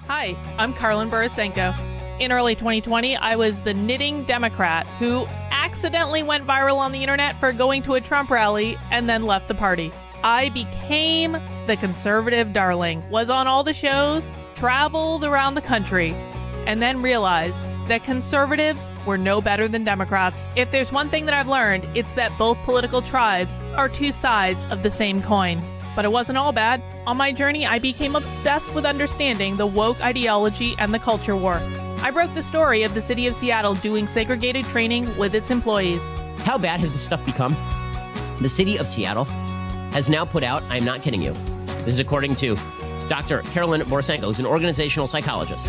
Hi, I'm Carlin Borisenko. In early 2020, I was the knitting Democrat who accidentally went viral on the internet for going to a Trump rally and then left the party. I became the conservative darling, was on all the shows, traveled around the country, and then realized that conservatives were no better than Democrats. If there's one thing that I've learned, it's that both political tribes are two sides of the same coin. But it wasn't all bad. On my journey, I became obsessed with understanding the woke ideology and the culture war. I broke the story of the city of Seattle doing segregated training with its employees. How bad has this stuff become? The city of Seattle has now put out, I'm not kidding you, this is according to Dr. Carolyn Borisenko, who's an organizational psychologist.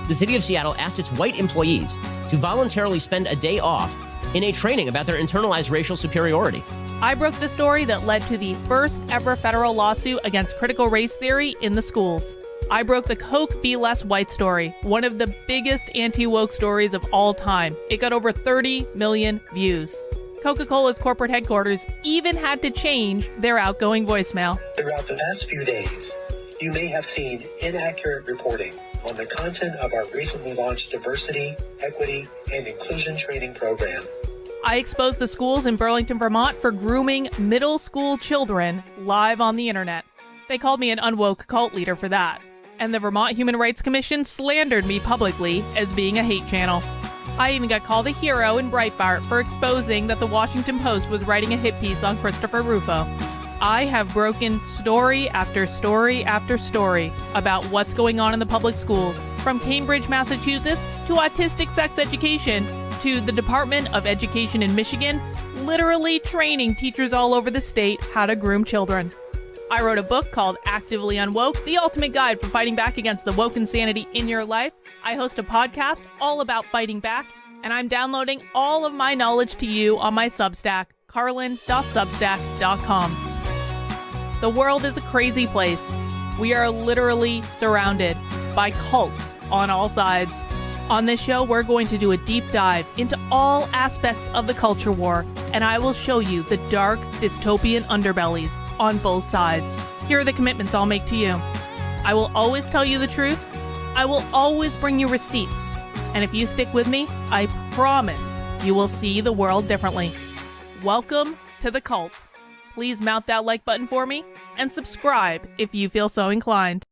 The city of Seattle asked its white employees to voluntarily spend a day off in a training about their internalized racial superiority. I broke the story that led to the first ever federal lawsuit against critical race theory in the schools. I broke the Coke Be Less White story, one of the biggest anti-woke stories of all time. It got over 30 million views. Coca-Cola's corporate headquarters even had to change their outgoing voicemail. Throughout the past few days, you may have seen inaccurate reporting on the content of our recently launched diversity, equity, and inclusion training program. I exposed the schools in Burlington, Vermont for grooming middle school children live on the internet. They called me an unwoke cult leader for that. And the Vermont Human Rights Commission slandered me publicly as being a hate channel. I even got called a hero in Breitbart for exposing that the Washington Post was writing a hit piece on Christopher Rufo. I have broken story after story after story about what's going on in the public schools, from Cambridge, Massachusetts, to autistic sex education, to the Department of Education in Michigan, literally training teachers all over the state how to groom children. I wrote a book called Actively Unwoke, the ultimate guide for fighting back against the woke insanity in your life. I host a podcast all about fighting back, and I'm downloading all of my knowledge to you on my Substack, carlin.substack.com. The world is a crazy place. We are literally surrounded by cults on all sides. On this show, we're going to do a deep dive into all aspects of the culture war, and I will show you the dark, dystopian underbellies on both sides. Here are the commitments I'll make to you. I will always tell you the truth. I will always bring you receipts. And if you stick with me, I promise you will see the world differently. Welcome to the cult. Please mount that like button for me and subscribe if you feel so inclined.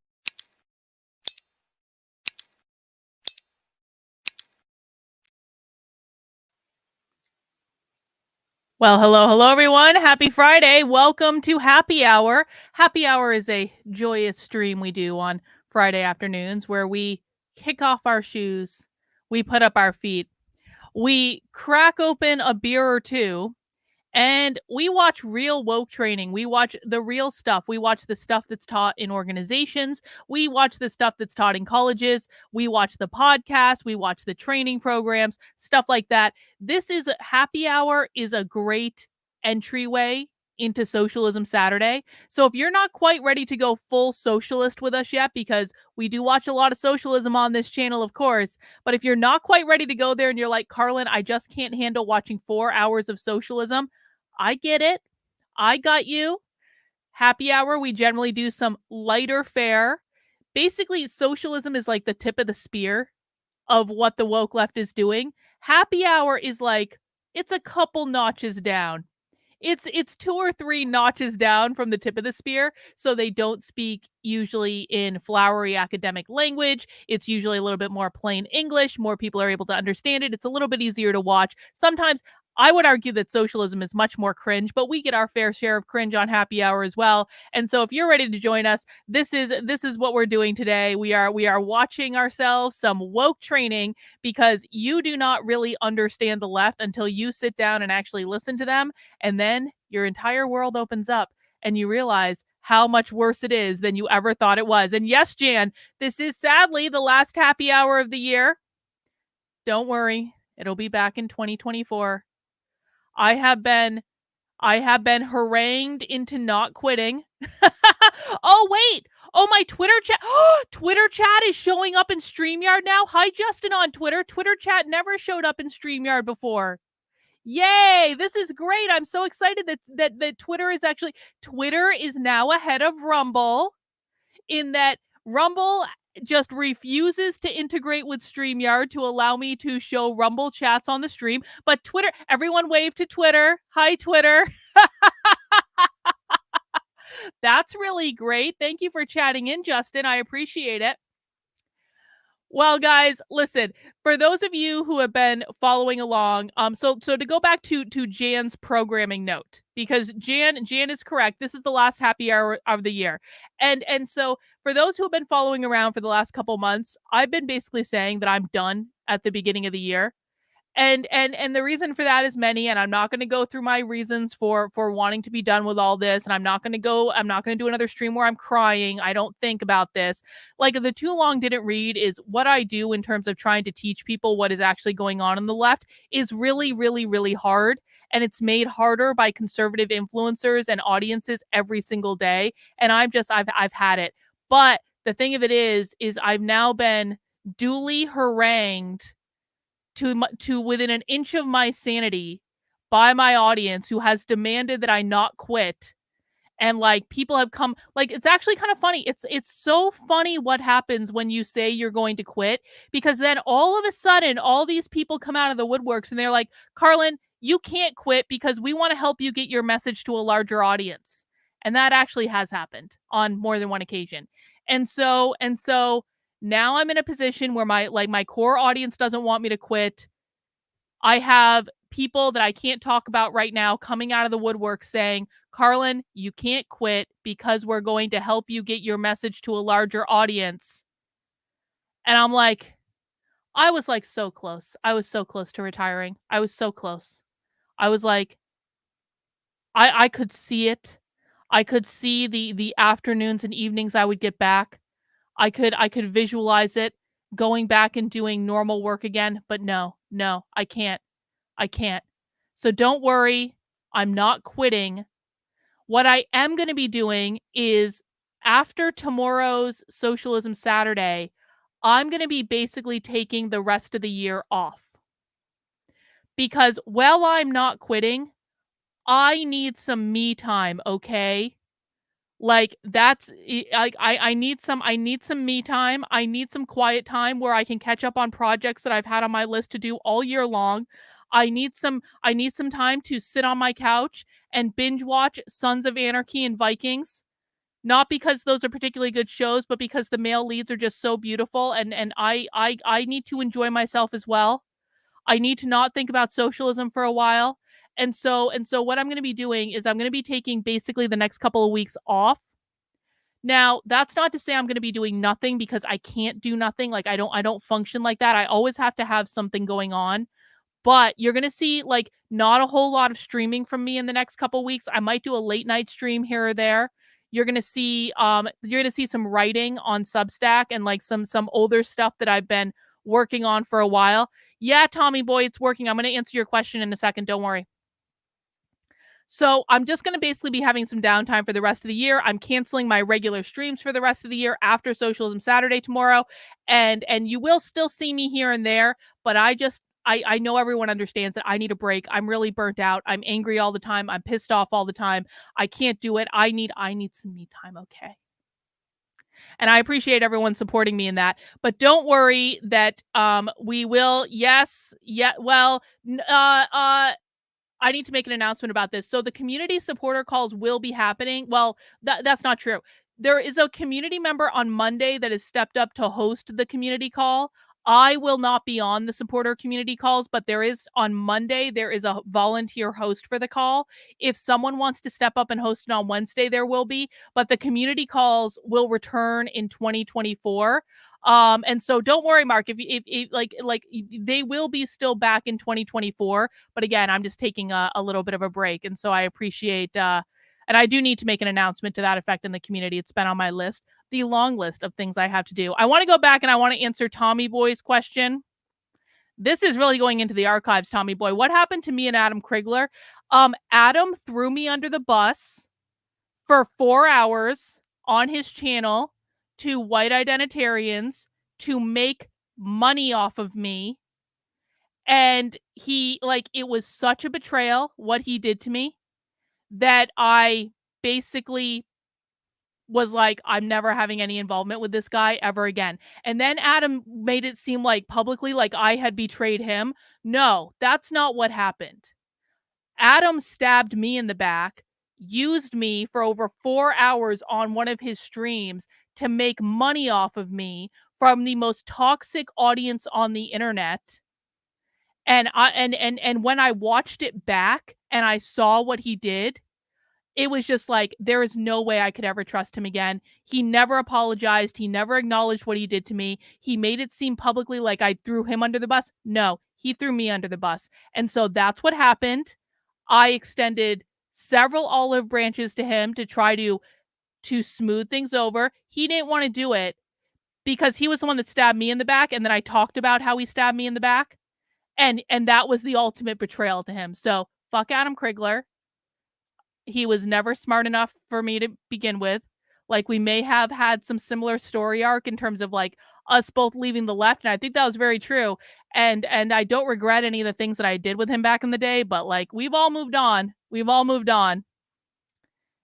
Well, hello, everyone. Happy Friday. Welcome to Happy Hour. Happy Hour is a joyous stream we do on Friday afternoons where we kick off our shoes, we put up our feet, we crack open a beer or two, and we watch real woke training. We watch the real stuff. We watch the stuff that's taught in organizations. We watch the stuff that's taught in colleges. We watch the podcasts. We watch the training programs, stuff like that. This is Happy Hour is a great entryway into Socialism Saturday. So if you're not quite ready to go full socialist with us yet, because we do watch a lot of socialism on this channel, of course, but if you're not quite ready to go there and you're like, Carlin, I just can't handle watching 4 hours of socialism, I get it. I got you. Happy Hour, we generally do some lighter fare. Basically, socialism is like the tip of the spear of what the woke left is doing. Happy Hour is like, it's a couple notches down. It's 2 or 3 notches down from the tip of the spear, so they don't speak usually in flowery academic language. It's usually a little bit more plain English. More people are able to understand it. It's a little bit easier to watch. Sometimes I would argue that socialism is much more cringe, but we get our fair share of cringe on Happy Hour as well. And so if you're ready to join us, this is what we're doing today. We are watching ourselves some woke training, because you do not really understand the left until you sit down and actually listen to them. And then your entire world opens up and you realize how much worse it is than you ever thought it was. And yes, Jan, this is sadly the last Happy Hour of the year. Don't worry, it'll be back in 2024. I have been harangued into not quitting. Oh, wait. Oh, my Twitter chat. Twitter chat is showing up in StreamYard now. Hi, Justin on Twitter. Twitter chat never showed up in StreamYard before. Yay. This is great. I'm so excited that Twitter is now ahead of Rumble, in that Rumble just refuses to integrate with StreamYard to allow me to show Rumble chats on the stream. But Twitter, everyone wave to Twitter. Hi, Twitter. That's really great. Thank you for chatting in, Justin. I appreciate it. Well, guys, listen, for those of you who have been following along, so to go back to Jan's programming note, because Jan is correct. This is the last happy hour of the year. And so for those who have been following around for the last couple months, I've been basically saying that I'm done at the beginning of the year. And the reason for that is many, and I'm not going to go through my reasons for wanting to be done with all this, and I'm not going to do another stream where I'm crying. I don't think about this. Like, the too long didn't read is what I do in terms of trying to teach people what is actually going on the left is really, really, really hard. And it's made harder by conservative influencers and audiences every single day. And I've had it. But the thing of it is I've now been duly harangued to within an inch of my sanity by my audience, who has demanded that I not quit. And like, people have come, like, it's actually kind of funny. It's so funny what happens when you say you're going to quit, because then all of a sudden all these people come out of the woodworks and they're like, Carlin, you can't quit because we want to help you get your message to a larger audience. And that actually has happened on more than one occasion. And so now I'm in a position where my core audience doesn't want me to quit. I have people that I can't talk about right now coming out of the woodwork saying, Carlin, you can't quit because we're going to help you get your message to a larger audience. And I'm like, I was like so close. I was so close to retiring. I was so close. I was like, I could see it. I could see the afternoons and evenings I would get back. I could visualize it going back and doing normal work again, but no, I can't. So don't worry, I'm not quitting. What I am going to be doing is, after tomorrow's Socialism Saturday, I'm going to be basically taking the rest of the year off. Because while I'm not quitting, I need some me time, okay? Like, that's like, I need some me time. I need some quiet time where I can catch up on projects that I've had on my list to do all year long. I need some time to sit on my couch and binge watch Sons of Anarchy and Vikings. Not because those are particularly good shows, but because the male leads are just so beautiful, and I need to enjoy myself as well. I need to not think about socialism for a while. And so what I'm going to be doing is I'm going to be taking basically the next couple of weeks off. Now, that's not to say I'm going to be doing nothing, because I can't do nothing. Like, I don't function like that. I always have to have something going on. But you're going to see, like, not a whole lot of streaming from me in the next couple of weeks. I might do a late night stream here or there. You're going to see some writing on Substack and like some older stuff that I've been working on for a while. Yeah, Tommy boy, it's working. I'm going to answer your question in a second. Don't worry. So I'm just going to basically be having some downtime for the rest of the year. I'm canceling my regular streams for the rest of the year after Socialism Saturday tomorrow. And you will still see me here and there, but I know everyone understands that I need a break. I'm really burnt out. I'm angry all the time. I'm pissed off all the time. I can't do it. I need some me time, okay? And I appreciate everyone supporting me in that. But don't worry that we will, I need to make an announcement about this. So the community supporter calls will be happening. Well, that's not true. There is a community member on Monday that has stepped up to host the community call. I will not be on the supporter community calls, but there is on Monday, there is a volunteer host for the call. If someone wants to step up and host it on Wednesday, there will be, but the community calls will return in 2024. And so don't worry, Mark, if like they will be still back in 2024. But again, I'm just taking a little bit of a break. And so I appreciate, and I do need to make an announcement to that effect in the community. It's been on my list, the long list of things I have to do. I want to go back and I want to answer Tommy Boy's question. This is really going into the archives, Tommy Boy. What happened to me and Adam Krigler? Adam threw me under the bus for 4 hours on his channel to white identitarians to make money off of me. And it was such a betrayal what he did to me that I basically was like, I'm never having any involvement with this guy ever again. And then Adam made it seem like publicly like I had betrayed him. No, that's not what happened. Adam stabbed me in the back, used me for over 4 hours on one of his streams to make money off of me from the most toxic audience on the internet. And when I watched it back and I saw what he did, it was just like, there is no way I could ever trust him again. He never apologized. He never acknowledged what he did to me. He made it seem publicly like I threw him under the bus. No, he threw me under the bus. And so that's what happened. I extended several olive branches to him to try to smooth things over. He didn't want to do it because he was the one that stabbed me in the back, and then I talked about how he stabbed me in the back. And that was the ultimate betrayal to him. So fuck Adam Krigler. He was never smart enough for me to begin with. Like, we may have had some similar story arc in terms of like us both leaving the left, and I think that was very true. And I don't regret any of the things that I did with him back in the day, but like, we've all moved on. We've all moved on.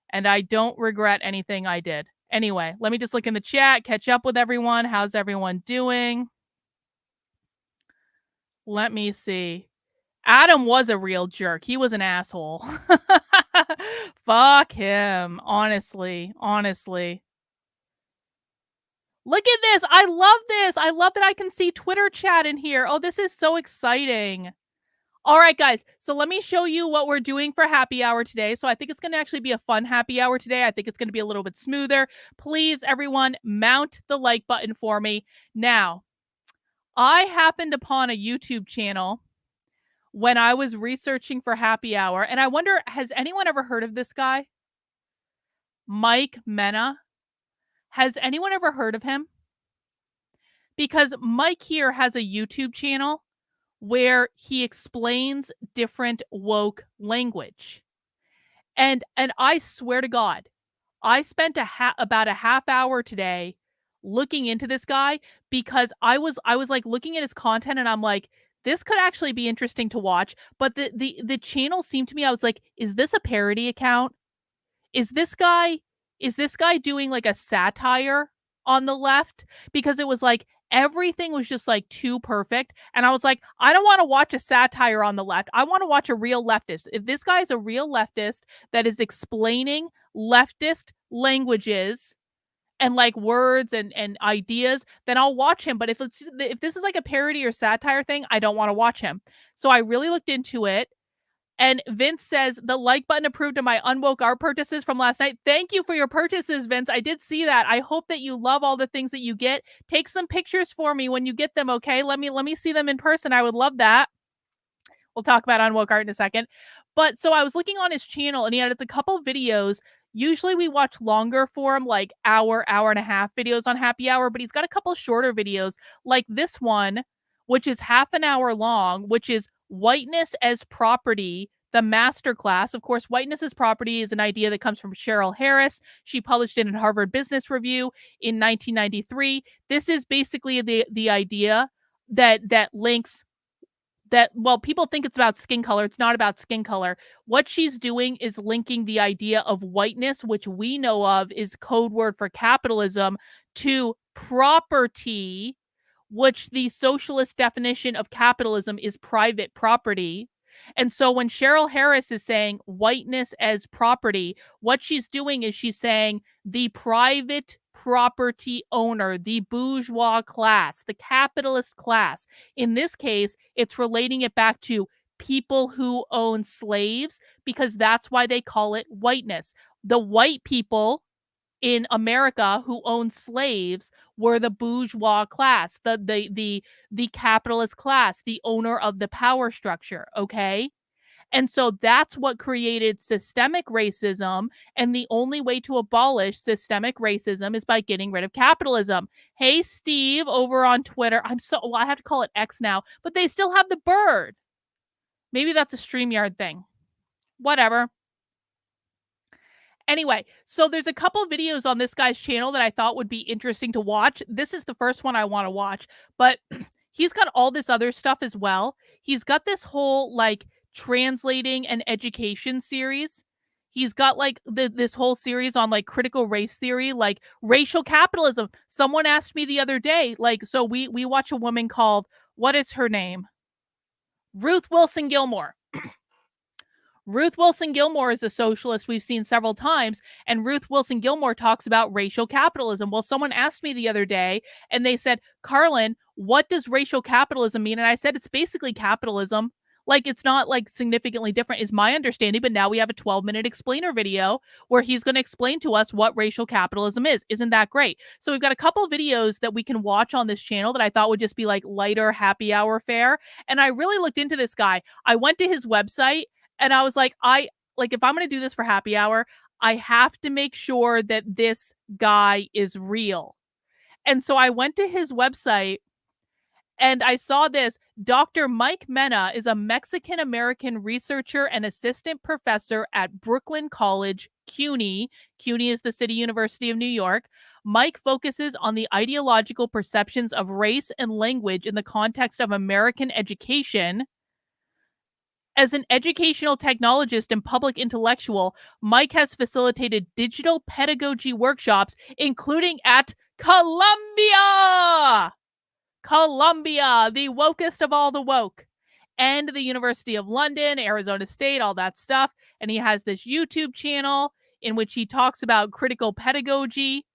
And I don't regret anything I did. Anyway, let me just look in the chat, catch up with everyone. How's everyone doing? Let me see. Adam was a real jerk. He was an asshole. Fuck him. Honestly. Look at this. I love this. I love that I can see Twitter chat in here. Oh, this is so exciting. All right, guys. So let me show you what we're doing for happy hour today. So I think it's going to actually be a fun happy hour today. I think it's going to be a little bit smoother. Please, everyone, mount the like button for me. Now, I happened upon a YouTube channel when I was researching for happy hour, and I wonder, has anyone ever heard of this guy? Mike Mena. Has anyone ever heard of him? Because Mike here has a YouTube channel where he explains different woke language. And I swear to God, I spent about a half hour today looking into this guy because I was like looking at his content and I'm like, this could actually be interesting to watch. But the channel seemed to me, I was like, is this a parody account? Is this guy doing like a satire on the left? Because it was like everything was just like too perfect. And I was like, I don't want to watch a satire on the left. I want to watch a real leftist. If this guy is a real leftist that is explaining leftist languages and like words and ideas, then I'll watch him. But if this is like a parody or satire thing, I don't want to watch him. So I really looked into it. And Vince says the like button approved of my Unwoke art purchases from last night. Thank you for your purchases, Vince. I did see that. I hope that you love all the things that you get. Take some pictures for me when you get them, okay? Let me see them in person. I would love that. We'll talk about Unwoke art in a second. But so I was looking on his channel and he had a couple videos. Usually we watch longer form, like hour and a half videos on happy hour, but he's got a couple shorter videos like this one, which is half an hour long, which is whiteness as property, the masterclass. Of course, whiteness as property is an idea that comes from Cheryl Harris. She published it in Harvard Business Review in 1993. This is basically the idea that links that, well, people think it's about skin color. It's not about skin color. What she's doing is linking the idea of whiteness, which we know of is code word for capitalism, to property, which the socialist definition of capitalism is private property. And so when Cheryl Harris is saying whiteness as property, what she's doing is she's saying the private property owner, the bourgeois class, the capitalist class. In this case, it's relating it back to people who own slaves because that's why they call it whiteness. The white people in America who owned slaves were the bourgeois class, the capitalist class, the owner of the power structure, okay? And so that's what created systemic racism, and the only way to abolish systemic racism is by getting rid of capitalism. Hey, Steve, over on Twitter. I have to call it X now, but they still have the bird. Maybe that's a StreamYard thing. Whatever. Anyway, so there's a couple videos on this guy's channel that I thought would be interesting to watch. This is the first one I want to watch, but he's got all this other stuff as well. He's got this whole like translating and education series. He's got like this whole series on like critical race theory, like racial capitalism. Someone asked me the other day, like, so we watch a woman called, what is her name? Ruth Wilson Gilmore. Ruth Wilson Gilmore is a socialist we've seen several times, and Ruth Wilson Gilmore talks about racial capitalism. Well, someone asked me the other day, and they said, Carlin, what does racial capitalism mean? And I said, it's basically capitalism. Like, it's not like significantly different, is my understanding, but now we have a 12-minute explainer video where he's going to explain to us what racial capitalism is. Isn't that great? So we've got a couple of videos that we can watch on this channel that I thought would just be like lighter happy hour fare. And I really looked into this guy. I went to his website, and I was like, if I'm going to do this for happy hour, I have to make sure that this guy is real. And so I went to his website and I saw this. Dr. Mike Mena is a Mexican-American researcher and assistant professor at Brooklyn College, CUNY. CUNY is the City University of New York. Mike focuses on the ideological perceptions of race and language in the context of American education. As an educational technologist and public intellectual, Mike has facilitated digital pedagogy workshops, including at Columbia, the wokest of all the woke, and the University of London, Arizona State, all that stuff. And he has this YouTube channel in which he talks about critical pedagogy.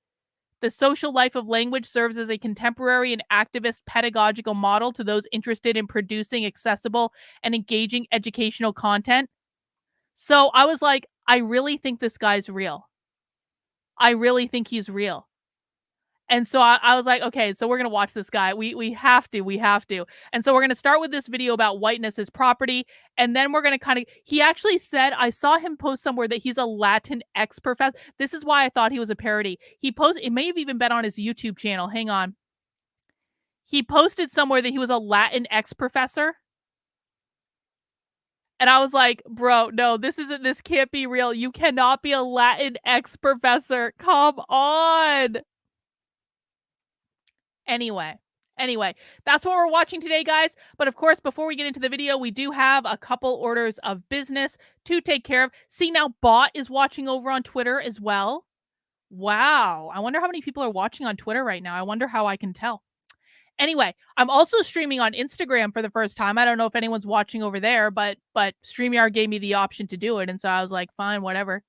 The social life of language serves as a contemporary and activist pedagogical model to those interested in producing accessible and engaging educational content. So I was like, I really think this guy's real. I really think he's real. And so I was like, okay, so we're going to watch this guy. We have to. And so we're going to start with this video about whiteness as property. And then we're going to he actually said, I saw him post somewhere that he's a Latinx professor. This is why I thought he was a parody. It may have even been on his YouTube channel. Hang on. He posted somewhere that he was a Latinx professor. And I was like, bro, no, this can't be real. You cannot be a Latinx professor. Come on. Anyway, that's what we're watching today, guys. But of course, before we get into the video, we do have a couple orders of business to take care of. See, now Bot is watching over on Twitter as well. Wow. I wonder how many people are watching on Twitter right now. I wonder how I can tell. Anyway, I'm also streaming on Instagram for the first time. I don't know if anyone's watching over there, but StreamYard gave me the option to do it. And so I was like, fine, whatever.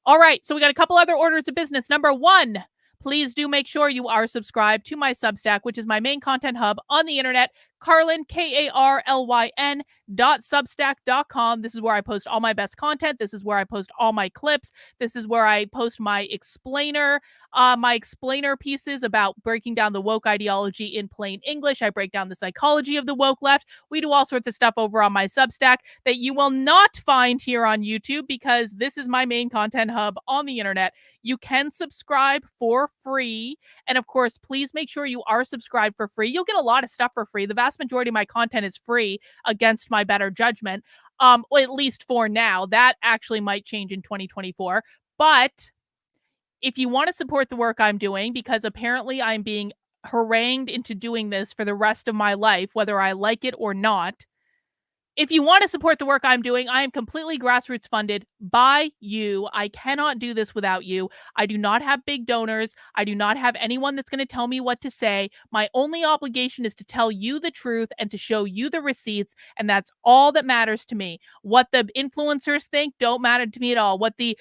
All right. So we got a couple other orders of business. Number one, please do make sure you are subscribed to my Substack, which is my main content hub on the internet, Carlin, KARLYN.substack.com. This is where I post all my best content. This is where I post all my clips. This is where I post my explainer pieces about breaking down the woke ideology in plain English. I break down the psychology of the woke left. We do all sorts of stuff over on my Substack that you will not find here on YouTube because this is my main content hub on the internet. You can subscribe for free. And of course, please make sure you are subscribed for free. You'll get a lot of stuff for free. The vast majority of my content is free against my better judgment. Well, at least for now. That actually might change in 2024. But if you want to support the work I'm doing, because apparently I'm being harangued into doing this for the rest of my life, whether I like it or not, if you want to support the work I'm doing, I am completely grassroots funded by you. I cannot do this without you. I do not have big donors. I do not have anyone that's going to tell me what to say. My only obligation is to tell you the truth and to show you the receipts, and that's all that matters to me. What the influencers think don't matter to me at all. What the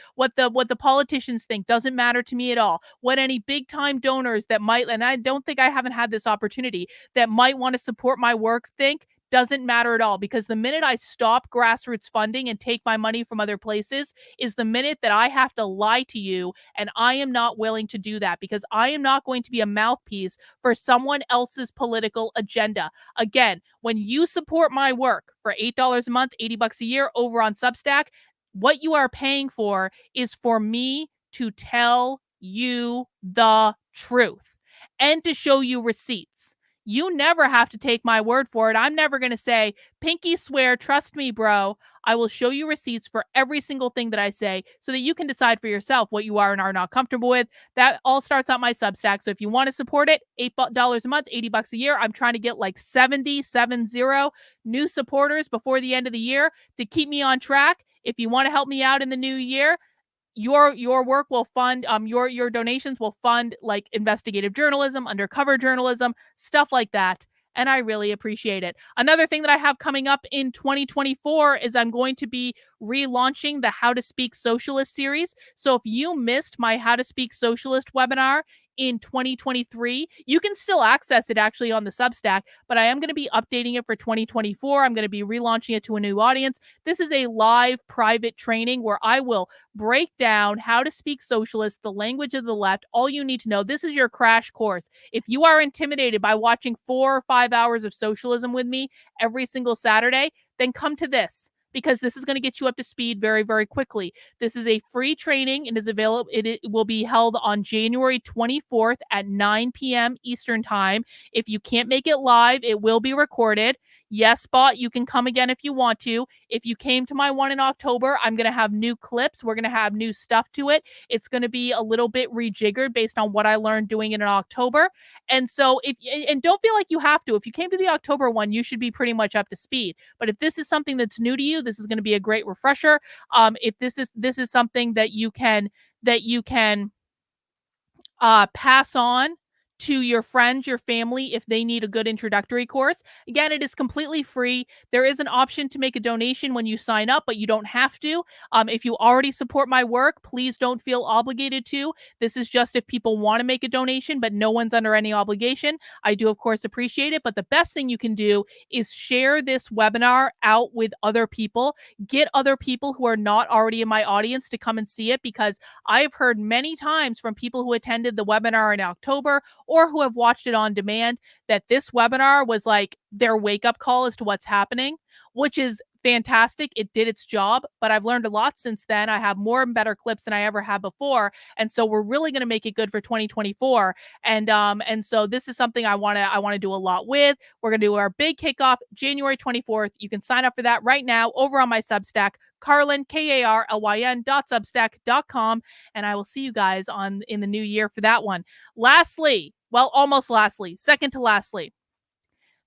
politicians think doesn't matter to me at all. What any big time donors that might, and I don't think I haven't had this opportunity, that might want to support my work think doesn't matter at all, because the minute I stop grassroots funding and take my money from other places is the minute that I have to lie to you, and I am not willing to do that because I am not going to be a mouthpiece for someone else's political agenda. Again, when you support my work for $8 a month, $80 a year over on Substack, what you are paying for is for me to tell you the truth and to show you receipts. You never have to take my word for it. I'm never going to say, pinky swear, trust me, bro. I will show you receipts for every single thing that I say so that you can decide for yourself what you are and are not comfortable with. That all starts on my Substack. So if you want to support it, $8 a month, $80 a year. I'm trying to get like 70 new supporters before the end of the year to keep me on track. If you want to help me out in the new year, your work will fund your donations will fund like investigative journalism, undercover journalism, stuff like that, and I really appreciate it. Another thing that I have coming up in 2024 is I'm going to be relaunching the How to Speak Socialist series. So if you missed my How to Speak Socialist webinar in 2023, you can still access it actually on the Substack, but I am going to be updating it for 2024. I'm going to be relaunching it to a new audience. This is a live private training where I will break down how to speak socialist, the language of the left, all you need to know. This is your crash course. If you are intimidated by watching 4 or 5 hours of socialism with me every single Saturday, then come to this, because this is going to get you up to speed very, very quickly. This is a free training and is available. It will be held on January 24th at 9 p.m. Eastern time. If you can't make it live, it will be recorded. Yes, bot, you can come again if you want to. If you came to my one in October, I'm going to have new clips. We're going to have new stuff to it. It's going to be a little bit rejiggered based on what I learned doing it in October. And so and don't feel like you have to. If you came to the October one, you should be pretty much up to speed. But if this is something that's new to you, this is going to be a great refresher. If this is something that you can pass on to your friends, your family, if they need a good introductory course. Again, it is completely free. There is an option to make a donation when you sign up, but you don't have to. If you already support my work, please don't feel obligated to. This is just if people want to make a donation, but no one's under any obligation. I do, of course, appreciate it, but the best thing you can do is share this webinar out with other people. Get other people who are not already in my audience to come and see it, because I've heard many times from people who attended the webinar in October or who have watched it on demand that this webinar was like their wake-up call as to what's happening, which is fantastic. It did its job, but I've learned a lot since then. I have more and better clips than I ever had before, and so we're really going to make it good for 2024. And so this is something I want to do a lot with. We're going to do our big kickoff January 24th. You can sign up for that right now over on my Substack, Carlyn, KARLYN.substack.com, and I will see you guys in the new year for that one. Lastly, well, almost lastly, second to lastly,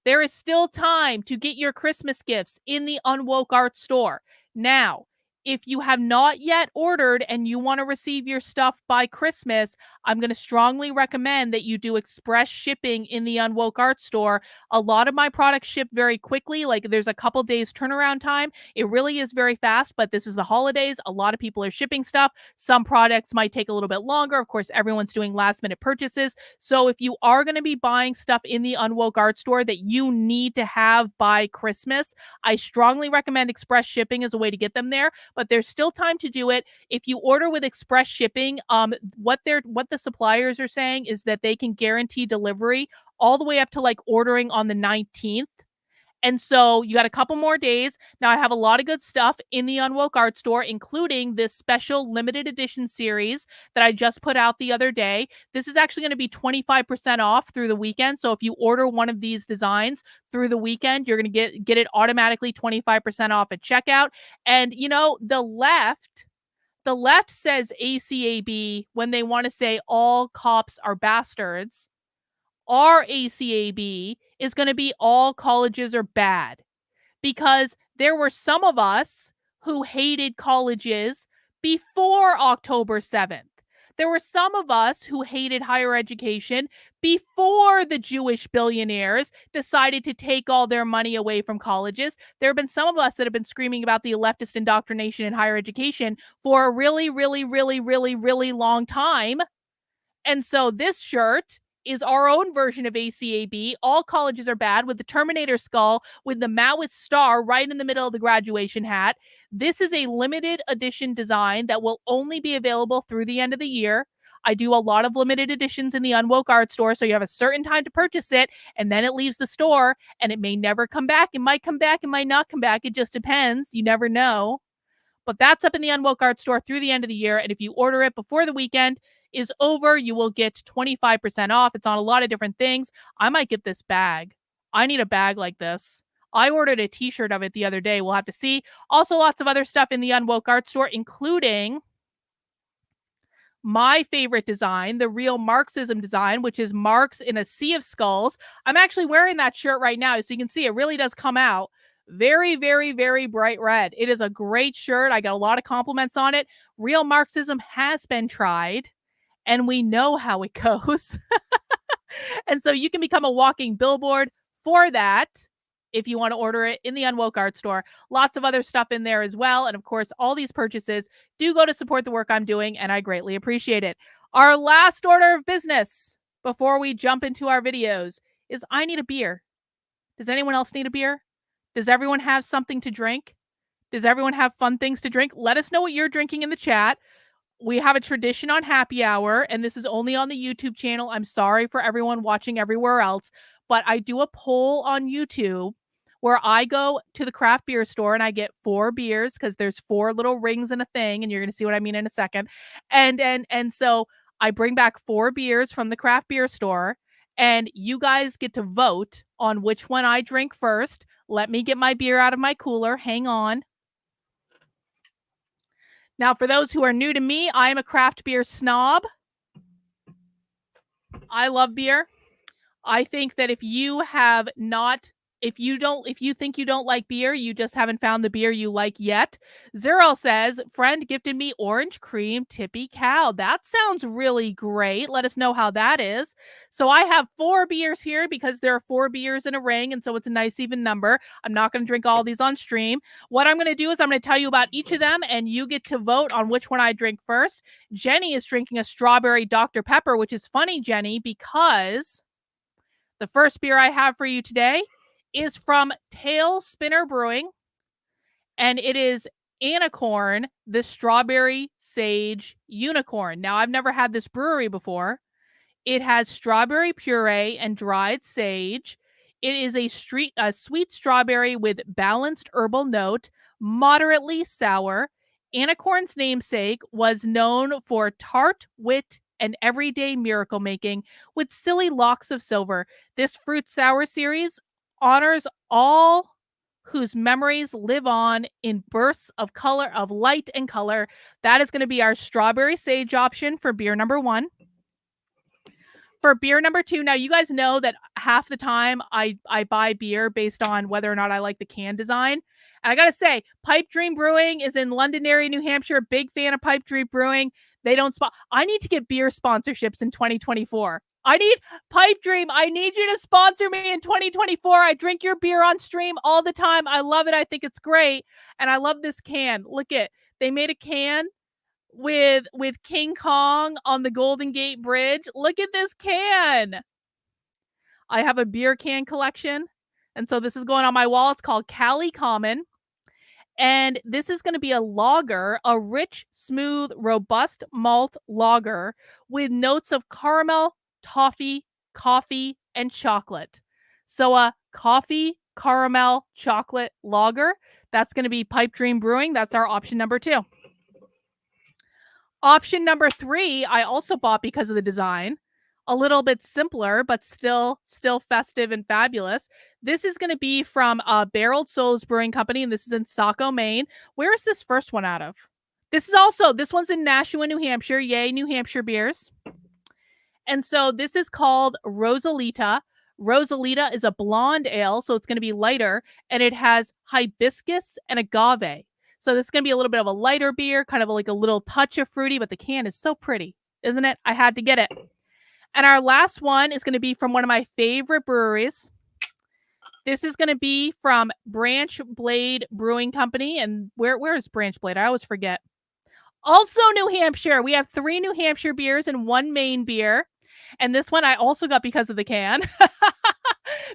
there is still time to get your Christmas gifts in the Unwoke Art Store. Now, if you have not yet ordered and you want to receive your stuff by Christmas, I'm going to strongly recommend that you do express shipping in the Unwoke Art Store. A lot of my products ship very quickly. Like there's a couple days turnaround time. It really is very fast, but this is the holidays. A lot of people are shipping stuff. Some products might take a little bit longer. Of course, everyone's doing last minute purchases. So if you are going to be buying stuff in the Unwoke Art Store that you need to have by Christmas, I strongly recommend express shipping as a way to get them there. But there's still time to do it. If you order with express shipping, what the suppliers are saying is that they can guarantee delivery all the way up to like ordering on the 19th. And so you got a couple more days. Now I have a lot of good stuff in the Unwoke Art Store, including this special limited edition series that I just put out the other day. This is actually going to be 25% off through the weekend. So if you order one of these designs through the weekend, you're going to get it automatically 25% off at checkout. And you know, the left says ACAB when they want to say all cops are bastards. Our ACAB is going to be all colleges are bad, because there were some of us who hated colleges before October 7th. There were some of us who hated higher education before the Jewish billionaires decided to take all their money away from colleges. There have been some of us that have been screaming about the leftist indoctrination in higher education for a really, really, really, really, really long time. And so this shirt is our own version of ACAB. All colleges are bad, with the Terminator skull with the Maoist star right in the middle of the graduation hat. This is a limited edition design that will only be available through the end of the year. I do a lot of limited editions in the Unwoke Art Store, so you have a certain time to purchase it, and then it leaves the store, and it may never come back. It might come back, it might not come back. It just depends. You never know. But that's up in the Unwoke Art Store through the end of the year, and if you order it before the weekend is over, you will get 25% off. It's on a lot of different things. I might get this bag. I need a bag like this. I ordered a t-shirt of it the other day. We'll have to see. Also, lots of other stuff in the Unwoke Art Store, including my favorite design, the real Marxism design, which is Marx in a sea of skulls. I'm actually wearing that shirt right now, so you can see it really does come out. Very, very, very bright red. It is a great shirt. I got a lot of compliments on it. Real Marxism has been tried, and we know how it goes. And so you can become a walking billboard for that if you want to order it in the Unwoke Art Store. Lots of other stuff in there as well. And of course, all these purchases do go to support the work I'm doing, and I greatly appreciate it. Our last order of business before we jump into our videos is I need a beer. Does anyone else need a beer? Does everyone have something to drink? Does everyone have fun things to drink? Let us know what you're drinking in the chat. We have a tradition on Happy Hour, and this is only on the YouTube channel. I'm sorry for everyone watching everywhere else, but I do a poll on YouTube where I go to the craft beer store and I get 4 beers because there's 4 little rings in a thing, and you're going to see what I mean in a second. And so I bring back 4 beers from the craft beer store, and you guys get to vote on which one I drink first. Let me get my beer out of my cooler. Hang on. Now, for those who are new to me, I am a craft beer snob. I love beer. I think that if you think you don't like beer, you just haven't found the beer you like yet. Zero says, friend gifted me orange cream tippy cow. That sounds really great. Let us know how that is. So I have 4 beers here because there are 4 beers in a ring, and so it's a nice even number. I'm not going to drink all these on stream. What I'm going to do is I'm going to tell you about each of them, and you get to vote on which one I drink first. Jenny is drinking a strawberry Dr. Pepper, which is funny, Jenny, because the first beer I have for you today is from Tail Spinner Brewing, and it is Anicorn, the Strawberry Sage Unicorn. Now, I've never had this brewery before. It has strawberry puree and dried sage. It is a sweet strawberry with balanced herbal note, moderately sour. Anicorn's namesake was known for tart wit and everyday miracle making with silly locks of silver. This fruit sour series honors all whose memories live on in bursts of color, of light and color. That is going to be our strawberry sage option for beer number 1. For beer number 2, now you guys know that half the time I buy beer based on whether or not I like the can design. And I got to say, Pipe Dream Brewing is in Londonderry, New Hampshire. Big fan of Pipe Dream Brewing. They don't I need to get beer sponsorships in 2024. I need Pipe Dream. I need you to sponsor me in 2024. I drink your beer on stream all the time. I love it. I think it's great. And I love this can. Look at, they made a can with King Kong on the Golden Gate Bridge. Look at this can. I have a beer can collection. And so this is going on my wall. It's called Cali Common. And this is going to be a lager, a rich, smooth, robust malt lager with notes of caramel, toffee, coffee, and chocolate. So a coffee, caramel, chocolate lager. That's going to be Pipe Dream Brewing. That's our option number 2. Option number 3, I also bought because of the design. A little bit simpler, but still festive and fabulous. This is going to be from Barreled Souls Brewing Company, and this is in Saco, Maine. Where is this first one out of? This one's in Nashua, New Hampshire. Yay, New Hampshire beers. And so this is called Rosalita. Rosalita is a blonde ale, so it's going to be lighter, and it has hibiscus and agave. So this is going to be a little bit of a lighter beer, kind of like a little touch of fruity, but the can is so pretty, isn't it? I had to get it. And our last one is going to be from one of my favorite breweries. This is going to be from Branch Blade Brewing Company. And where is Branch Blade? I always forget. Also New Hampshire. We have 3 New Hampshire beers and 1 Maine beer. And this one I also got because of the can.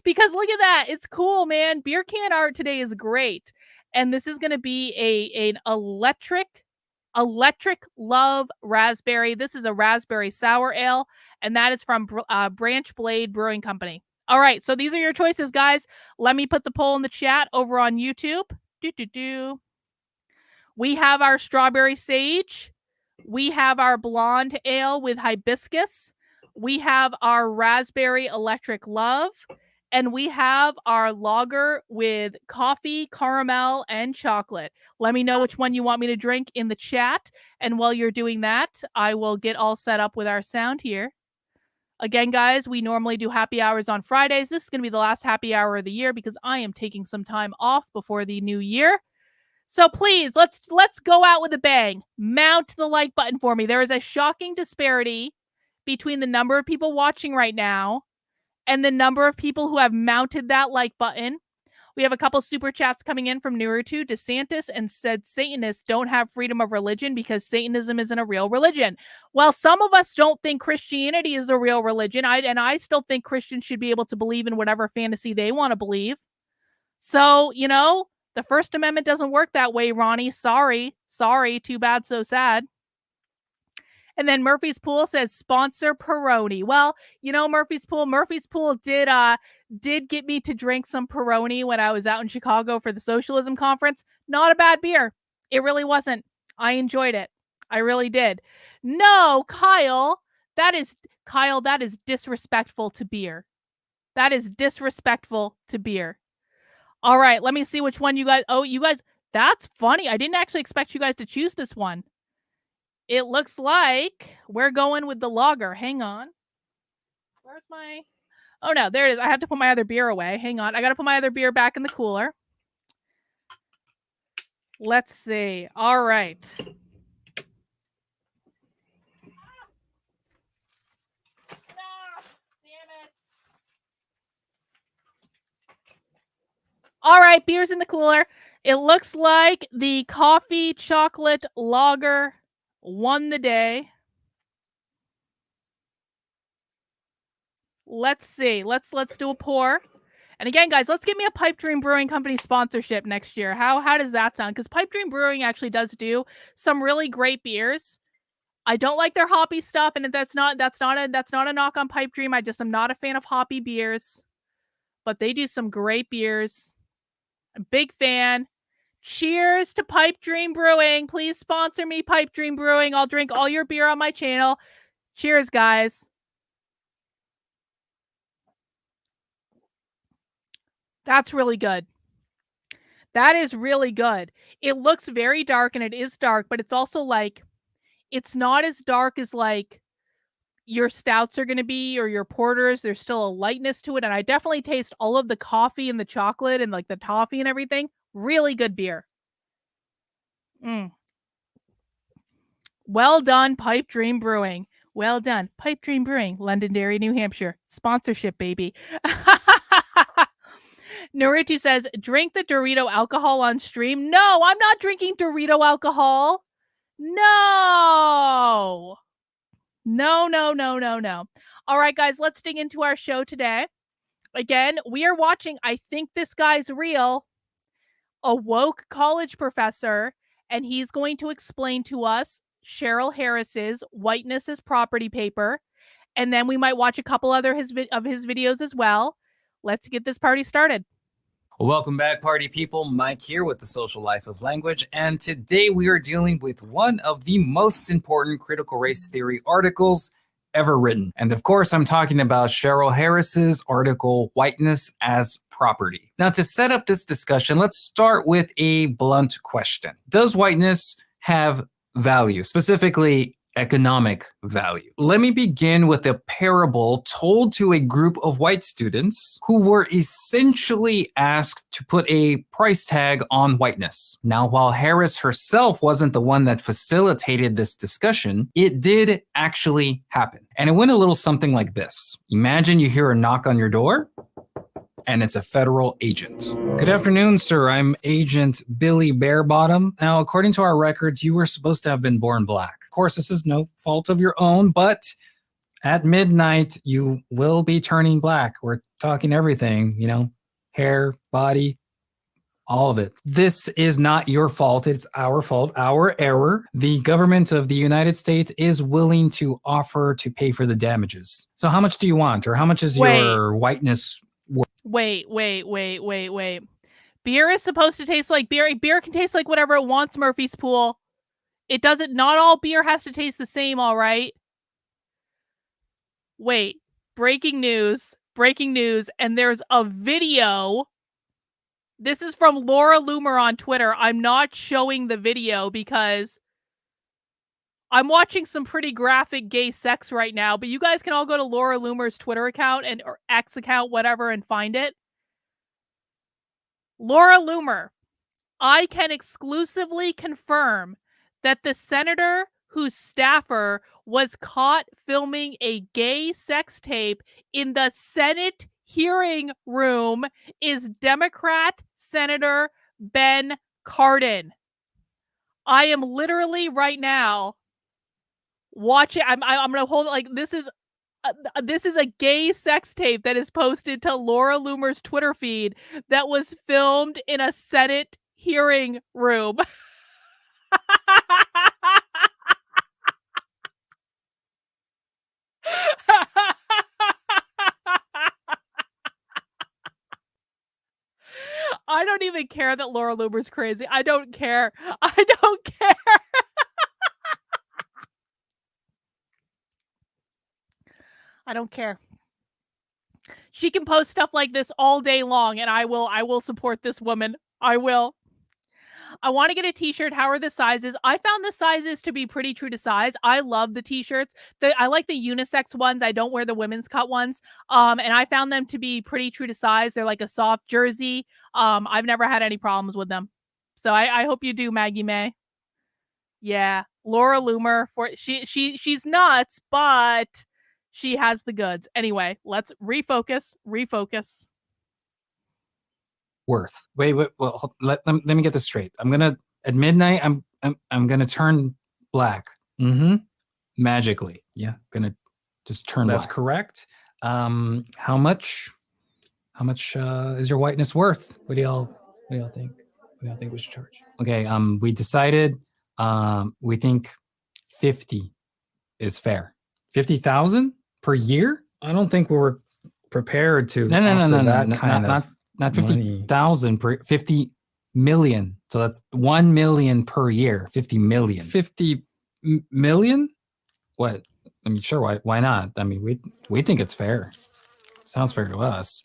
Because look at that. It's cool, man. Beer can art today is great. And this is going to be an electric love raspberry. This is a raspberry sour ale, and that is from Branch Blade Brewing Company. All right, so these are your choices, guys. Let me put the poll in the chat over on YouTube. We have our strawberry sage. We have our blonde ale with hibiscus. We have our raspberry electric love. And we have our lager with coffee, caramel, and chocolate. Let me know which one you want me to drink in the chat. And while you're doing that, I will get all set up with our sound here. Again, guys, we normally do happy hours on Fridays. This is going to be the last happy hour of the year because I am taking some time off before the new year. So please, let's go out with a bang. Mount the like button for me. There is a shocking disparity between the number of people watching right now and the number of people who have mounted that like button. We have a couple super chats coming in from Naruto DeSantis and said Satanists don't have freedom of religion because Satanism isn't a real religion. Well, some of us don't think Christianity is a real religion. I still think Christians should be able to believe in whatever fantasy they want to believe. So, the First Amendment doesn't work that way, Ronnie. Sorry. Too bad, so sad. And then Murphy's Pool says sponsor Peroni. Well, Murphy's Pool did get me to drink some Peroni when I was out in Chicago for the socialism conference. Not a bad beer. It really wasn't. I enjoyed it. I really did. No, Kyle, that is disrespectful to beer. That is disrespectful to beer. All right, let me see which one you guys. Oh, you guys, that's funny. I didn't actually expect you guys to choose this one. It looks like we're going with the lager. Hang on. Where's my... Oh, no, there it is. I have to put my other beer away. Hang on. I got to put my other beer back in the cooler. Let's see. All right. All right, beer's in the cooler. It looks like the coffee chocolate lager won the day. Let's see. Let's do a pour. And again, guys, let's get me a Pipe Dream Brewing Company sponsorship next year. How does that sound? Because Pipe Dream Brewing actually does do some really great beers. I don't like their hoppy stuff, and that's not a knock on Pipe Dream. I just am not a fan of hoppy beers. But they do some great beers. I'm a big fan. Cheers to Pipe Dream Brewing. Please sponsor me, Pipe Dream Brewing. I'll drink all your beer on my channel. Cheers, guys. That's really good. That is really good. It looks very dark, and it is dark, but it's also like, it's not as dark as like your stouts are going to be or your porters. There's still a lightness to it, and I definitely taste all of the coffee and the chocolate and like the toffee and everything. Really good beer. Well done, Pipe Dream Brewing. Well done, Pipe Dream Brewing, Londonderry, New Hampshire. Sponsorship, baby. Naruto says, drink the Dorito alcohol on stream. No, I'm not drinking Dorito alcohol. No. All right, guys, let's dig into our show today. Again, we are watching I Think This Guy's Real, a woke college professor, and he's going to explain to us Cheryl Harris's Whiteness is Property paper, and then we might watch a couple other of his videos as well. Let's get this party started. Welcome back, party people. Mike here with the Social Life of Language, and today we are dealing with one of the most important critical race theory articles ever written. And of course, I'm talking about Cheryl Harris's article, Whiteness as Property. Now, to set up this discussion, let's start with a blunt question. Does whiteness have value, specifically economic value? Let me begin with a parable told to a group of white students who were essentially asked to put a price tag on whiteness. Now, while Harris herself wasn't the one that facilitated this discussion, it did actually happen. And it went a little something like this. Imagine you hear a knock on your door, and it's a federal agent. Good afternoon, sir. I'm Agent Billy Barebottom. Now, according to our records, you were supposed to have been born black. Of course, this is no fault of your own, but at midnight, you will be turning black. We're talking everything, hair, body, all of it. This is not your fault. It's our fault, our error. The government of the United States is willing to offer to pay for the damages. So how much do you want, or how much is your whiteness? Wait. Beer is supposed to taste like beer. Beer can taste like whatever it wants, Murphy's Pool. It doesn't, not all beer has to taste the same, all right? Wait, breaking news, and there's a video. This is from Laura Loomer on Twitter. I'm not showing the video because I'm watching some pretty graphic gay sex right now, but you guys can all go to Laura Loomer's Twitter account or X account, whatever, and find it. Laura Loomer, I can exclusively confirm that the senator whose staffer was caught filming a gay sex tape in the Senate hearing room is Democrat Senator Ben Cardin. I am literally right now watching. I'm gonna hold it like this is a gay sex tape that is posted to Laura Loomer's Twitter feed that was filmed in a Senate hearing room. I don't even care that Laura Loomer's crazy. I don't care. I don't care. I don't care. She can post stuff like this all day long, and I will support this woman. I will. I want to get a t-shirt. How are the sizes? I found the sizes to be pretty true to size. I love the t-shirts. I like the unisex ones. I don't wear the women's cut ones. And I found them to be pretty true to size. They're like a soft jersey. I've never had any problems with them. So I hope you do, Maggie May. Yeah, Laura Loomer, she's nuts, but she has the goods. Anyway, let's refocus. Worth. Wait. Well, let me get this straight. I'm gonna at midnight. I'm gonna turn black. Magically. Yeah. Gonna just turn. That's black. Correct. How much is your whiteness worth? What do y'all think? What do y'all think we should charge? Okay. We decided. We think 50 is fair. 50,000 per year. I don't think we were prepared to. No. Not 50,000 per 50 million. So that's 1 million per year. 50 million. 50 million? What? I mean, sure. Why not? I mean, we think it's fair. Sounds fair to us.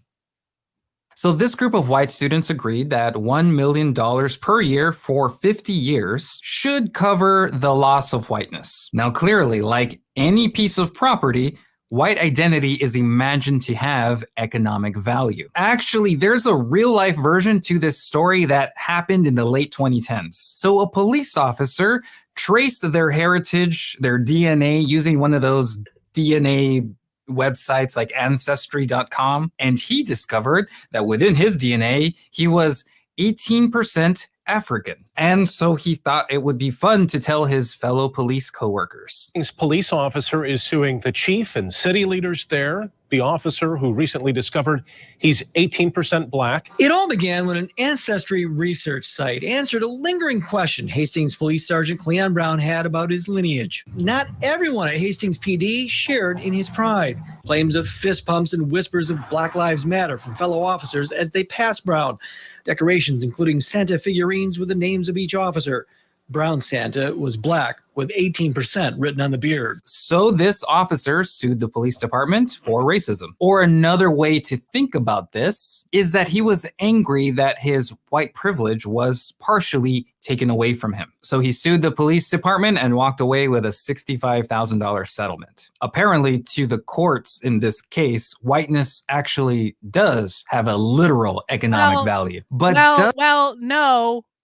So this group of white students agreed that $1 million per year for 50 years should cover the loss of whiteness. Now, clearly, like any piece of property, white identity is imagined to have economic value. Actually, there's a real-life version to this story that happened in the late 2010s. So a police officer traced their heritage, their DNA, using one of those DNA websites like Ancestry.com, and he discovered that within his DNA, he was 18% African. And so he thought it would be fun to tell his fellow police coworkers. Police officer is suing the chief and city leaders there, the officer who recently discovered he's 18% black. It all began when an Ancestry research site answered a lingering question Hastings Police Sergeant Cleon Brown had about his lineage. Not everyone at Hastings PD shared in his pride. Claims of fist pumps and whispers of Black Lives Matter from fellow officers as they passed Brown. Decorations including Santa figurines with the names of each officer. Brown Santa was black with 18% written on the beard. So this officer sued the police department for racism. Or another way to think about this is that he was angry that his white privilege was partially taken away from him. So he sued the police department and walked away with a $65,000 settlement. Apparently, to the courts in this case, whiteness actually does have a literal economic value. But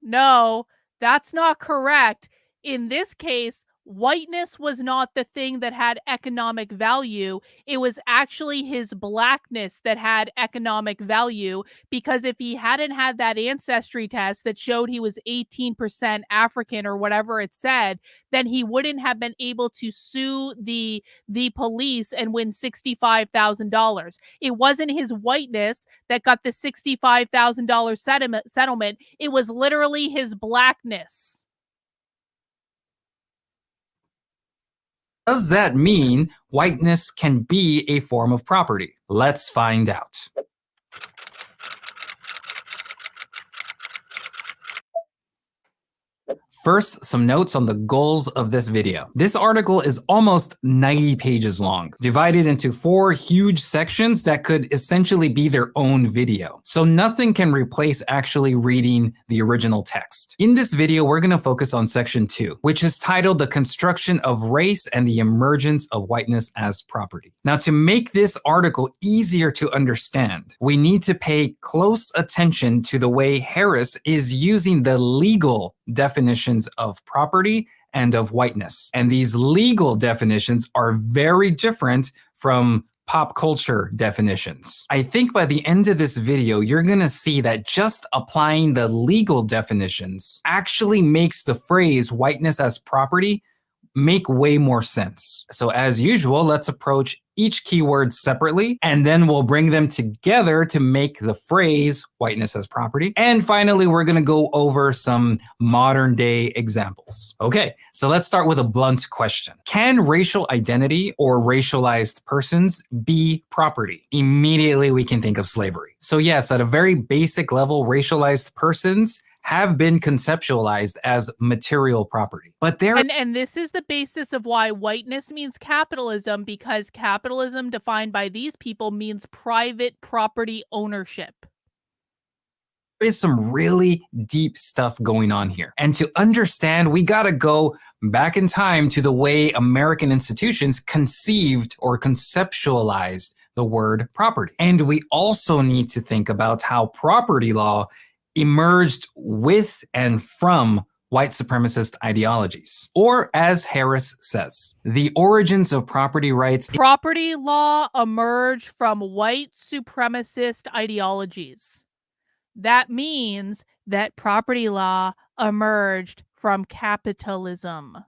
no. That's not correct. In this case, whiteness was not the thing that had economic value. It was actually his blackness that had economic value, because if he hadn't had that ancestry test that showed he was 18% African or whatever it said, then he wouldn't have been able to sue the police and win $65,000. It wasn't his whiteness that got the $65,000 settlement. It was literally his blackness. Does that mean whiteness can be a form of property? Let's find out. First, some notes on the goals of this video. This article is almost 90 pages long, divided into 4 huge sections that could essentially be their own video. So nothing can replace actually reading the original text. In this video, we're going to focus on section 2, which is titled The Construction of Race and the Emergence of Whiteness as Property. Now, to make this article easier to understand, we need to pay close attention to the way Harris is using the legal definitions of property and of whiteness. And these legal definitions are very different from pop culture definitions. I think by the end of this video, you're going to see that just applying the legal definitions actually makes the phrase whiteness as property make way more sense. So as usual, let's approach each keyword separately, and then we'll bring them together to make the phrase whiteness as property. And finally, we're going to go over some modern day examples. Okay, so let's start with a blunt question. Can racial identity or racialized persons be property? Immediately, we can think of slavery. So yes, at a very basic level, racialized persons have been conceptualized as material property. But there and this is the basis of why whiteness means capitalism, because capitalism defined by these people means private property ownership. is some really deep stuff going on here. And to understand, we got to go back in time to the way American institutions conceived or conceptualized the word property. And we also need to think about how property law emerged with and from white supremacist ideologies. Or as Harris says, the origins of property rights. Property law emerged from white supremacist ideologies. That means that property law emerged from capitalism.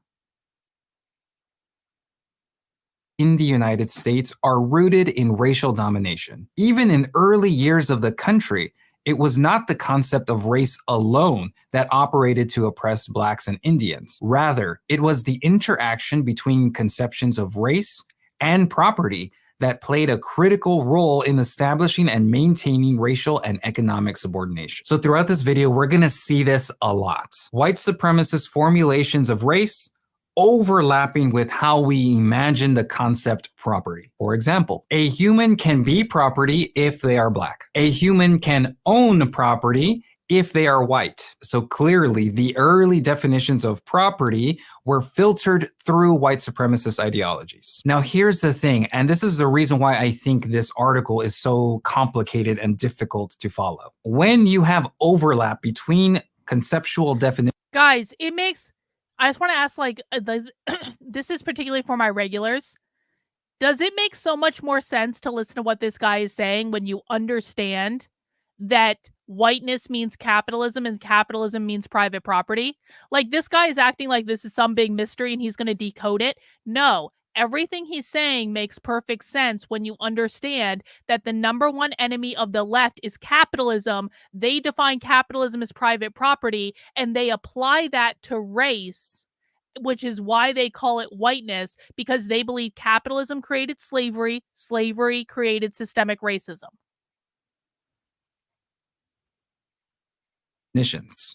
In the United States are rooted in racial domination. Even in early years of the country, it was not the concept of race alone that operated to oppress Blacks and Indians. Rather, it was the interaction between conceptions of race and property that played a critical role in establishing and maintaining racial and economic subordination. So throughout this video, we're going to see this a lot. White supremacist formulations of race overlapping with how we imagine the concept property. For example, a human can be property if they are Black. A human can own property if they are white. So clearly, the early definitions of property were filtered through white supremacist ideologies. Now, here's the thing, and this is the reason why I think this article is so complicated and difficult to follow. When you have overlap between conceptual definitions. Guys, I just want to ask, like, this is particularly for my regulars. Does it make so much more sense to listen to what this guy is saying when you understand that whiteness means capitalism and capitalism means private property? Like, this guy is acting like this is some big mystery and he's going to decode it. No, everything he's saying makes perfect sense when you understand that the number one enemy of the left is capitalism. They define capitalism as private property and they apply that to race, which is why they call it whiteness, because they believe capitalism created slavery, slavery created systemic racism.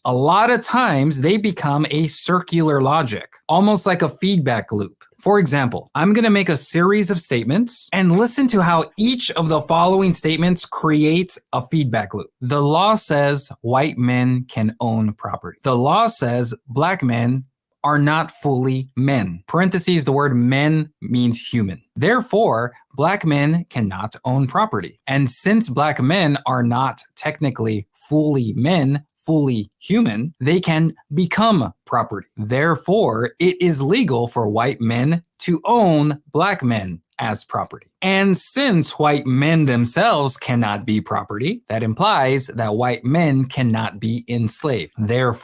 A lot of times they become a circular logic, almost like a feedback loop. For example, I'm going to make a series of statements and listen to how each of the following statements creates a feedback loop. The law says white men can own property. The law says Black men are not fully men. Parentheses, the word men means human. Therefore, Black men cannot own property. And since Black men are not technically fully men, fully human, they can become property. Therefore, it is legal for white men to own Black men as property. And since white men themselves cannot be property, that implies that white men cannot be enslaved. Therefore,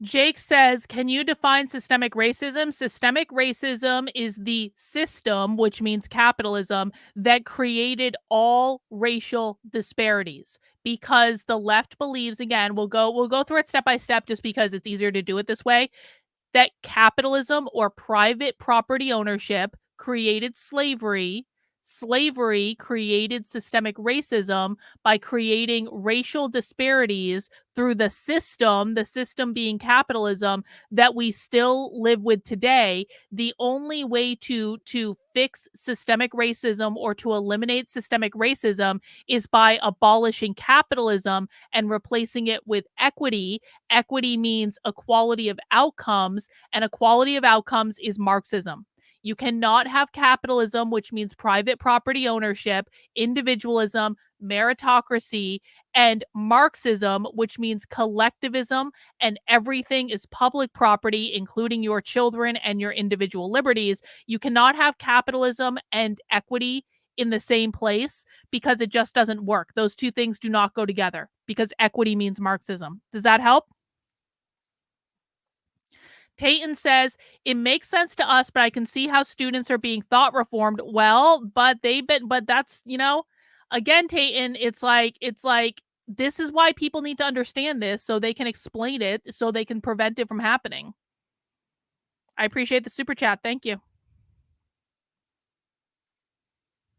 Jake says, can you define systemic racism? Systemic racism is the system, which means capitalism, that created all racial disparities. Because the left believes, again, we'll go through it step by step just because it's easier to do it this way, that capitalism or private property ownership created slavery. slavery created systemic racism by creating racial disparities through the system being capitalism, that we still live with today. The only way to fix systemic racism or to eliminate systemic racism is by abolishing capitalism and replacing it with equity. Equity means equality of outcomes, and equality of outcomes is Marxism. You cannot have capitalism, which means private property ownership, individualism, meritocracy, and Marxism, which means collectivism and everything is public property, including your children and your individual liberties. You cannot have capitalism and equity in the same place because it just doesn't work. Those two things do not go together because equity means Marxism. Does that help? Tayton says, it makes sense to us, but I can see how students are being thought reformed. Well, but that's, again, Tayton, it's like, this is why people need to understand this so they can explain it, so they can prevent it from happening. I appreciate the super chat. Thank you.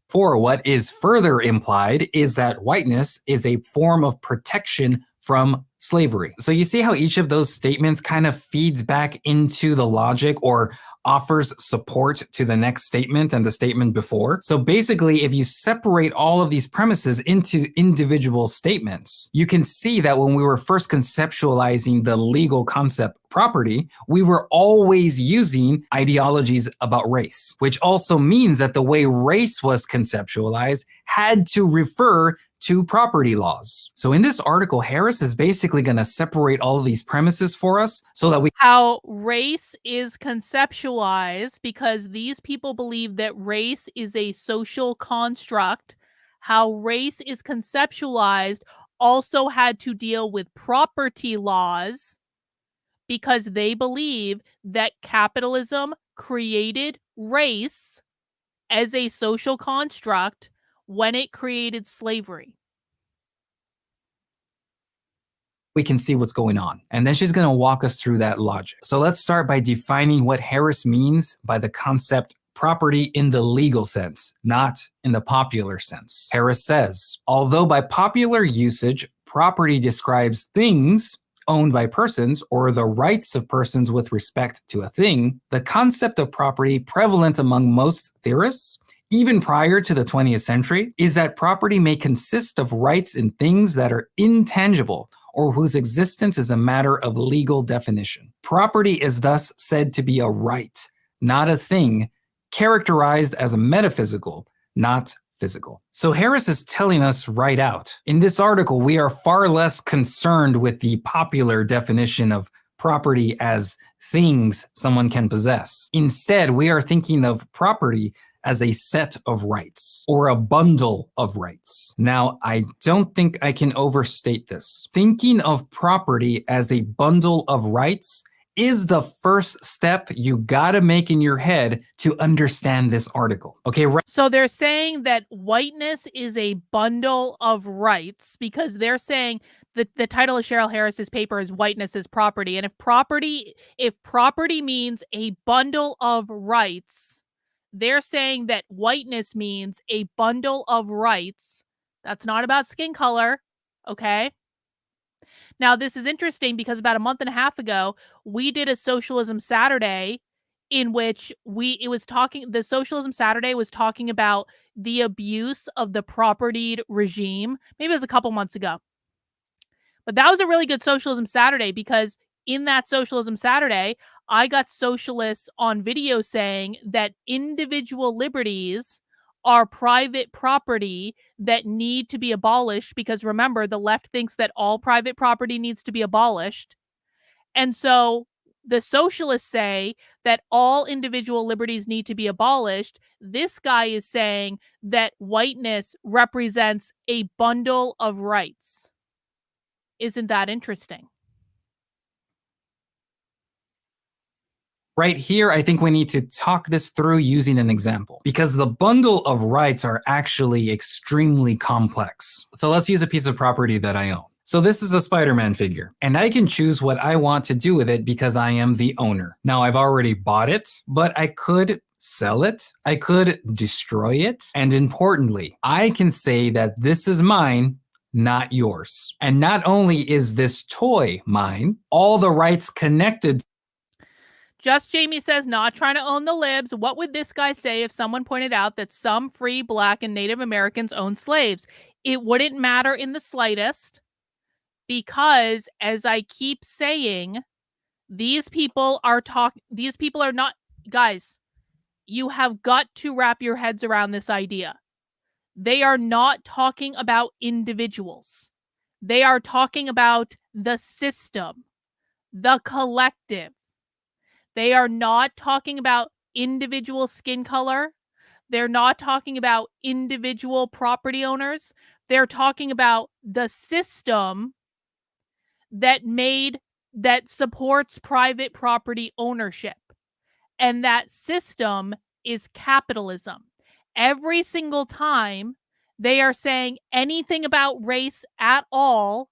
For what is further implied is that whiteness is a form of protection from slavery. So you see how each of those statements kind of feeds back into the logic or offers support to the next statement and the statement before. So basically, if you separate all of these premises into individual statements, you can see that when we were first conceptualizing the legal concept property, we were always using ideologies about race, which also means that the way race was conceptualized had to refer to property laws. So in this article, Harris is basically going to separate all of these premises for us so that we... How race is conceptualized, because these people believe that race is a social construct. How race is conceptualized also had to deal with property laws, because they believe that capitalism created race as a social construct when it created slavery. We can see what's going on. And then she's going to walk us through that logic. So let's start by defining what Harris means by the concept property in the legal sense, not in the popular sense. Harris says, although by popular usage, property describes things owned by persons or the rights of persons with respect to a thing, the concept of property prevalent among most theorists, even prior to the 20th century, is that property may consist of rights in things that are intangible or whose existence is a matter of legal definition. Property is thus said to be a right, not a thing, characterized as a metaphysical, not physical. So Harris is telling us right out. In this article, we are far less concerned with the popular definition of property as things someone can possess. Instead, we are thinking of property as a set of rights or a bundle of rights. Now, I don't think I can overstate this. Thinking of property as a bundle of rights is the first step you gotta make in your head to understand this article. Okay, right? So they're saying that whiteness is a bundle of rights because they're saying that the title of Cheryl Harris's paper is Whiteness is Property. And if property means a bundle of rights, they're saying that whiteness means a bundle of rights. That's not about skin color, okay? Now, this is interesting because about a month and a half ago, we did a Socialism Saturday in which the Socialism Saturday was talking about the abuse of the propertied regime. Maybe it was a couple months ago. But that was a really good Socialism Saturday because in that Socialism Saturday, I got socialists on video saying that individual liberties are private property that need to be abolished because remember, the left thinks that all private property needs to be abolished. And so the socialists say that all individual liberties need to be abolished. This guy is saying that whiteness represents a bundle of rights. Isn't that interesting? Right here, I think we need to talk this through using an example because the bundle of rights are actually extremely complex. So let's use a piece of property that I own. So this is a Spider-Man figure and I can choose what I want to do with it because I am the owner. Now I've already bought it, but I could sell it, I could destroy it, and importantly, I can say that this is mine, not yours. And not only is this toy mine, all the rights connected. Just Jamie says, not trying to own the libs. What would this guy say if someone pointed out that some free Black and Native Americans owned slaves? It wouldn't matter in the slightest because, as I keep saying, these people are not, guys, you have got to wrap your heads around this idea. They are not talking about individuals. They are talking about the system, the collective. They are not talking about individual skin color. They're not talking about individual property owners. They're talking about the system that supports private property ownership. And that system is capitalism. Every single time they are saying anything about race at all,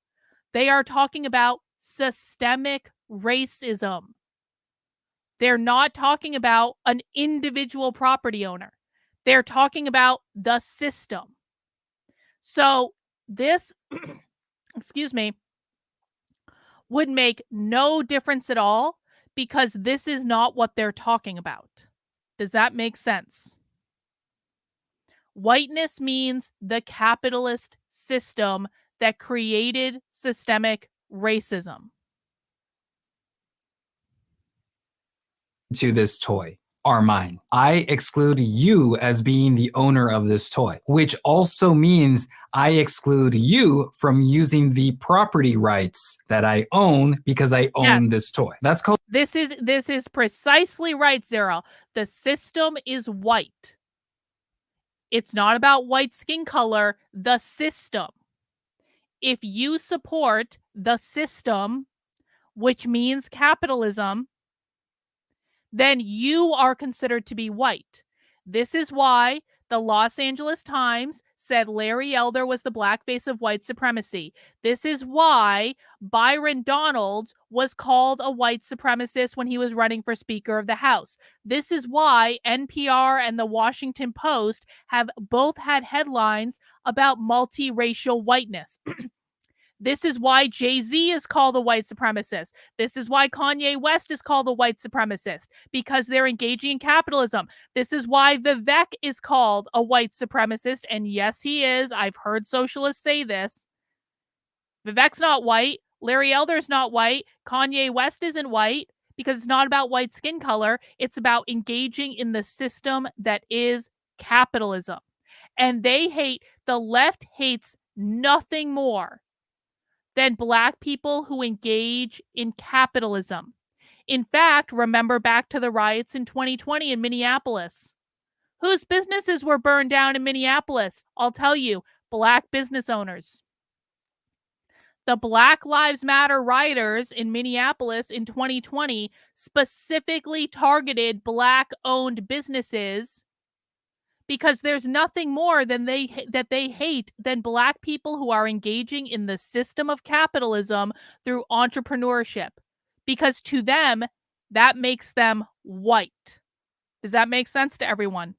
they are talking about systemic racism. They're not talking about an individual property owner. They're talking about the system. So this, excuse me, would make no difference at all because this is not what they're talking about. Does that make sense? Whiteness means the capitalist system that created systemic racism. To this toy are mine. I exclude you as being the owner of this toy, which also means I exclude you from using the property rights that I own because I own this toy. That's called. This is precisely right, Zara. The system is white. It's not about white skin color, the system. If you support the system, which means capitalism, then you are considered to be white. This is why the Los Angeles Times said Larry Elder was the blackface of white supremacy. This is why Byron Donalds was called a white supremacist when he was running for Speaker of the House. This is why NPR and the Washington Post have both had headlines about multiracial whiteness. This is why Jay-Z is called a white supremacist. This is why Kanye West is called a white supremacist, because they're engaging in capitalism. This is why Vivek is called a white supremacist. And yes, he is. I've heard socialists say this. Vivek's not white. Larry Elder's not white. Kanye West isn't white because it's not about white skin color. It's about engaging in the system that is capitalism. And the left hates nothing more than Black people who engage in capitalism. In fact, remember back to the riots in 2020 in Minneapolis. Whose businesses were burned down in Minneapolis? I'll tell you, Black business owners. The Black Lives Matter rioters in Minneapolis in 2020 specifically targeted Black-owned businesses because there's nothing more that they hate than Black people who are engaging in the system of capitalism through entrepreneurship. Because to them, that makes them white. Does that make sense to everyone?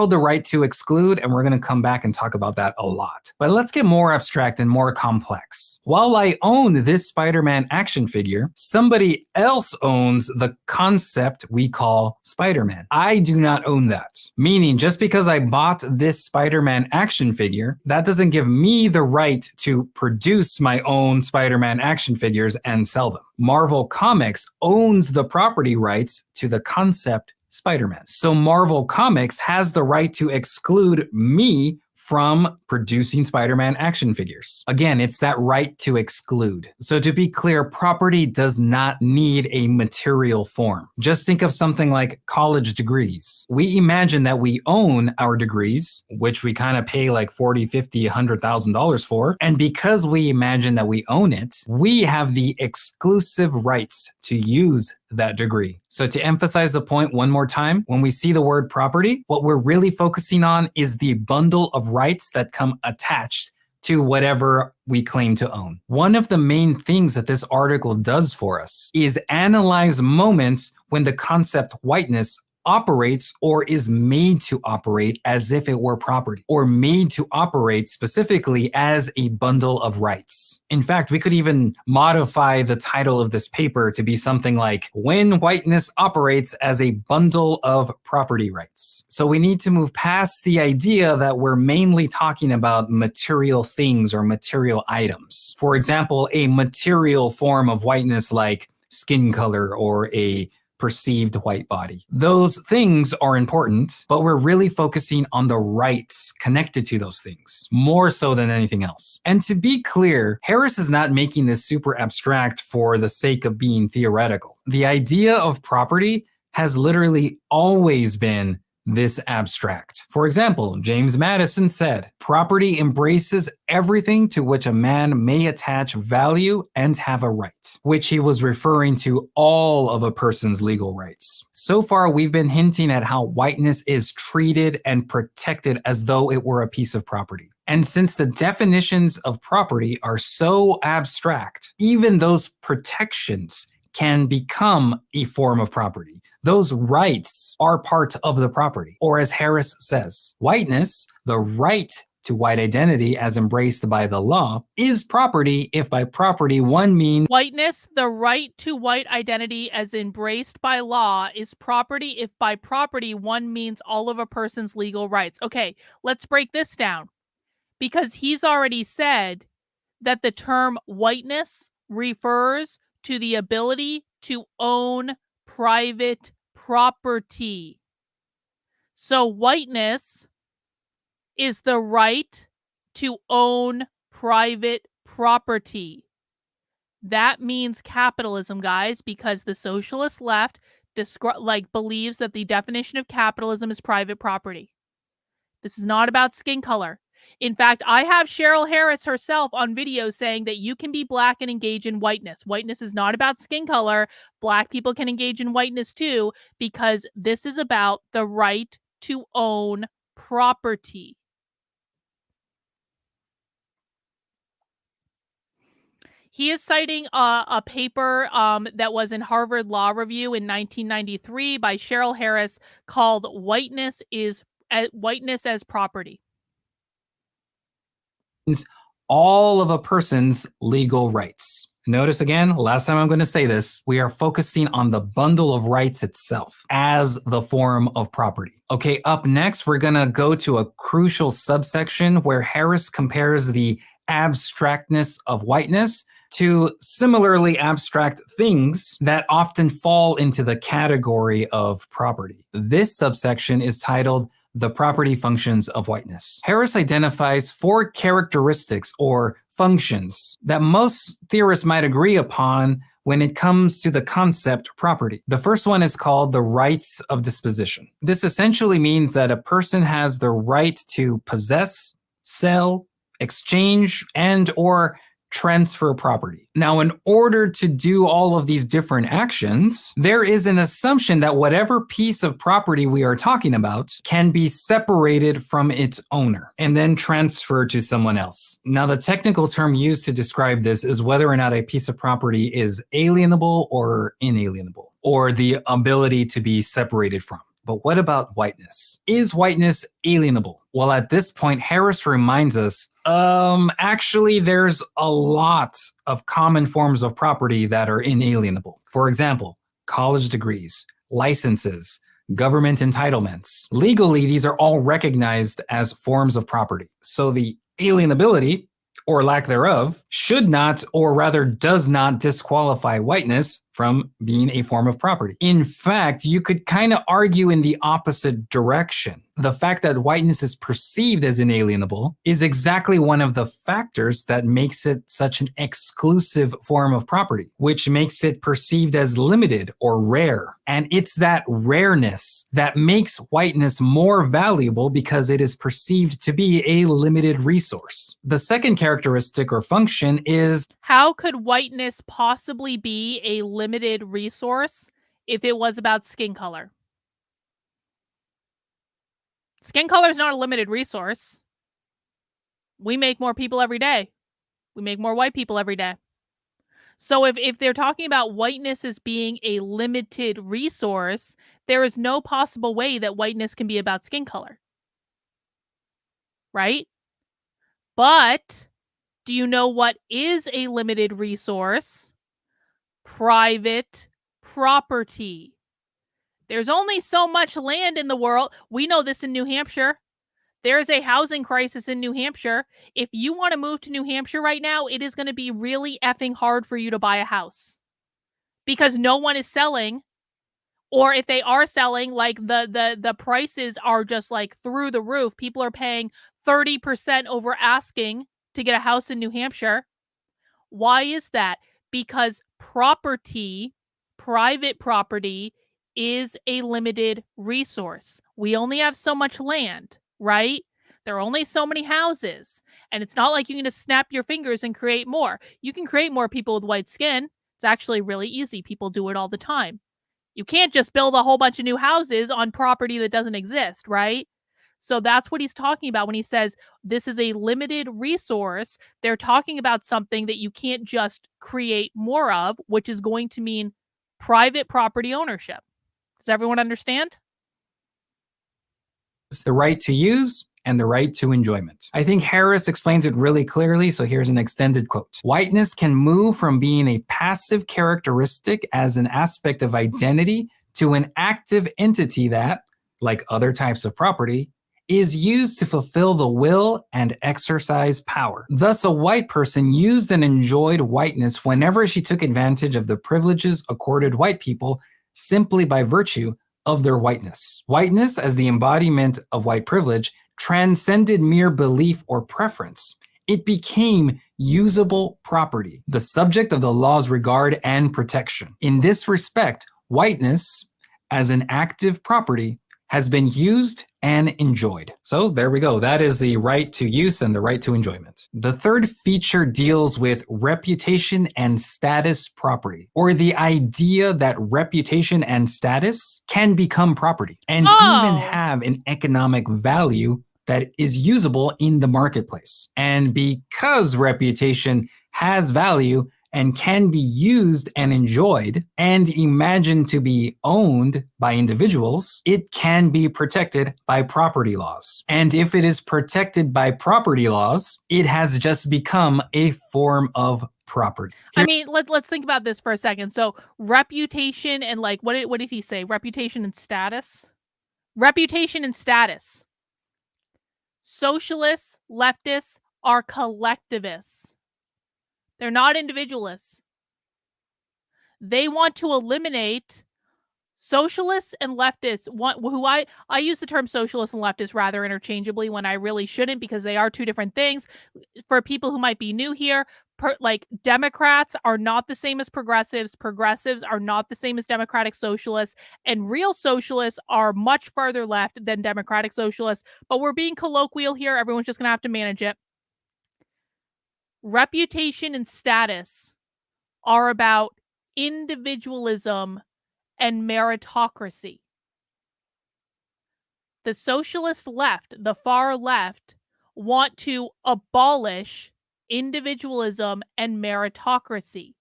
The right to exclude, and we're going to come back and talk about that a lot. But let's get more abstract and more complex. While I own this Spider-Man action figure, somebody else owns the concept we call Spider-Man. I do not own that. Meaning, just because I bought this Spider-Man action figure, that doesn't give me the right to produce my own Spider-Man action figures and sell them. Marvel Comics owns the property rights to the concept Spider-Man. So Marvel Comics has the right to exclude me from producing Spider-Man action figures. Again, it's that right to exclude. So to be clear, property does not need a material form. Just think of something like college degrees. We imagine that we own our degrees, which we kind of pay like $40,000, $50,000, $100,000 for. And because we imagine that we own it, we have the exclusive rights to use that degree. So to emphasize the point one more time, when we see the word property, what we're really focusing on is the bundle of rights that come attached to whatever we claim to own. One of the main things that this article does for us is analyze moments when the concept whiteness operates or is made to operate as if it were property, or made to operate specifically as a bundle of rights. In fact, we could even modify the title of this paper to be something like When Whiteness Operates as a Bundle of Property Rights. So we need to move past the idea that we're mainly talking about material things or material items. For example, a material form of whiteness like skin color or a perceived white body. Those things are important, but we're really focusing on the rights connected to those things, more so than anything else. And to be clear, Harris is not making this super abstract for the sake of being theoretical. The idea of property has literally always been this abstract. For example, James Madison said, "Property embraces everything to which a man may attach value and have a right," which he was referring to all of a person's legal rights. So far, we've been hinting at how whiteness is treated and protected as though it were a piece of property. And since the definitions of property are so abstract, even those protections can become a form of property. Those rights are part of the property. Or as Harris says, whiteness, the right to white identity as embraced by the law, is property if by property one means whiteness, the right to white identity as embraced by law, is property if by property one means all of a person's legal rights. Okay, let's break this down. Because he's already said that the term whiteness refers to the ability to own private property. So whiteness is the right to own private property. That means capitalism, guys, because the socialist left believes that the definition of capitalism is private property. This is not about skin color. In fact, I have Cheryl Harris herself on video saying that you can be black and engage in whiteness. Whiteness is not about skin color. Black people can engage in whiteness too, because this is about the right to own property. He is citing a paper that was in Harvard Law Review in 1993 by Cheryl Harris called Whiteness as Property. All of a person's legal rights. Notice again, last time I'm going to say this, we are focusing on the bundle of rights itself as the form of property. Okay, up next, we're going to go to a crucial subsection where Harris compares the abstractness of whiteness to similarly abstract things that often fall into the category of property. This subsection is titled The Property Functions of Whiteness. Harris identifies 4 characteristics or functions that most theorists might agree upon when it comes to the concept property. The first one is called the rights of disposition. This essentially means that a person has the right to possess, sell, exchange, and or transfer property. Now, in order to do all of these different actions, there is an assumption that whatever piece of property we are talking about can be separated from its owner and then transferred to someone else. Now, the technical term used to describe this is whether or not a piece of property is alienable or inalienable, or the ability to be separated from. But what about whiteness? Is whiteness alienable? Well, at this point, Harris reminds us, actually, there's a lot of common forms of property that are inalienable. For example, college degrees, licenses, government entitlements. Legally, these are all recognized as forms of property. So the alienability, or lack thereof, should not, or rather does not, disqualify whiteness from being a form of property. In fact, you could kind of argue in the opposite direction. The fact that whiteness is perceived as inalienable is exactly one of the factors that makes it such an exclusive form of property, which makes it perceived as limited or rare. And it's that rareness that makes whiteness more valuable because it is perceived to be a limited resource. The second characteristic or function is, how could whiteness possibly be a limited resource if it was about skin color? Skin color is not a limited resource. We make more people every day. We make more white people every day. So if they're talking about whiteness as being a limited resource, there is no possible way that whiteness can be about skin color. Right? But do you know what is a limited resource? Private property. There's only so much land in the world. We know this in New Hampshire. There is a housing crisis in New Hampshire. If you want to move to New Hampshire right now, it is going to be really effing hard for you to buy a house because no one is selling. Or if they are selling, like the prices are just like through the roof. People are paying 30% over asking to get a house in New Hampshire. Why is that? Because property, private property, is a limited resource. We only have so much land, right? There are only so many houses. And it's not like you can just snap your fingers and create more. You can create more people with white skin. It's actually really easy. People do it all the time. You can't just build a whole bunch of new houses on property that doesn't exist, right? So that's what he's talking about when he says this is a limited resource. They're talking about something that you can't just create more of, which is going to mean private property ownership. Does everyone understand? It's the right to use and the right to enjoyment. I think Harris explains it really clearly, so here's an extended quote. Whiteness can move from being a passive characteristic as an aspect of identity to an active entity that, like other types of property, is used to fulfill the will and exercise power. Thus, a white person used and enjoyed whiteness whenever she took advantage of the privileges accorded white people simply by virtue of their whiteness. Whiteness, as the embodiment of white privilege, transcended mere belief or preference. It became usable property, the subject of the law's regard and protection. In this respect, whiteness, as an active property, has been used and enjoyed. So there we go. That is the right to use and the right to enjoyment. The third feature deals with reputation and status property, or the idea that reputation and status can become property and even have an economic value that is usable in the marketplace. And because reputation has value and can be used and enjoyed and imagined to be owned by individuals, it can be protected by property laws. And if it is protected by property laws, it has just become a form of property. I mean, let's think about this for a second. So reputation and like, what did he say? Reputation and status? Reputation and status. Socialists, leftists are collectivists. They're not individualists. They want to eliminate socialists and leftists. Who I use the term socialist and leftist rather interchangeably when I really shouldn't, because they are two different things. For people who might be new here, like Democrats are not the same as progressives. Progressives are not the same as democratic socialists. And real socialists are much farther left than democratic socialists. But we're being colloquial here. Everyone's just going to have to manage it. Reputation and status are about individualism and meritocracy. The socialist left, the far left, want to abolish individualism and meritocracy.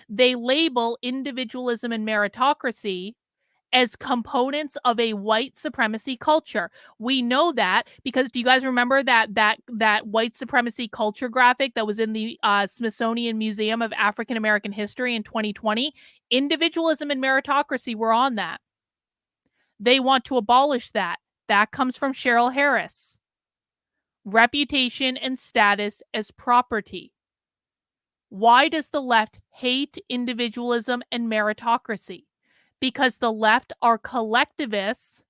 They label individualism and meritocracy as components of a white supremacy culture. We know that because do you guys remember that white supremacy culture graphic that was in the Smithsonian Museum of African American History in 2020? Individualism and meritocracy were on that. They want to abolish that. That comes from Cheryl Harris. Reputation and status as property. Why does the left hate individualism and meritocracy? Because the left are collectivists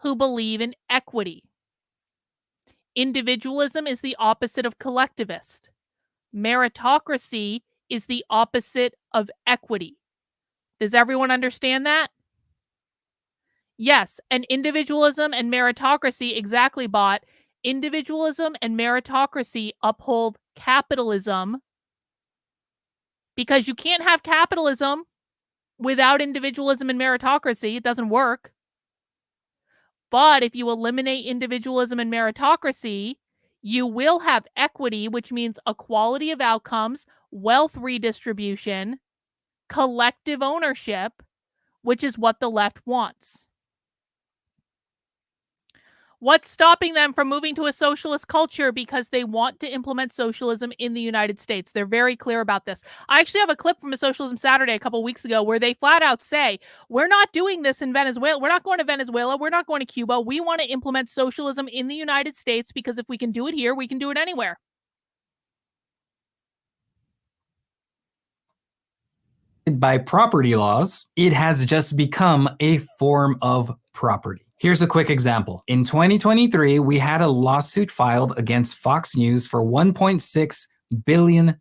who believe in equity. Individualism is the opposite of collectivist. Meritocracy is the opposite of equity. Does everyone understand that? Yes, and individualism and meritocracy, exactly, Bot. Individualism and meritocracy uphold capitalism because you can't have capitalism without individualism and meritocracy. It doesn't work. But if you eliminate individualism and meritocracy, You will have equity, which means equality of outcomes, wealth redistribution, collective ownership, which is what the left wants. What's stopping them from moving to a socialist culture? Because they want to implement socialism in the United States. They're very clear about this. I actually have a clip from a Socialism Saturday a couple weeks ago where they flat out say, we're not doing this in Venezuela. We're not going to Venezuela. We're not going to Cuba. We want to implement socialism in the United States because if we can do it here, we can do it anywhere. By property laws, it has just become a form of property. Here's a quick example. In 2023, we had a lawsuit filed against Fox News for $1.6 billion.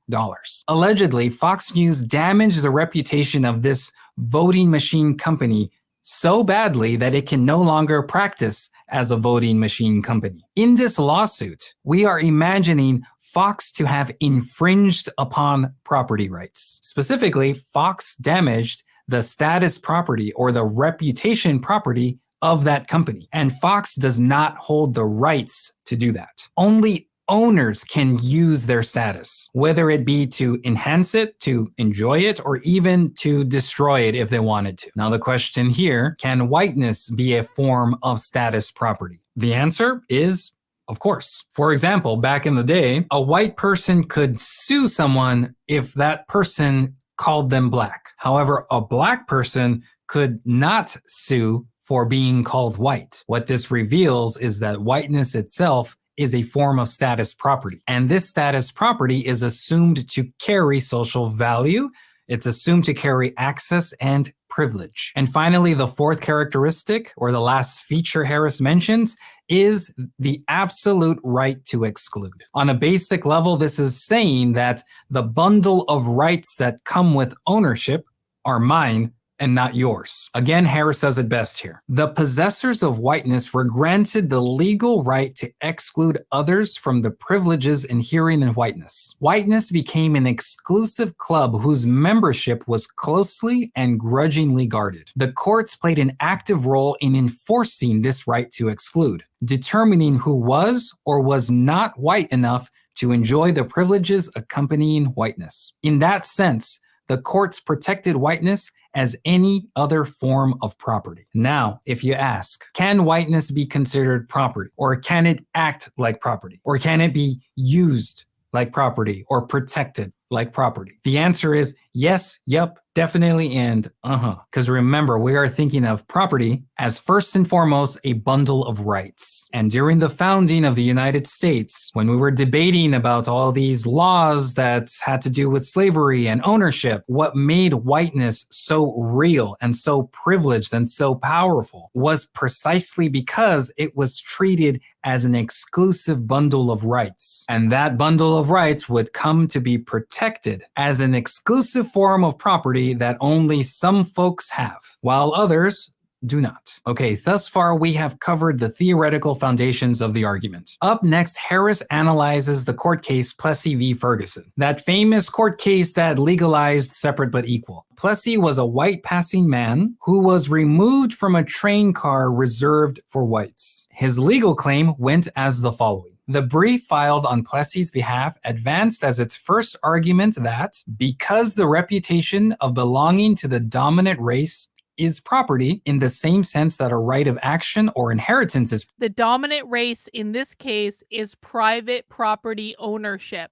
Allegedly, Fox News damaged the reputation of this voting machine company so badly that it can no longer practice as a voting machine company. In this lawsuit, we are imagining Fox to have infringed upon property rights. Specifically, Fox damaged the status property or the reputation property of that company. And Fox does not hold the rights to do that. Only owners can use their status, whether it be to enhance it, to enjoy it, or even to destroy it if they wanted to. Now the question here, can whiteness be a form of status property? The answer is of course. For example, back in the day, a white person could sue someone if that person called them black. However, a black person could not sue for being called white. What this reveals is that whiteness itself is a form of status property. And this status property is assumed to carry social value. It's assumed to carry access and privilege. And finally, the fourth characteristic, or the last feature Harris mentions, is the absolute right to exclude. On a basic level, this is saying that the bundle of rights that come with ownership are mine and not yours. Again, Harris says it best here. The possessors of whiteness were granted the legal right to exclude others from the privileges inherent in whiteness. Whiteness became an exclusive club whose membership was closely and grudgingly guarded. The courts played an active role in enforcing this right to exclude, determining who was or was not white enough to enjoy the privileges accompanying whiteness. In that sense, the courts protected whiteness as any other form of property. Now, if you ask, can whiteness be considered property? Or can it act like property? Or can it be used like property or protected like property? The answer is yes, yep, definitely, and Because remember, we are thinking of property as first and foremost a bundle of rights. And during the founding of the United States, when we were debating about all these laws that had to do with slavery and ownership, what made whiteness so real and so privileged and so powerful was precisely because it was treated as an exclusive bundle of rights. And that bundle of rights would come to be protected as an exclusive form of property that only some folks have, while others do not. Okay, thus far we have covered the theoretical foundations of the argument. Up next, Harris analyzes the court case Plessy v. Ferguson, that famous court case that legalized separate but equal. Plessy was a white passing man who was removed from a train car reserved for whites. His legal claim went as the following. The brief filed on Plessy's behalf advanced as its first argument that because the reputation of belonging to the dominant race is property in the same sense that a right of action or inheritance is. The dominant race in this case is private property ownership.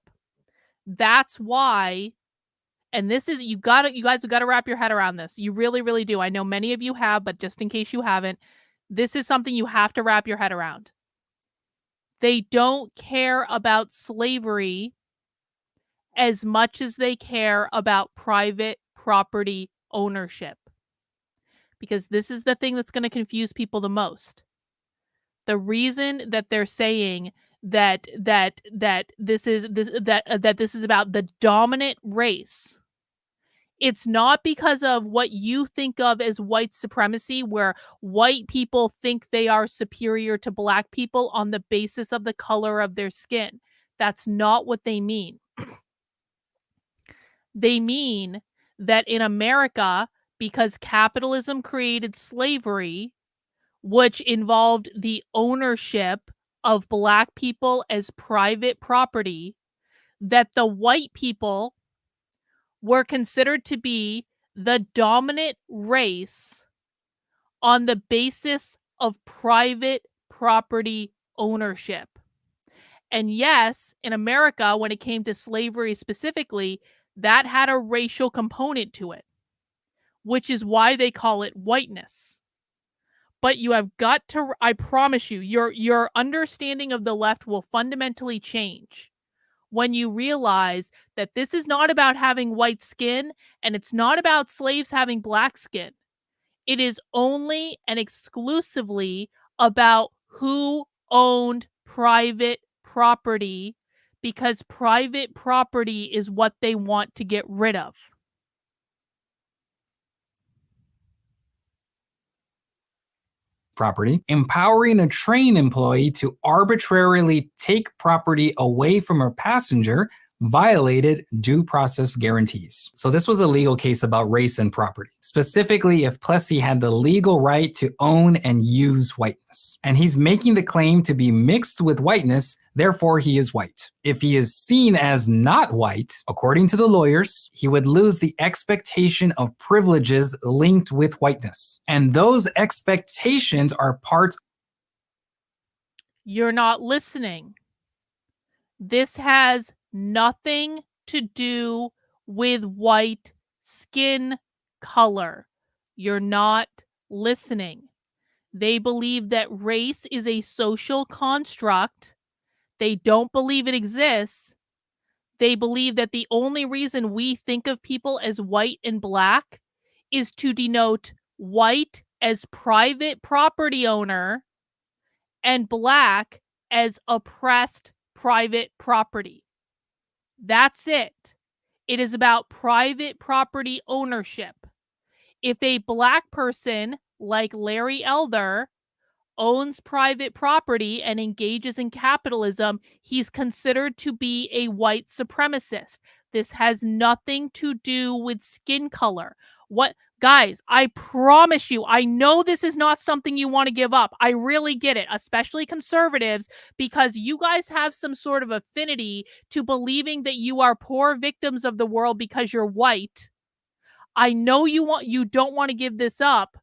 That's why, and this is, you guys have got to wrap your head around this. You really, really do. I know many of you have, but just in case you haven't, this is something you have to wrap your head around. They don't care about slavery as much as they care about private property ownership. Because this is the thing that's going to confuse people the most. The reason that they're saying that this is about the dominant race, it's not because of what you think of as white supremacy, where white people think they are superior to black people on the basis of the color of their skin. That's not what they mean. They mean that in America, because capitalism created slavery, which involved the ownership of Black people as private property, that the white people were considered to be the dominant race on the basis of private property ownership. And yes, in America, when it came to slavery specifically, that had a racial component to it, which is why they call it whiteness. But you have got to, I promise you, your understanding of the left will fundamentally change when you realize that this is not about having white skin and it's not about slaves having black skin. It is only and exclusively about who owned private property, because private property is what they want to get rid of. Property, empowering a train employee to arbitrarily take property away from a passenger violated due process guarantees. So this was a legal case about race and property, specifically if Plessy had the legal right to own and use whiteness. And he's making the claim to be mixed with whiteness, therefore he is white. If he is seen as not white, according to the lawyers, he would lose the expectation of privileges linked with whiteness. And those expectations are part. You're not listening. This has nothing to do with white skin color. You're not listening. They believe that race is a social construct. They don't believe it exists. They believe that the only reason we think of people as white and black is to denote white as private property owner and black as oppressed private property. That's it. It is about private property ownership. If a black person like Larry Elder owns private property and engages in capitalism, he's considered to be a white supremacist. This has nothing to do with skin color. What, guys, I promise you, I know this is not something you want to give up. I really get it, especially conservatives, because you guys have some sort of affinity to believing that you are poor victims of the world because you're white. I know you don't want to give this up,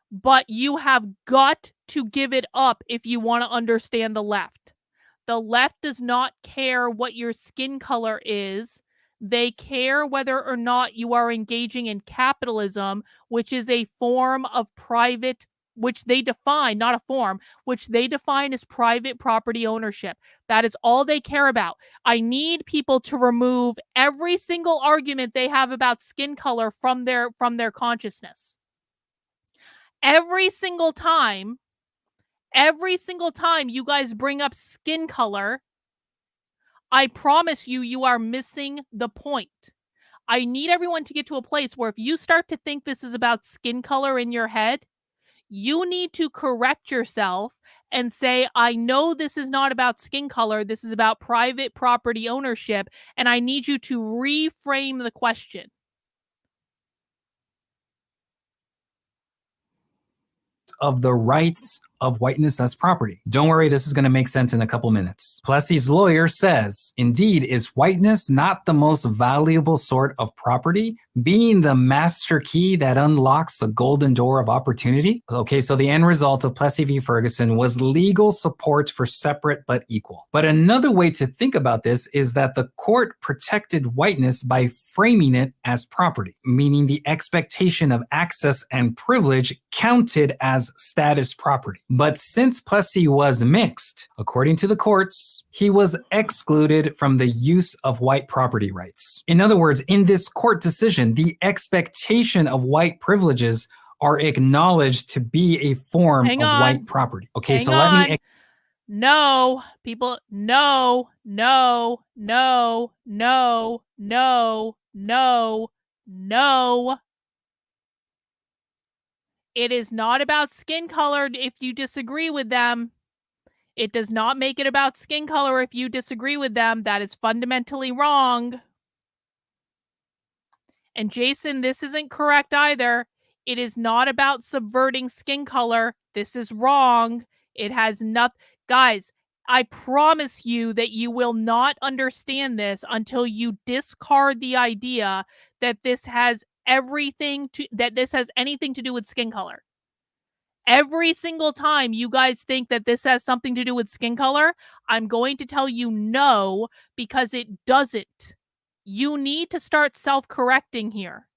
but you have got to give it up if you want to understand the left. The left does not care what your skin color is. They care whether or not you are engaging in capitalism, which is a form of private, which they define, not a form, which they define as private property ownership. That is all they care about. I need people to remove every single argument they have about skin color from their consciousness. Every single time you guys bring up skin color, I promise you, you are missing the point. I need everyone to get to a place where if you start to think this is about skin color in your head, you need to correct yourself and say, I know this is not about skin color. This is about private property ownership. And I need you to reframe the question. Of the rights of whiteness as property. Don't worry, this is going to make sense in a couple minutes. Plessy's lawyer says, indeed, is whiteness not the most valuable sort of property, being the master key that unlocks the golden door of opportunity? Okay, so the end result of Plessy v. Ferguson was legal support for separate but equal. But another way to think about this is that the court protected whiteness by framing it as property, meaning the expectation of access and privilege counted as status property. But since Plessy was mixed, according to the courts, he was excluded from the use of white property rights. In other words, in this court decision, the expectation of white privileges are acknowledged to be a form of white property. Okay, so let me... No, people, no. It is not about skin color if you disagree with them. It does not make it about skin color if you disagree with them. That is fundamentally wrong. And Jason, this isn't correct either. It is not about subverting skin color. This is wrong. It has nothing. Guys, I promise you that you will not understand this until you discard the idea that this has anything to do with skin color. Every single time you guys think that this has something to do with skin color, I'm going to tell you no, because it doesn't. You need to start self-correcting here.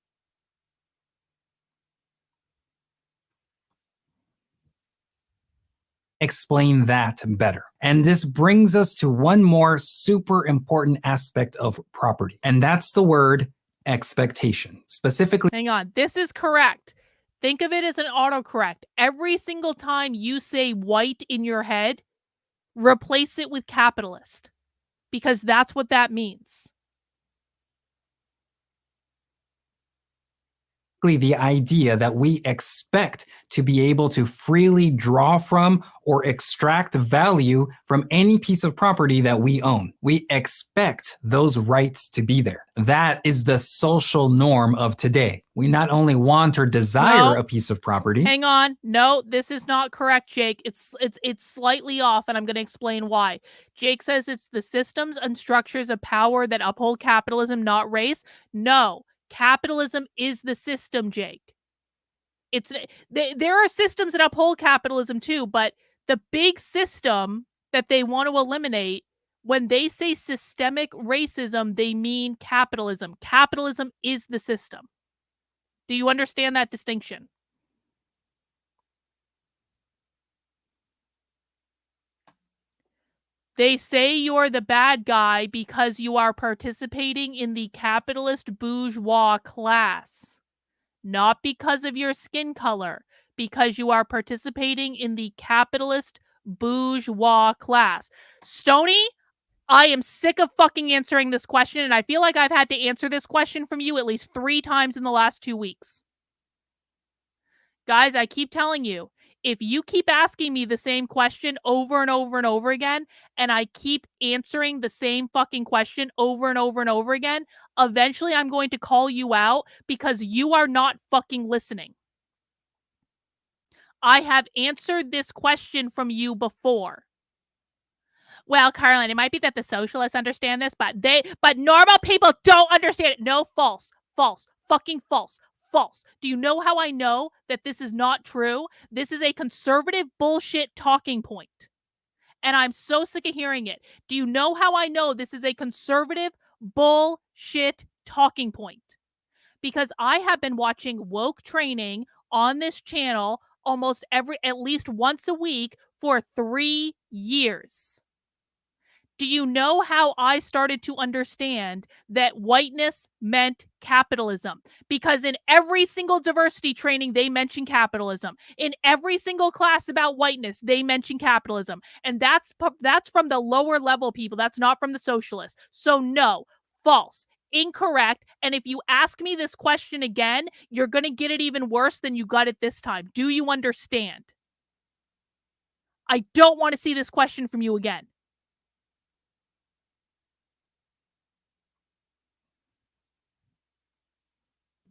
Explain that better. And this brings us to one more super important aspect of property, and that's the word expectation. Specifically, hang on, this is correct. Think of it as an autocorrect. Every single time you say white in your head, replace it with capitalist, because that's what that means. the idea that we expect to be able to freely draw from or extract value from any piece of property that we own. We expect those rights to be there. That is the social norm of today. We not only want or desire a piece of property. Hang on. No, this is not correct, Jake. It's slightly off, and I'm going to explain why. Jake says it's the systems and structures of power that uphold capitalism, not race. No. Capitalism is the system, Jake. There are systems that uphold capitalism too, but the big system that they want to eliminate, when they say systemic racism, they mean capitalism. Capitalism is the system. Do you understand that distinction? They say you're the bad guy because you are participating in the capitalist bourgeois class, not because of your skin color, because you are participating in the capitalist bourgeois class. Stony, I am sick of fucking answering this question, and I feel like I've had to answer this question from you at least 3 times in the last 2 weeks. Guys, I keep telling you, if you keep asking me the same question over and over and over again, and I keep answering the same fucking question over and over and over again, eventually I'm going to call you out because you are not fucking listening. I have answered this question from you before. Well, Caroline, it might be that the socialists understand this, but normal people don't understand it. No, false, fucking false. False. Do you know how I know that this is not true? This is a conservative bullshit talking point. And I'm so sick of hearing it. Do you know how I know this is a conservative bullshit talking point? Because I have been watching woke training on this channel at least once a week for 3 years. Do you know how I started to understand that whiteness meant capitalism? Because in every single diversity training, they mention capitalism. In every single class about whiteness, they mention capitalism. And that's from the lower level people. That's not from the socialists. So no, false, incorrect. And if you ask me this question again, you're going to get it even worse than you got it this time. Do you understand? I don't want to see this question from you again.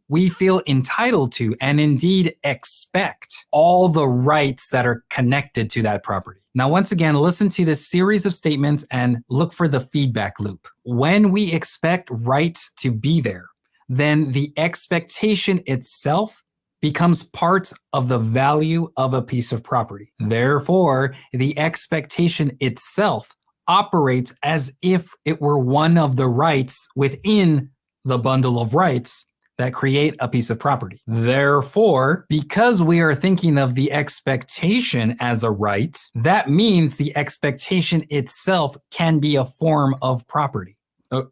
We feel entitled to and indeed expect all the rights that are connected to that property. Now, once again, listen to this series of statements and look for the feedback loop. When we expect rights to be there, then the expectation itself becomes part of the value of a piece of property. Therefore, the expectation itself operates as if it were one of the rights within the bundle of rights that create a piece of property. Therefore, because we are thinking of the expectation as a right, that means the expectation itself can be a form of property. Right?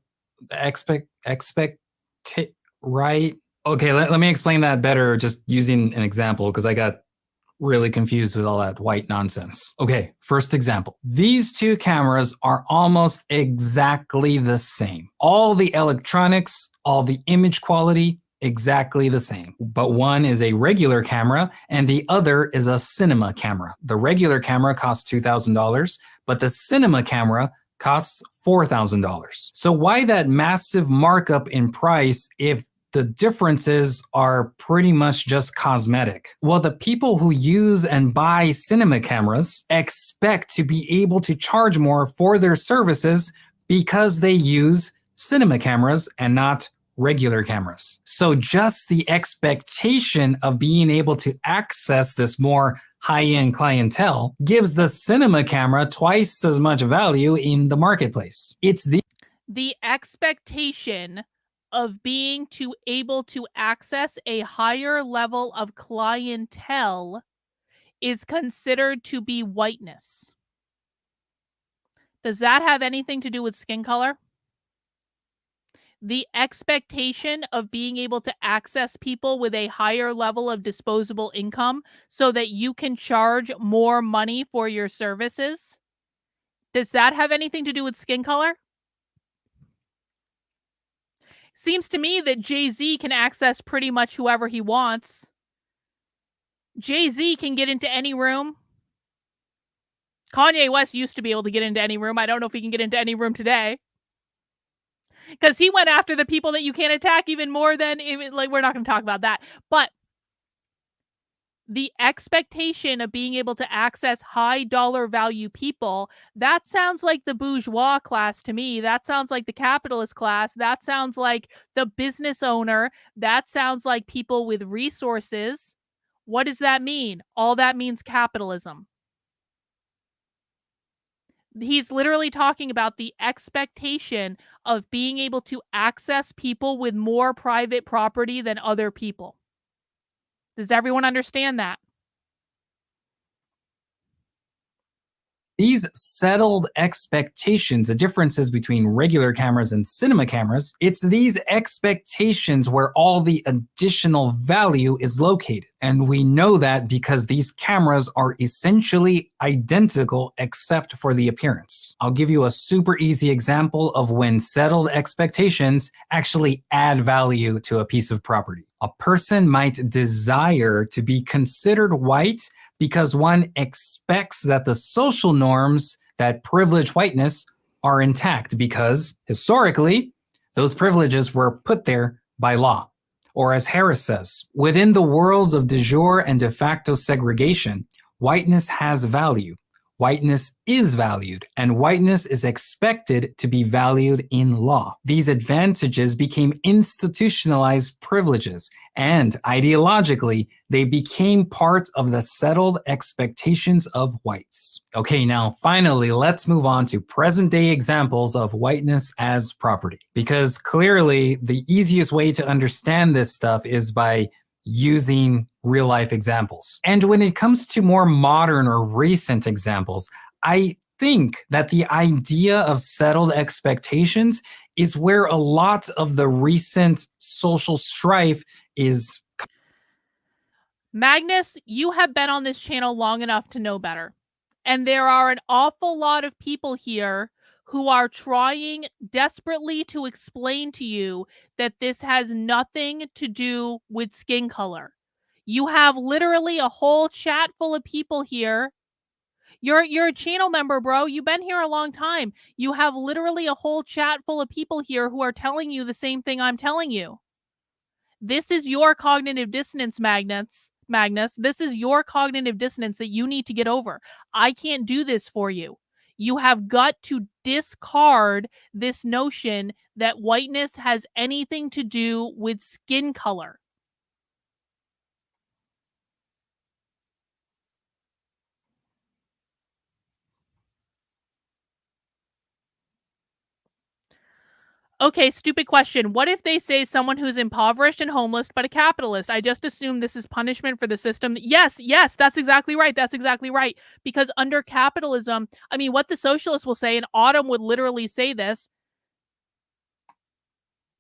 Okay, let me explain that better just using an example because I got really confused with all that white nonsense. Okay, first example. These two cameras are almost exactly the same. All the electronics, all the image quality, exactly the same. But one is a regular camera and the other is a cinema camera. The regular camera costs $2,000, but the cinema camera costs $4,000. So why that massive markup in price if the differences are pretty much just cosmetic. Well, the people who use and buy cinema cameras expect to be able to charge more for their services because they use cinema cameras and not regular cameras. So just the expectation of being able to access this more high-end clientele gives the cinema camera twice as much value in the marketplace. It's the expectation of being able to access a higher level of clientele is considered to be whiteness. Does that have anything to do with skin color? The expectation of being able to access people with a higher level of disposable income so that you can charge more money for your services? Does that have anything to do with skin color? Seems to me that Jay-Z can access pretty much whoever he wants. Jay-Z can get into any room. Kanye West used to be able to get into any room. I don't know if he can get into any room today. Because he went after the people that you can't attack even more than, like, we're not going to talk about that. But the expectation of being able to access high dollar value people, that sounds like the bourgeois class to me. That sounds like the capitalist class. That sounds like the business owner. That sounds like people with resources. What does that mean? All that means capitalism. He's literally talking about the expectation of being able to access people with more private property than other people. Does everyone understand that? These settled expectations, the differences between regular cameras and cinema cameras, it's these expectations where all the additional value is located. And we know that because these cameras are essentially identical except for the appearance. I'll give you a super easy example of when settled expectations actually add value to a piece of property. A person might desire to be considered white because one expects that the social norms that privilege whiteness are intact because, historically, those privileges were put there by law. Or as Harris says, within the worlds of de jure and de facto segregation, whiteness has value. Whiteness is valued, and whiteness is expected to be valued in law. These advantages became institutionalized privileges, and ideologically, they became part of the settled expectations of whites. Okay, now finally, let's move on to present-day examples of whiteness as property. Because clearly, the easiest way to understand this stuff is by using real life examples. And when it comes to more modern or recent examples, I think that the idea of settled expectations is where a lot of the recent social strife is. Magnus, you have been on this channel long enough to know better. And there are an awful lot of people here who are trying desperately to explain to you that this has nothing to do with skin color. You have literally a whole chat full of people here. You're a channel member, bro. You've been here a long time. You have literally a whole chat full of people here who are telling you the same thing I'm telling you. This is your cognitive dissonance, Magnus. This is your cognitive dissonance that you need to get over. I can't do this for you. You have got to discard this notion that whiteness has anything to do with skin color. Okay, stupid question. What if they say someone who's impoverished and homeless but a capitalist? I just assume this is punishment for the system. Yes, that's exactly right. That's exactly right. Because under capitalism, I mean, what the socialists will say, and Autumn would literally say this,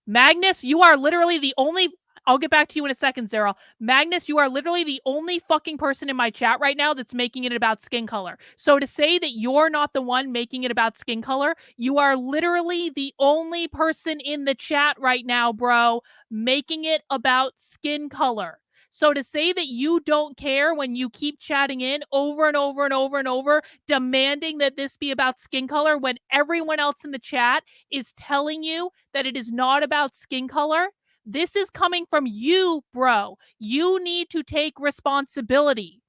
Magnus, you are literally the only... I'll get back to you in a second, Zara. Magnus, you are literally the only fucking person in my chat right now that's making it about skin color. So to say that you're not the one making it about skin color, you are literally the only person in the chat right now, bro, making it about skin color. So to say that you don't care when you keep chatting in over and over and over and over, demanding that this be about skin color when everyone else in the chat is telling you that it is not about skin color, This is coming from you, bro. You need to take responsibility.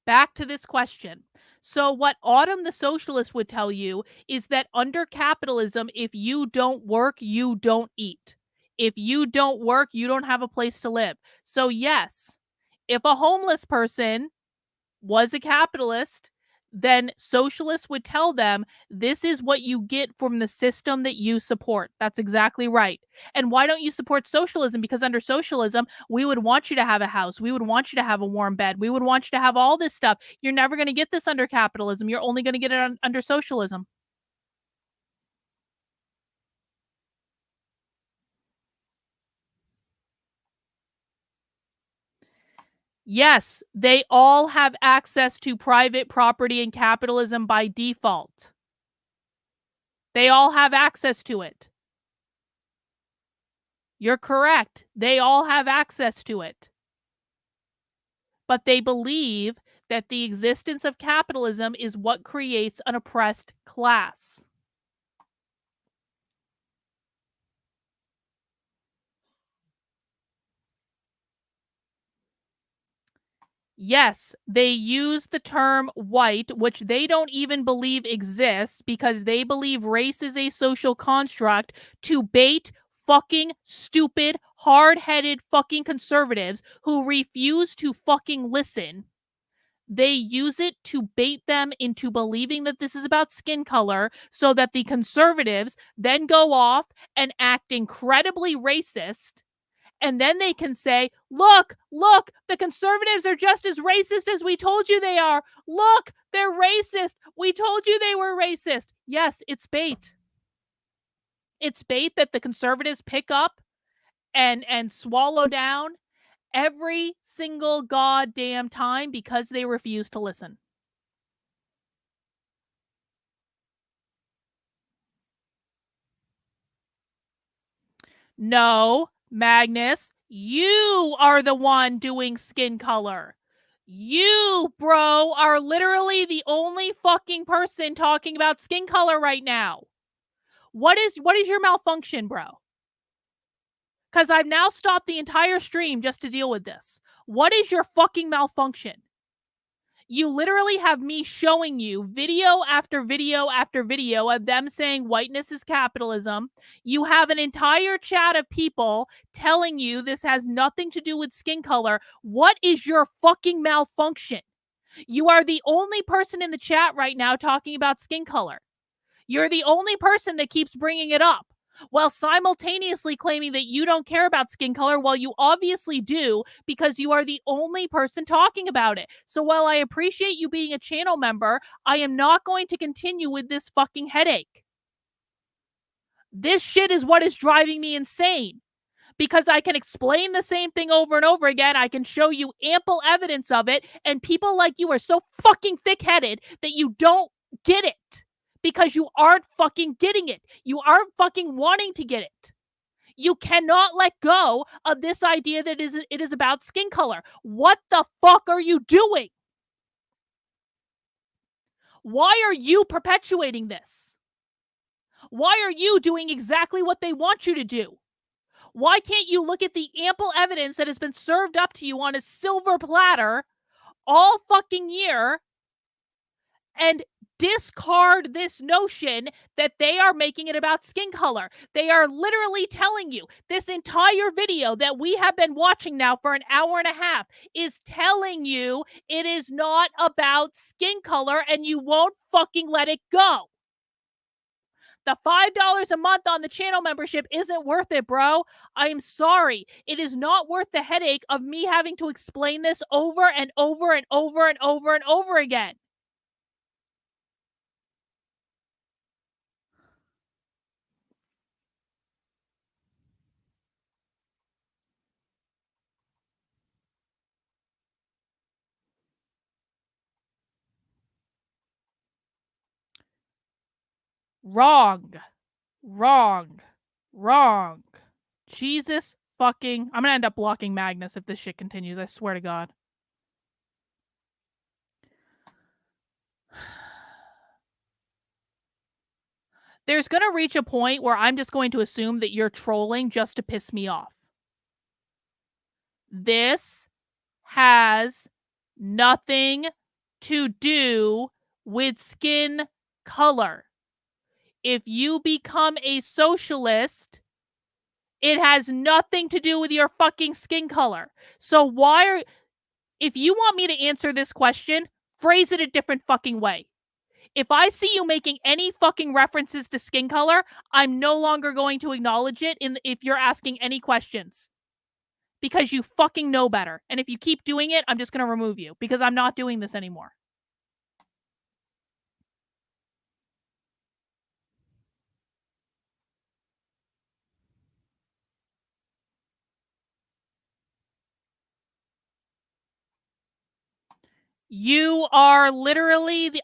Back to this question. So, what Autumn the Socialist would tell you is that under capitalism, if you don't work, you don't eat. If you don't work, you don't have a place to live. So, yes, if a homeless person was a capitalist, then socialists would tell them this is what you get from the system that you support. That's exactly right. And why don't you support socialism? Because under socialism, we would want you to have a house. We would want you to have a warm bed. We would want you to have all this stuff. You're never going to get this under capitalism. You're only going to get it under socialism. Yes, they all have access to private property and capitalism by default. They all have access to it. You're correct. They all have access to it. But they believe that the existence of capitalism is what creates an oppressed class. Yes, they use the term white, which they don't even believe exists because they believe race is a social construct to bait fucking stupid, hard-headed fucking conservatives who refuse to fucking listen. They use it to bait them into believing that this is about skin color so that the conservatives then go off and act incredibly racist. And then they can say, look, the conservatives are just as racist as we told you they are. Look, they're racist. We told you they were racist. Yes, it's bait. It's bait that the conservatives pick up and swallow down every single goddamn time because they refuse to listen. No, Magnus, you are the one doing skin color. You, bro, are literally the only fucking person talking about skin color right now. What is your malfunction, bro? Because I've now stopped the entire stream just to deal with this. What is your fucking malfunction? You literally have me showing you video after video after video of them saying whiteness is capitalism. You have an entire chat of people telling you this has nothing to do with skin color. What is your fucking malfunction? You are the only person in the chat right now talking about skin color. You're the only person that keeps bringing it up, while simultaneously claiming that you don't care about skin color, while you obviously do, because you are the only person talking about it. So while I appreciate you being a channel member, I am not going to continue with this fucking headache. This shit is what is driving me insane. Because I can explain the same thing over and over again. I can show you ample evidence of it. And people like you are so fucking thick-headed that you don't get it. Because you aren't fucking getting it. You aren't fucking wanting to get it. You cannot let go of this idea that it is about skin color. What the fuck are you doing? Why are you perpetuating this? Why are you doing exactly what they want you to do? Why can't you look at the ample evidence that has been served up to you on a silver platter all fucking year and discard this notion that they are making it about skin color? They are literally telling you this entire video that we have been watching now for an hour and a half is telling you it is not about skin color, and you won't fucking let it go. The $5 a month on the channel membership isn't worth it, bro. I am sorry. It is not worth the headache of me having to explain this over and over and over and over and over again. Wrong. Wrong. Wrong. Jesus fucking... I'm gonna end up blocking Magnus if this shit continues. I swear to God. There's going to reach a point where I'm just going to assume that you're trolling just to piss me off. This has nothing to do with skin color. If you become a socialist, it has nothing to do with your fucking skin color. So if you want me to answer this question, phrase it a different fucking way. If I see you making any fucking references to skin color, I'm no longer going to acknowledge it if you're asking any questions. Because you fucking know better. And if you keep doing it, I'm just going to remove you because I'm not doing this anymore.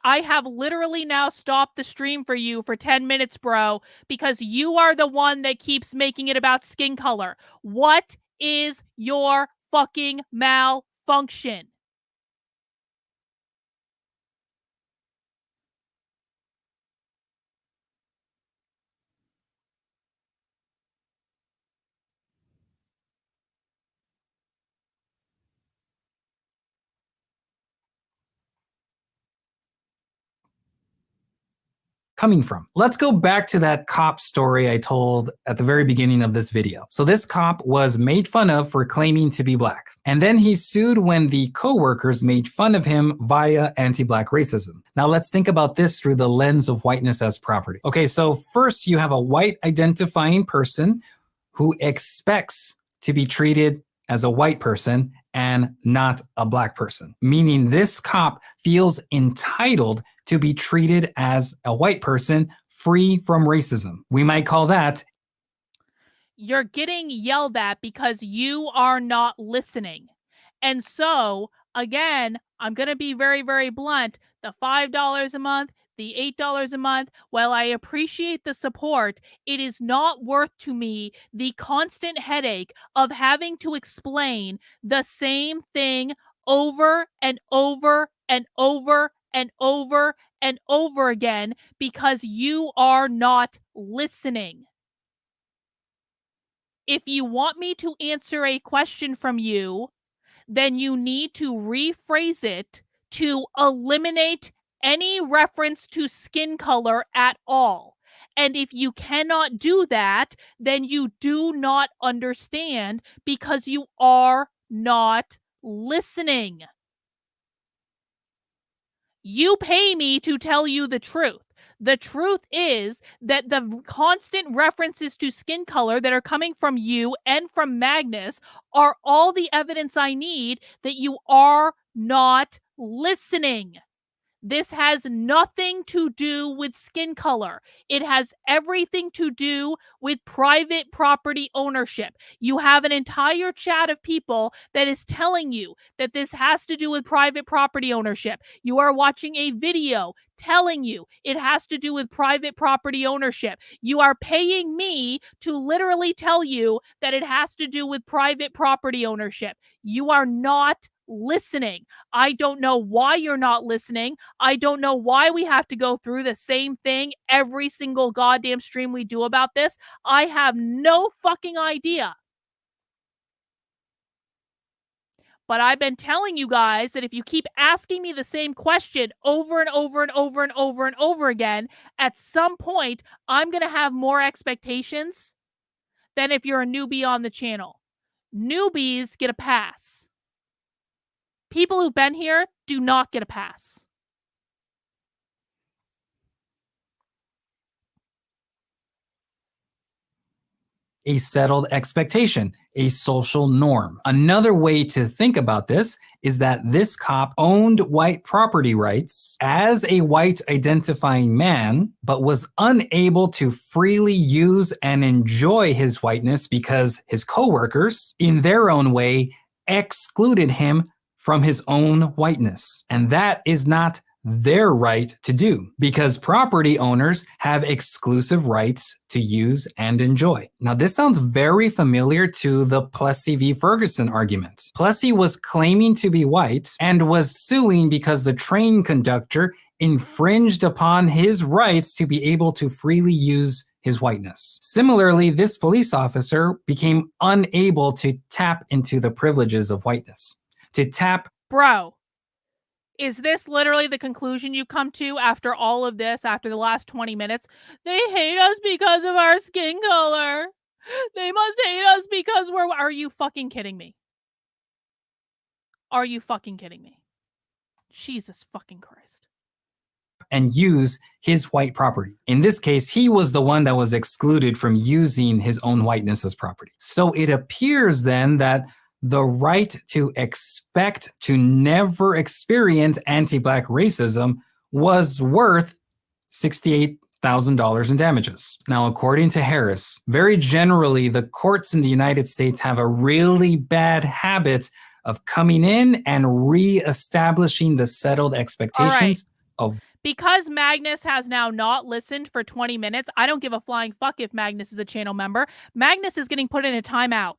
I have literally now stopped the stream for you for 10 minutes, bro, because you are the one that keeps making it about skin color. What is your fucking malfunction? Coming from. Let's go back to that cop story I told at the very beginning of this video. So this cop was made fun of for claiming to be black. And then he sued when the co-workers made fun of him via anti-black racism. Now let's think about this through the lens of whiteness as property. Okay, so first you have a white identifying person who expects to be treated as a white person and not a black person, meaning this cop feels entitled to be treated as a white person free from racism. We might call that. You're getting yelled at because you are not listening. And so, again, I'm going to be very, very blunt. The $5 a month, the $8 a month, while I appreciate the support, it is not worth to me the constant headache of having to explain the same thing over and over and over and over and over again because you are not listening. If you want me to answer a question from you, then you need to rephrase it to eliminate any reference to skin color at all. And if you cannot do that, then you do not understand because you are not listening. You pay me to tell you the truth. The truth is that the constant references to skin color that are coming from you and from Magnus are all the evidence I need that you are not listening. This has nothing to do with skin color. It has everything to do with private property ownership. You have an entire chat of people that is telling you that this has to do with private property ownership. You are watching a video telling you it has to do with private property ownership. You are paying me to literally tell you that it has to do with private property ownership. You are not listening. I don't know why you're not listening. I don't know why we have to go through the same thing every single goddamn stream we do about this. I have no fucking idea. But I've been telling you guys that if you keep asking me the same question over and over and over and over and over again, at some point, I'm going to have more expectations than if you're a newbie on the channel. Newbies get a pass. People who've been here do not get a pass. A settled expectation, a social norm. Another way to think about this is that this cop owned white property rights as a white identifying man, but was unable to freely use and enjoy his whiteness because his coworkers, in their own way, excluded him from his own whiteness. And that is not their right to do because property owners have exclusive rights to use and enjoy. Now, this sounds very familiar to the Plessy v. Ferguson argument. Plessy was claiming to be white and was suing because the train conductor infringed upon his rights to be able to freely use his whiteness. Similarly, this police officer became unable to tap into the privileges of whiteness. Bro, is this literally the conclusion you come to after all of this, after the last 20 minutes? They hate us because of our skin color. They must hate us because we're... Are you fucking kidding me? Are you fucking kidding me? Jesus fucking Christ. And use his white property. In this case, he was the one that was excluded from using his own whiteness as property. So it appears then that the right to expect to never experience anti-Black racism was worth $68,000 in damages. Now, according to Harris, very generally, the courts in the United States have a really bad habit of coming in and re-establishing the settled expectations of... Because Magnus has now not listened for 20 minutes, I don't give a flying fuck if Magnus is a channel member. Magnus is getting put in a timeout.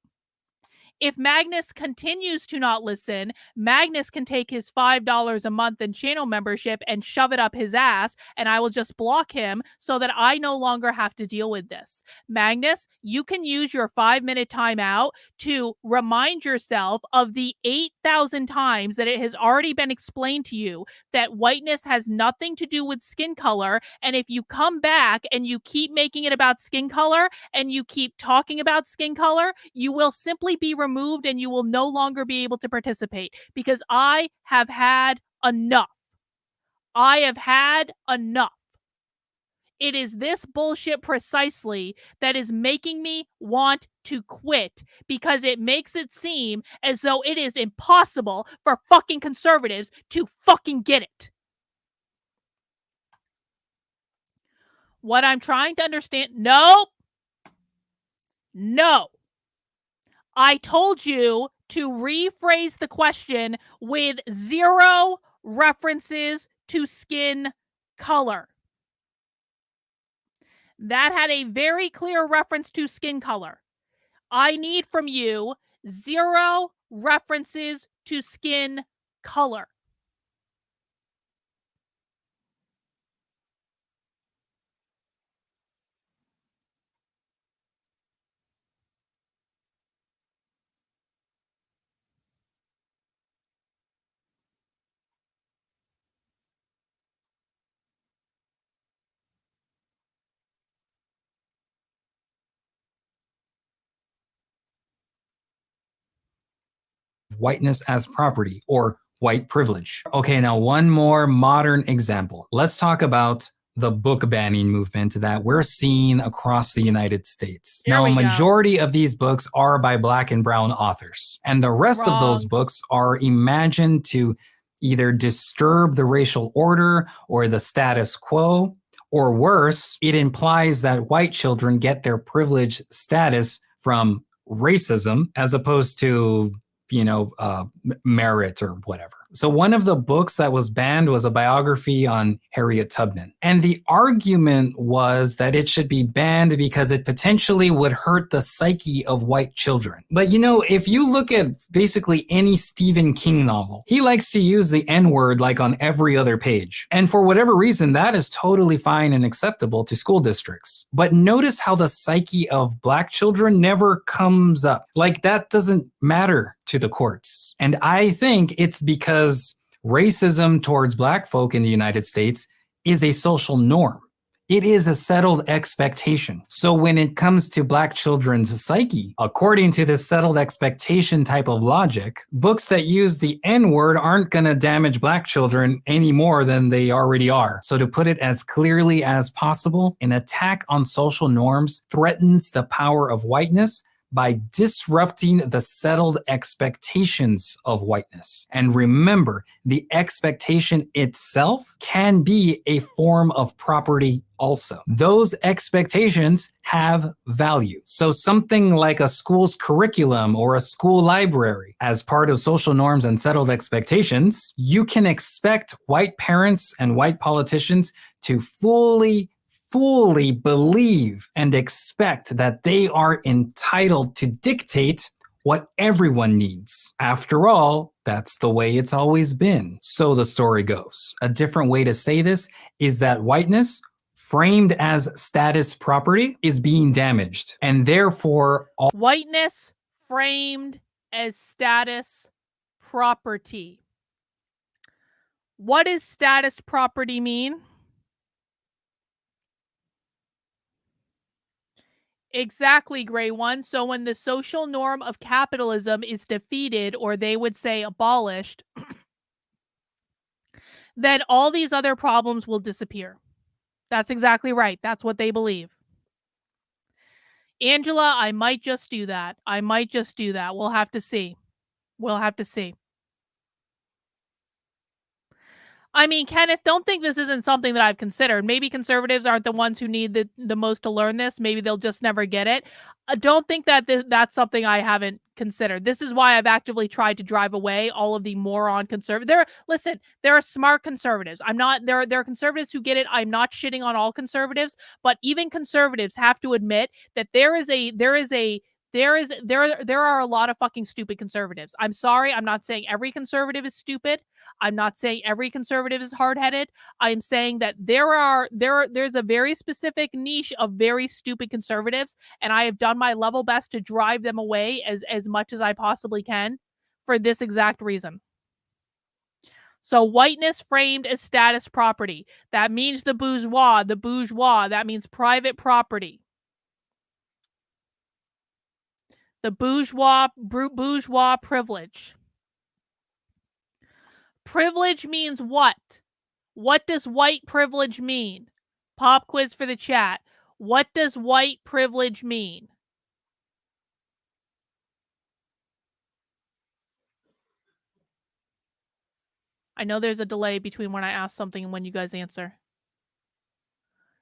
If Magnus continues to not listen, Magnus can take his $5 a month in channel membership and shove it up his ass, and I will just block him so that I no longer have to deal with this. Magnus, you can use your 5-minute timeout to remind yourself of the 8,000 times that it has already been explained to you that whiteness has nothing to do with skin color, and if you come back and you keep making it about skin color and you keep talking about skin color, you will simply be removed and you will no longer be able to participate, because I have had enough. I have had enough. It is this bullshit precisely that is making me want to quit, because it makes it seem as though it is impossible for fucking conservatives to fucking get it. What I'm trying to understand... No. I told you to rephrase the question with 0 references to skin color. That had a very clear reference to skin color. I need from you 0 references to skin color. whiteness as property, or white privilege. Okay, now one more modern example. Let's talk about the book banning movement that we're seeing across the United States. Now, a majority of these books are by Black and brown authors, and the rest of those books are imagined to either disturb the racial order or the status quo, or worse, it implies that white children get their privileged status from racism as opposed to merit or whatever. So one of the books that was banned was a biography on Harriet Tubman. And the argument was that it should be banned because it potentially would hurt the psyche of white children. But if you look at basically any Stephen King novel, he likes to use the N-word like on every other page. And for whatever reason, that is totally fine and acceptable to school districts. But notice how the psyche of Black children never comes up. Like, that doesn't matter to the courts. And I think it's because racism towards Black folk in the United States is a social norm. It is a settled expectation. So when it comes to Black children's psyche, according to this settled expectation type of logic, books that use the N-word aren't going to damage Black children any more than they already are. So to put it as clearly as possible, an attack on social norms threatens the power of whiteness by disrupting the settled expectations of whiteness. And remember, the expectation itself can be a form of property also. Those expectations have value. So something like a school's curriculum or a school library, as part of social norms and settled expectations, you can expect white parents and white politicians to fully believe and expect that they are entitled to dictate what everyone needs. After all, That's the way it's always been. So the story goes. A different way to say this is that whiteness, framed as status property, is being damaged. And therefore, whiteness framed as status property. What does status property mean? Exactly, Gray One. So when the social norm of capitalism is defeated, or they would say abolished, then all these other problems will disappear. That's exactly right. That's what they believe. Angela, I might just do that. We'll have to see. I mean, Kenneth, don't think this isn't something that I've considered. Maybe conservatives aren't the ones who need the most to learn this. Maybe they'll just never get it. Don't think that that's something I haven't considered. This is why I've actively tried to drive away all of the moron conservatives. Listen, there are smart conservatives. There are conservatives who get it. I'm not shitting on all conservatives, but even conservatives have to admit that there are a lot of fucking stupid conservatives. I'm sorry. I'm not saying every conservative is stupid. I'm not saying every conservative is hard-headed. I'm saying that there's a very specific niche of very stupid conservatives, and I have done my level best to drive them away as much as I possibly can for this exact reason. So whiteness framed as status property. That means the bourgeois, that means private property. The bourgeois privilege. Privilege means what? What does white privilege mean? Pop quiz for the chat. What does white privilege mean? I know there's a delay between when I ask something and when you guys answer.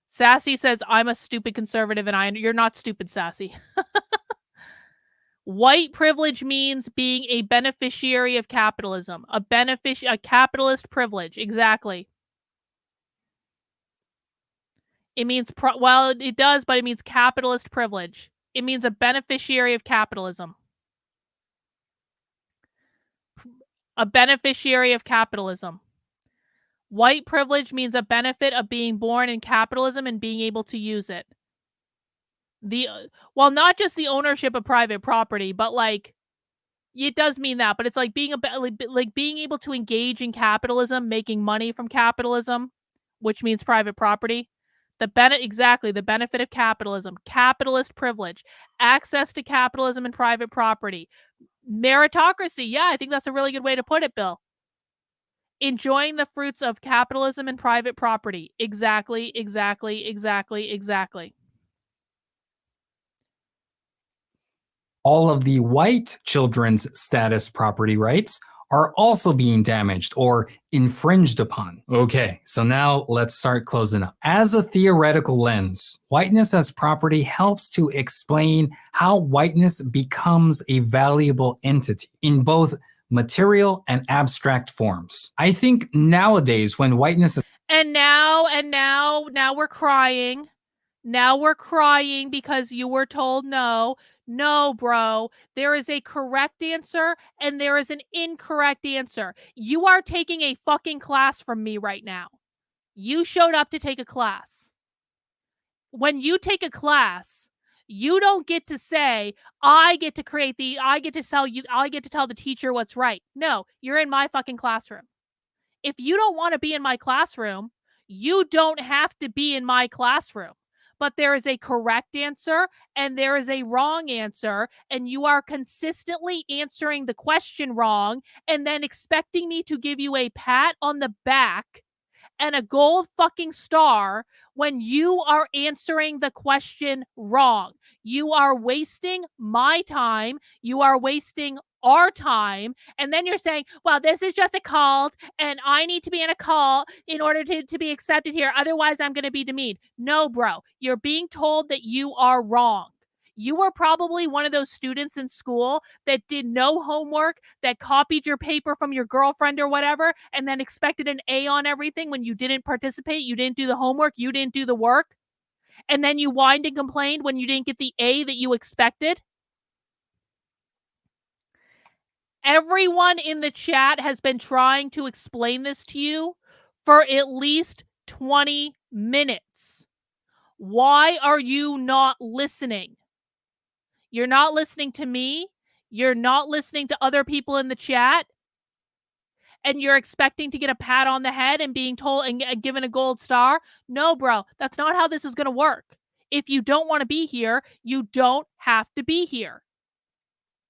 Sassy says, I'm a stupid conservative, and you're not stupid, Sassy. White privilege means being a beneficiary of capitalism. A capitalist privilege. Exactly. It means, well, it does, but it means capitalist privilege. It means a beneficiary of capitalism. A beneficiary of capitalism. White privilege means a benefit of being born in capitalism and being able to use it. Well, not just the ownership of private property, but like, it does mean that, but it's like being being able to engage in capitalism, making money from capitalism, which means private property. Exactly, the benefit of capitalism, capitalist privilege, access to capitalism and private property, meritocracy. Yeah, I think that's a really good way to put it, Bill. Enjoying the fruits of capitalism and private property. Exactly. all of the white children's status property rights are also being damaged or infringed upon. Okay, so now let's start closing up. As a theoretical lens, whiteness as property helps to explain how whiteness becomes a valuable entity in both material and abstract forms. I think nowadays when whiteness is— And now we're crying. Now we're crying because you were told no. No, bro. There is a correct answer and there is an incorrect answer. You are taking a fucking class from me right now. You showed up to take a class. When you take a class, you don't get to say, I get to tell the teacher what's right. No, you're in my fucking classroom. If you don't want to be in my classroom, you don't have to be in my classroom. But there is a correct answer and there is a wrong answer, and you are consistently answering the question wrong and then expecting me to give you a pat on the back and a gold fucking star when you are answering the question wrong. You are wasting my time. You are wasting our time. And then you're saying, well, this is just a cult and I need to be in a cult in order to be accepted here. Otherwise, I'm going to be demeaned. No, bro. You're being told that you are wrong. You were probably one of those students in school that did no homework, that copied your paper from your girlfriend or whatever, and then expected an A on everything when you didn't participate, you didn't do the homework, you didn't do the work, and then you whined and complained when you didn't get the A that you expected. Everyone in the chat has been trying to explain this to you for at least 20 minutes. Why are you not listening? You're not listening to me. You're not listening to other people in the chat. And you're expecting to get a pat on the head and being told and given a gold star? No, bro, that's not how this is going to work. If you don't want to be here, you don't have to be here.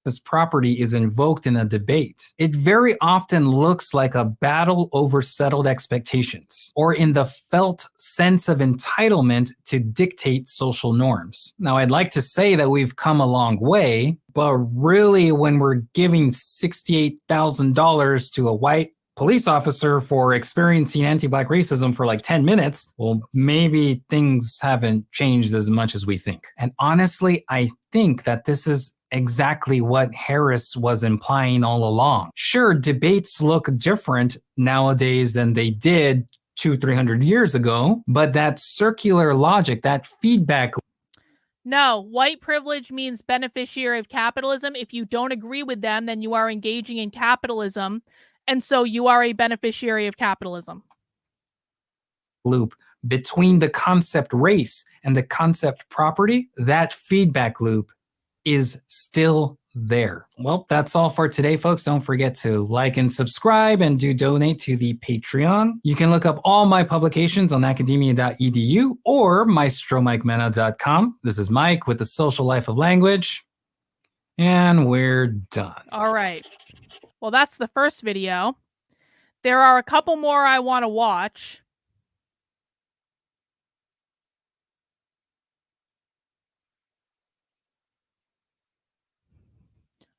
This property is invoked in a debate, it very often looks like a battle over settled expectations, or in the felt sense of entitlement to dictate social norms. Now, I'd like to say that we've come a long way, but really, when we're giving $68,000 to a white police officer for experiencing anti-black racism for like 10 minutes, well, maybe things haven't changed as much as we think. And honestly, I think that this is exactly what Harris was implying all along. Sure, debates look different nowadays than they did 200-300 years ago, but that circular logic, that feedback. No, white privilege means beneficiary of capitalism. If you don't agree with them, then you are engaging in capitalism, and so you are a beneficiary of capitalism. Loop between the concept race and the concept property, that feedback loop is still there. Well, that's all for today, folks. Don't forget to like and subscribe and do donate to the Patreon. You can look up all my publications on academia.edu or maestromikemena.com. This is Mike with the Social Life of Language, and we're done. All right. Well, that's the first video. There are a couple more I want to watch.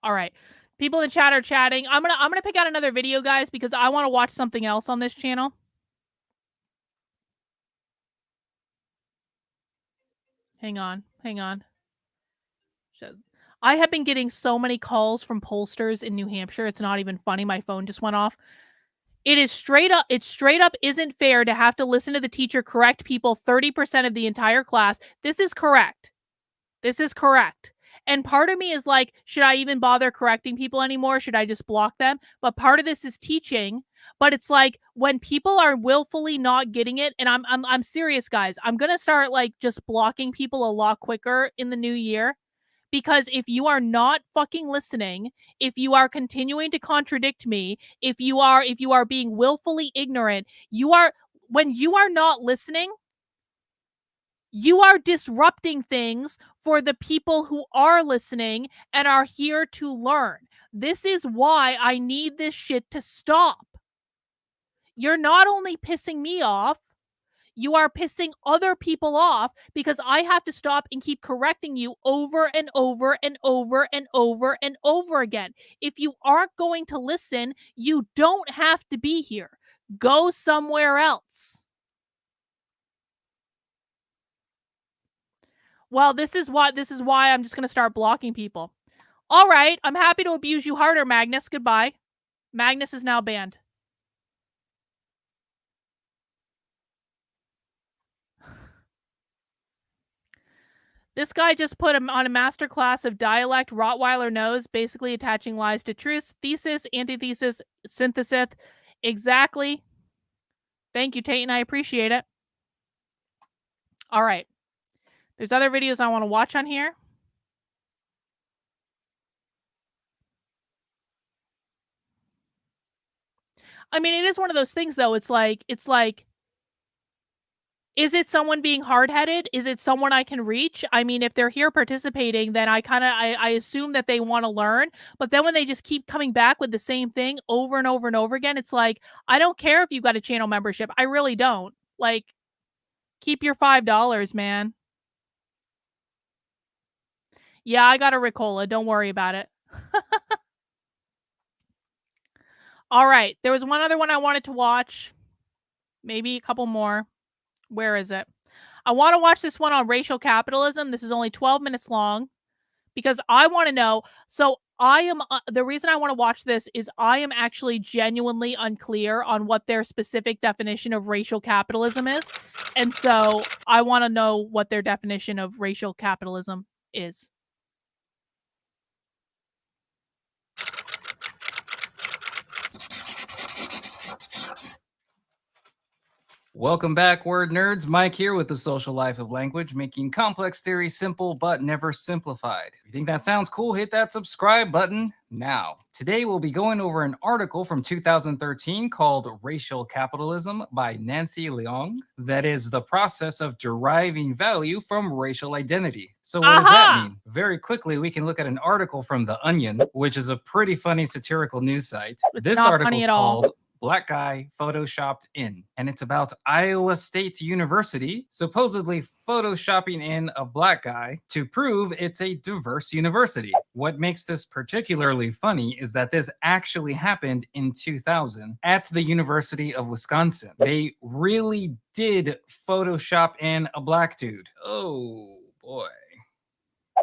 All right. People in the chat are chatting. I'm gonna pick out another video, guys, because I want to watch something else on this channel. Hang on. I have been getting so many calls from pollsters in New Hampshire. It's not even funny. My phone just went off. It straight up isn't fair to have to listen to the teacher correct people 30% of the entire class. This is correct. And part of me is like, should I even bother correcting people anymore? Should I just block them? But part of this is teaching. But it's like when people are willfully not getting it, and I'm serious, guys. I'm gonna start like just blocking people a lot quicker in the new year. Because if you are not fucking listening, if you are continuing to contradict me, if you are being willfully ignorant, when you are not listening, you are disrupting things for the people who are listening and are here to learn. This is why I need this shit to stop. You're not only pissing me off, you are pissing other people off because I have to stop and keep correcting you over and over and over and over and over again. If you aren't going to listen, you don't have to be here. Go somewhere else. Well, this is why I'm just going to start blocking people. All right, I'm happy to abuse you harder, Magnus. Goodbye. Magnus is now banned. This guy just put him on a masterclass of dialect Rottweiler nose, basically attaching lies to truth, thesis, antithesis, synthesis. Exactly. Thank you, Tate, and I appreciate it. All right. There's other videos I want to watch on here. I mean, it is one of those things, though. It's like, is it someone being hard-headed? Is it someone I can reach? I mean, if they're here participating, then I assume that they want to learn. But then when they just keep coming back with the same thing over and over and over again, it's like, I don't care if you've got a channel membership. I really don't. Like, keep your $5, man. Yeah, I got a Ricola. Don't worry about it. All right. There was one other one I wanted to watch. Maybe a couple more. Where is it? I want to watch this one on racial capitalism. This is only 12 minutes long because I want to know. So the reason I want to watch this is I am actually genuinely unclear on what their specific definition of racial capitalism is. And so I want to know what their definition of racial capitalism is. Welcome back, word nerds. Mike here with the Social Life of Language, making complex theory simple but never simplified. If you think that sounds cool, hit that subscribe button now. Today we'll be going over an article from 2013 called Racial Capitalism by Nancy Leong. That is the process of deriving value from racial identity. So what does that mean? Very quickly, we can look at an article from The Onion, which is a pretty funny satirical news site. This article is called Black Guy Photoshopped In, and it's about Iowa State University supposedly photoshopping in a black guy to prove it's a diverse university. What makes this particularly funny is that this actually happened in 2000 at the University of Wisconsin. They really did Photoshop in a black dude. Oh boy.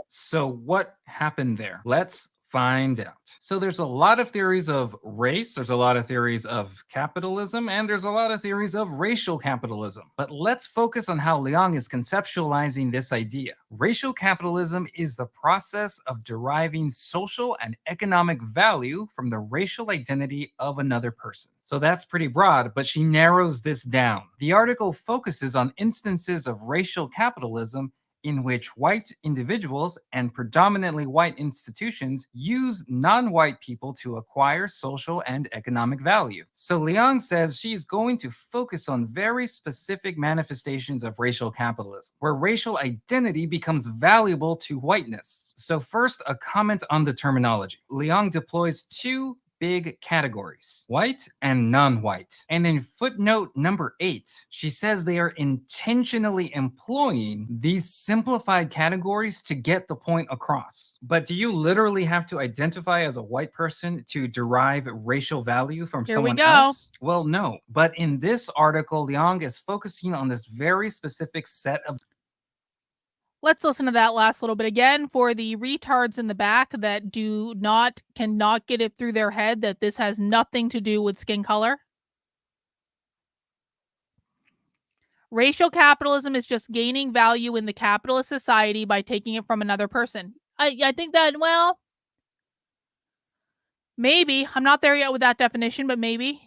So what happened there? Let's find out. So there's a lot of theories of race, there's a lot of theories of capitalism, and there's a lot of theories of racial capitalism. But let's focus on how Leong is conceptualizing this idea. Racial capitalism is the process of deriving social and economic value from the racial identity of another person. So that's pretty broad, but she narrows this down. The article focuses on instances of racial capitalism in which white individuals and predominantly white institutions use non-white people to acquire social and economic value. So Leong says she's going to focus on very specific manifestations of racial capitalism, where racial identity becomes valuable to whiteness. So first, a comment on the terminology. Leong deploys two big categories, white and non-white. And in footnote number 8, she says they are intentionally employing these simplified categories to get the point across. But do you literally have to identify as a white person to derive racial value from someone else? Well, no. But in this article, Leong is focusing on this very specific set of... Let's listen to that last little bit again for the retards in the back that cannot get it through their head that this has nothing to do with skin color. Racial capitalism is just gaining value in the capitalist society by taking it from another person. I think that, well, maybe. I'm not there yet with that definition, but maybe.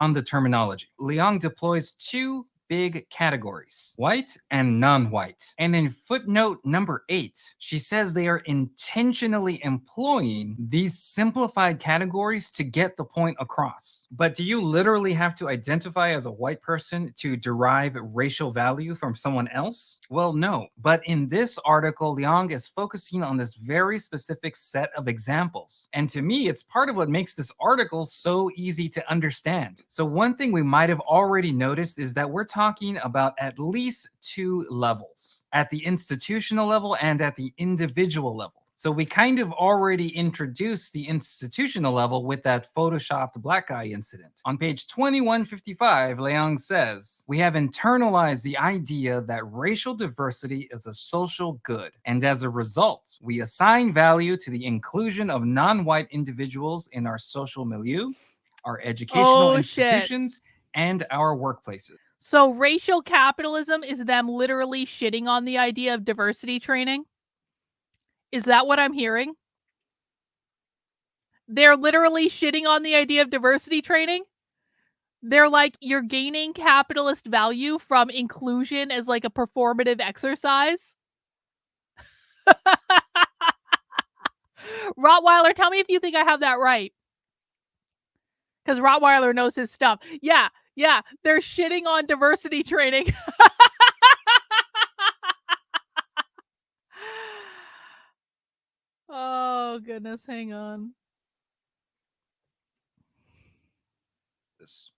On the terminology, Leong deploys two big categories, white and non-white. And in footnote number 8, she says they are intentionally employing these simplified categories to get the point across. But do you literally have to identify as a white person to derive racial value from someone else? Well, no. But in this article, Leong is focusing on this very specific set of examples. And to me, it's part of what makes this article so easy to understand. So one thing we might have already noticed is that we're talking about at least two levels, at the institutional level and at the individual level. So we kind of already introduced the institutional level with that photoshopped black guy incident. On page 2155, Leong says, we have internalized the idea that racial diversity is a social good, and as a result, we assign value to the inclusion of non-white individuals in our social milieu, our educational institutions, and our workplaces. So racial capitalism is them literally shitting on the idea of diversity training? Is that what I'm hearing? They're literally shitting on the idea of diversity training? They're like, you're gaining capitalist value from inclusion as like a performative exercise? Rottweiler, tell me if you think I have that right. Because Rottweiler knows his stuff. Yeah, they're shitting on diversity training. Oh, goodness. Hang on.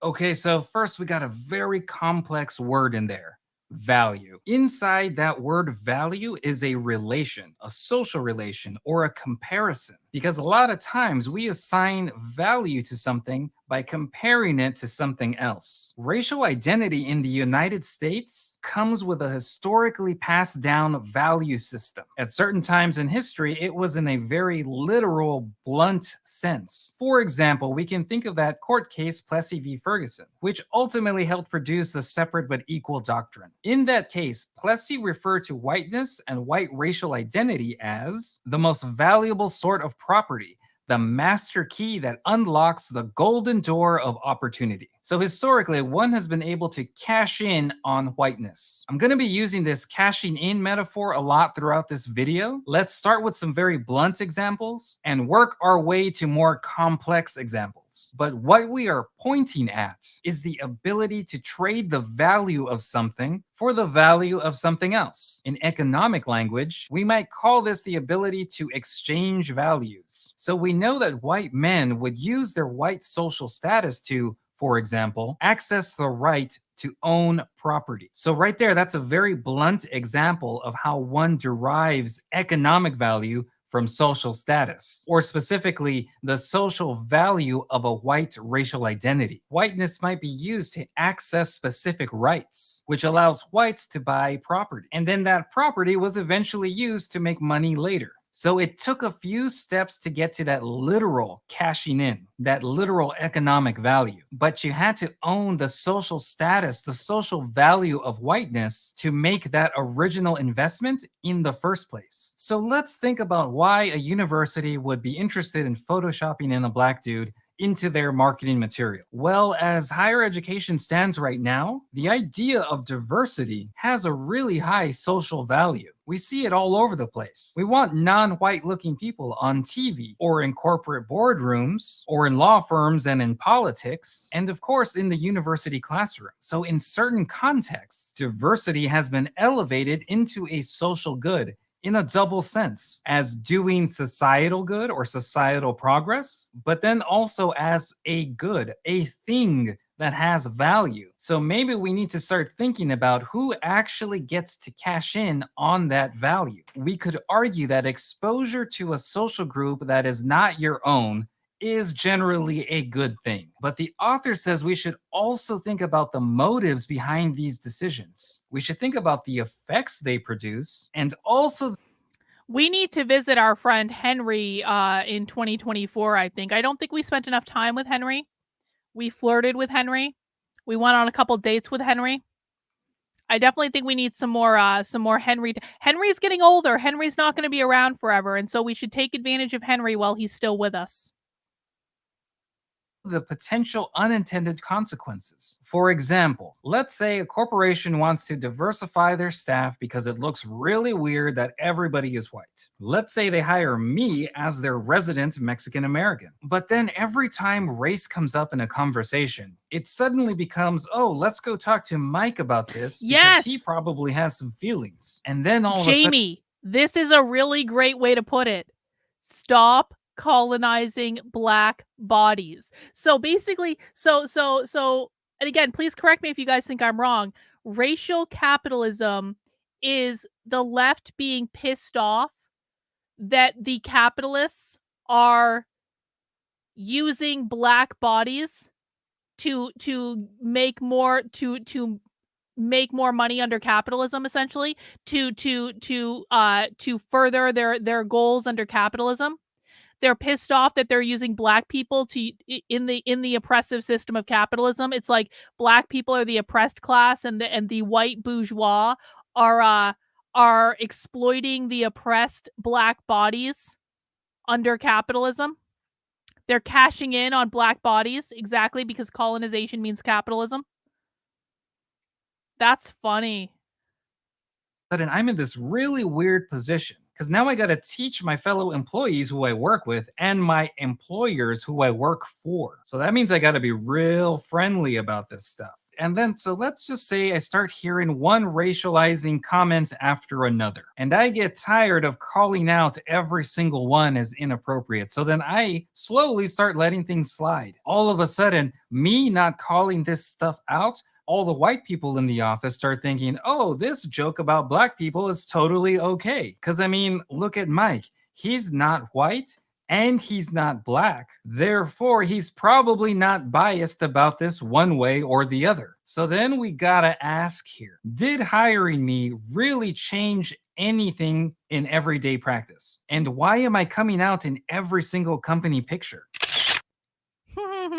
Okay, so first we got a very complex word in there. Value. Inside that word value is a relation, a social relation, or a comparison. Because a lot of times we assign value to something by comparing it to something else. Racial identity in the United States comes with a historically passed down value system. At certain times in history, it was in a very literal, blunt sense. For example, we can think of that court case Plessy v. Ferguson, which ultimately helped produce the separate but equal doctrine. In that case, Plessy referred to whiteness and white racial identity as the most valuable sort of property, the master key that unlocks the golden door of opportunity. So historically, one has been able to cash in on whiteness. I'm going to be using this cashing in metaphor a lot throughout this video. Let's start with some very blunt examples and work our way to more complex examples. But what we are pointing at is the ability to trade the value of something for the value of something else. In economic language, we might call this the ability to exchange values. So we know that white men would use their white social status to, for example, access the right to own property. So right there, that's a very blunt example of how one derives economic value from social status, or specifically the social value of a white racial identity. Whiteness might be used to access specific rights, which allows whites to buy property. And then that property was eventually used to make money later. So it took a few steps to get to that literal cashing in, that literal economic value. But you had to own the social status, the social value of whiteness to make that original investment in the first place. So let's think about why a university would be interested in photoshopping in a black dude into their marketing material. Well, as higher education stands right now, the idea of diversity has a really high social value. We see it all over the place. We want non-white looking people on TV or in corporate boardrooms or in law firms and in politics, and of course in the university classroom. So in certain contexts, diversity has been elevated into a social good in a double sense, as doing societal good or societal progress, but then also as a good, a thing that has value. So maybe we need to start thinking about who actually gets to cash in on that value. We could argue that exposure to a social group that is not your own is generally a good thing. But the author says we should also think about the motives behind these decisions. We should think about the effects they produce, and also we need to visit our friend Henry in 2024, I think. I don't think we spent enough time with Henry. We flirted with Henry. We went on a couple dates with Henry. I definitely think we need some more Henry. Henry's getting older. Henry's not going to be around forever, and so we should take advantage of Henry while he's still with us. The potential unintended consequences. For example, let's say a corporation wants to diversify their staff because it looks really weird that everybody is white. Let's say they hire me as their resident Mexican American. But then every time race comes up in a conversation, it suddenly becomes, oh, let's go talk to Mike about this because he probably has some feelings. And then all of a sudden, Jamie, this is a really great way to put it. Stop colonizing black bodies. So basically, and again, please correct me if you guys think I'm wrong. Racial capitalism is the left being pissed off that the capitalists are using black bodies to make more make more money under capitalism, essentially, to further their goals under capitalism. They're pissed off that they're using black people to in the oppressive system of capitalism. It's like black people are the oppressed class, and the white bourgeois are exploiting the oppressed black bodies under capitalism. They're cashing in on black bodies, exactly, because colonization means capitalism. That's funny. But I'm in this really weird position because now I got to teach my fellow employees who I work with and my employers who I work for. So that means I got to be real friendly about this stuff. And then, so let's just say I start hearing one racializing comment after another, and I get tired of calling out every single one as inappropriate. So then I slowly start letting things slide. All of a sudden, me not calling this stuff out, all the white people in the office start thinking, oh, this joke about black people is totally okay. Because I mean, look at Mike. He's not white and he's not black. Therefore, he's probably not biased about this one way or the other. So then we gotta ask here, did hiring me really change anything in everyday practice? And why am I coming out in every single company picture?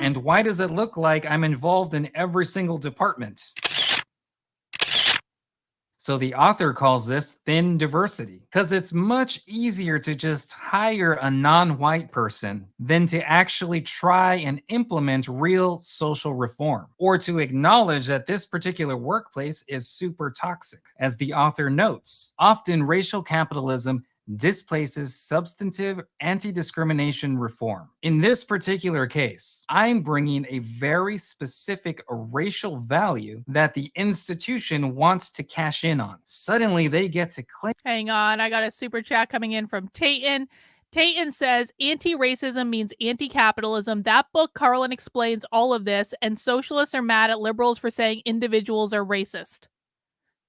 And why does it look like I'm involved in every single department? So the author calls this thin diversity because it's much easier to just hire a non-white person than to actually try and implement real social reform, or to acknowledge that this particular workplace is super toxic. As the author notes, often racial capitalism displaces substantive anti-discrimination reform. In this particular case, I'm bringing a very specific racial value that the institution wants to cash in on. Suddenly, they get to claim. Hang on, I got a super chat coming in from Tayton. Tayton says anti-racism means anti-capitalism. That book, Carlin explains all of this, and socialists are mad at liberals for saying individuals are racist.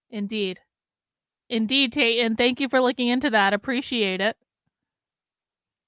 Indeed. Indeed, Tayton. Thank you for looking into that. Appreciate it.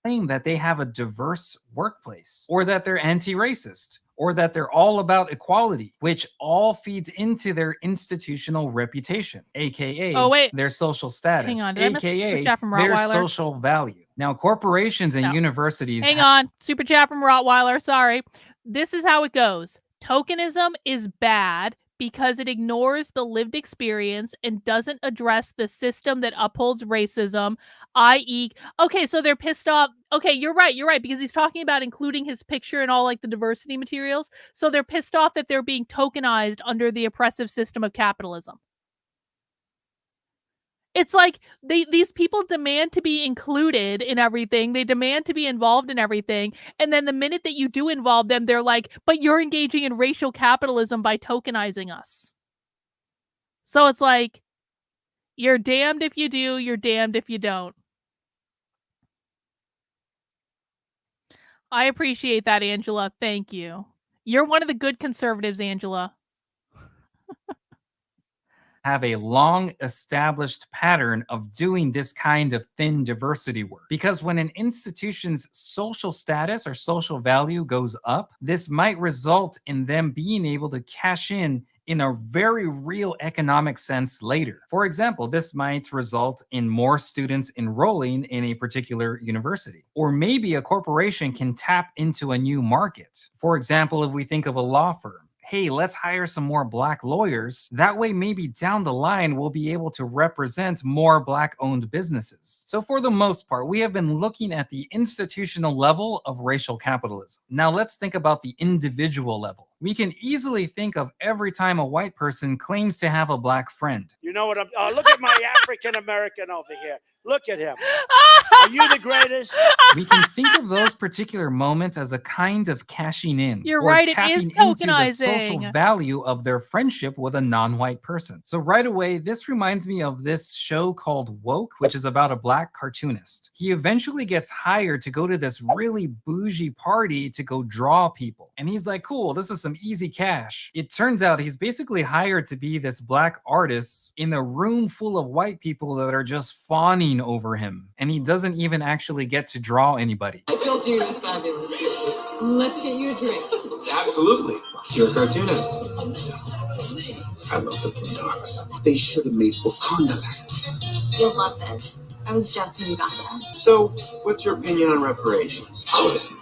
Claim that they have a diverse workplace, or that they're anti-racist, or that they're all about equality, which all feeds into their institutional reputation, aka their social status, hang on, did I miss aka super chat from their Rottweiler? social value. Now, corporations and universities. Hang on, super chat from Rottweiler. Sorry. This is how it goes. Tokenism is bad because it ignores the lived experience and doesn't address the system that upholds racism, i.e., okay, so they're pissed off. Okay, you're right, because he's talking about including his picture in all like the diversity materials. So they're pissed off that they're being tokenized under the oppressive system of capitalism. It's like these people demand to be included in everything. They demand to be involved in everything. And then the minute that you do involve them, they're like, but you're engaging in racial capitalism by tokenizing us. So it's like, you're damned if you do, you're damned if you don't. I appreciate that, Angela. Thank you. You're one of the good conservatives, Angela. Have a long established pattern of doing this kind of thin diversity work. Because when an institution's social status or social value goes up, this might result in them being able to cash in a very real economic sense later. For example, this might result in more students enrolling in a particular university. Or maybe a corporation can tap into a new market. For example, if we think of a law firm, hey, let's hire some more Black lawyers. That way, maybe down the line, we'll be able to represent more Black-owned businesses. So for the most part, we have been looking at the institutional level of racial capitalism. Now let's think about the individual level. We can easily think of every time a white person claims to have a Black friend. You know what I'm... look at my African-American over here. Look at him. Are you the greatest? We can think of those particular moments as a kind of cashing in. You're or right, it tapping is into the tokenizing. social value of their friendship with a non-white person. So right away, this reminds me of this show called Woke, which is about a Black cartoonist. He eventually gets hired to go to this really bougie party to go draw people. And he's like, cool, this is some easy cash. It turns out he's basically hired to be this Black artist in a room full of white people that are just fawning over him, and he doesn't even actually get to draw anybody. I told you it was fabulous. Let's get you a drink. Absolutely. You're a cartoonist. I love the Boondocks. They should have made Wakanda land. You'll love this. I was just in Uganda. So, what's your opinion on reparations? Oh, listen.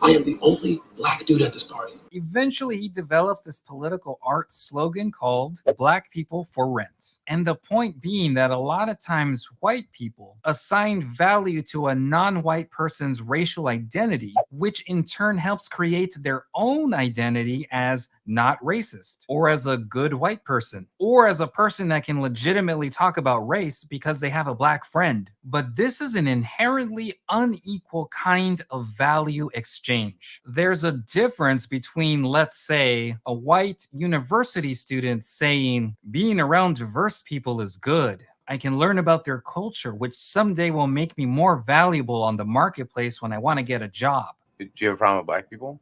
I am the only Black dude at this party. Eventually, he develops this political art slogan called Black People for Rent. And the point being that a lot of times white people assign value to a non-white person's racial identity, which in turn helps create their own identity as not racist, or as a good white person, or as a person that can legitimately talk about race because they have a Black friend. But this is an inherently unequal kind of value exchange. There's a difference between, let's say, a white university student saying, being around diverse people is good. I can learn about their culture, which someday will make me more valuable on the marketplace when I want to get a job. Do you have a problem with Black people?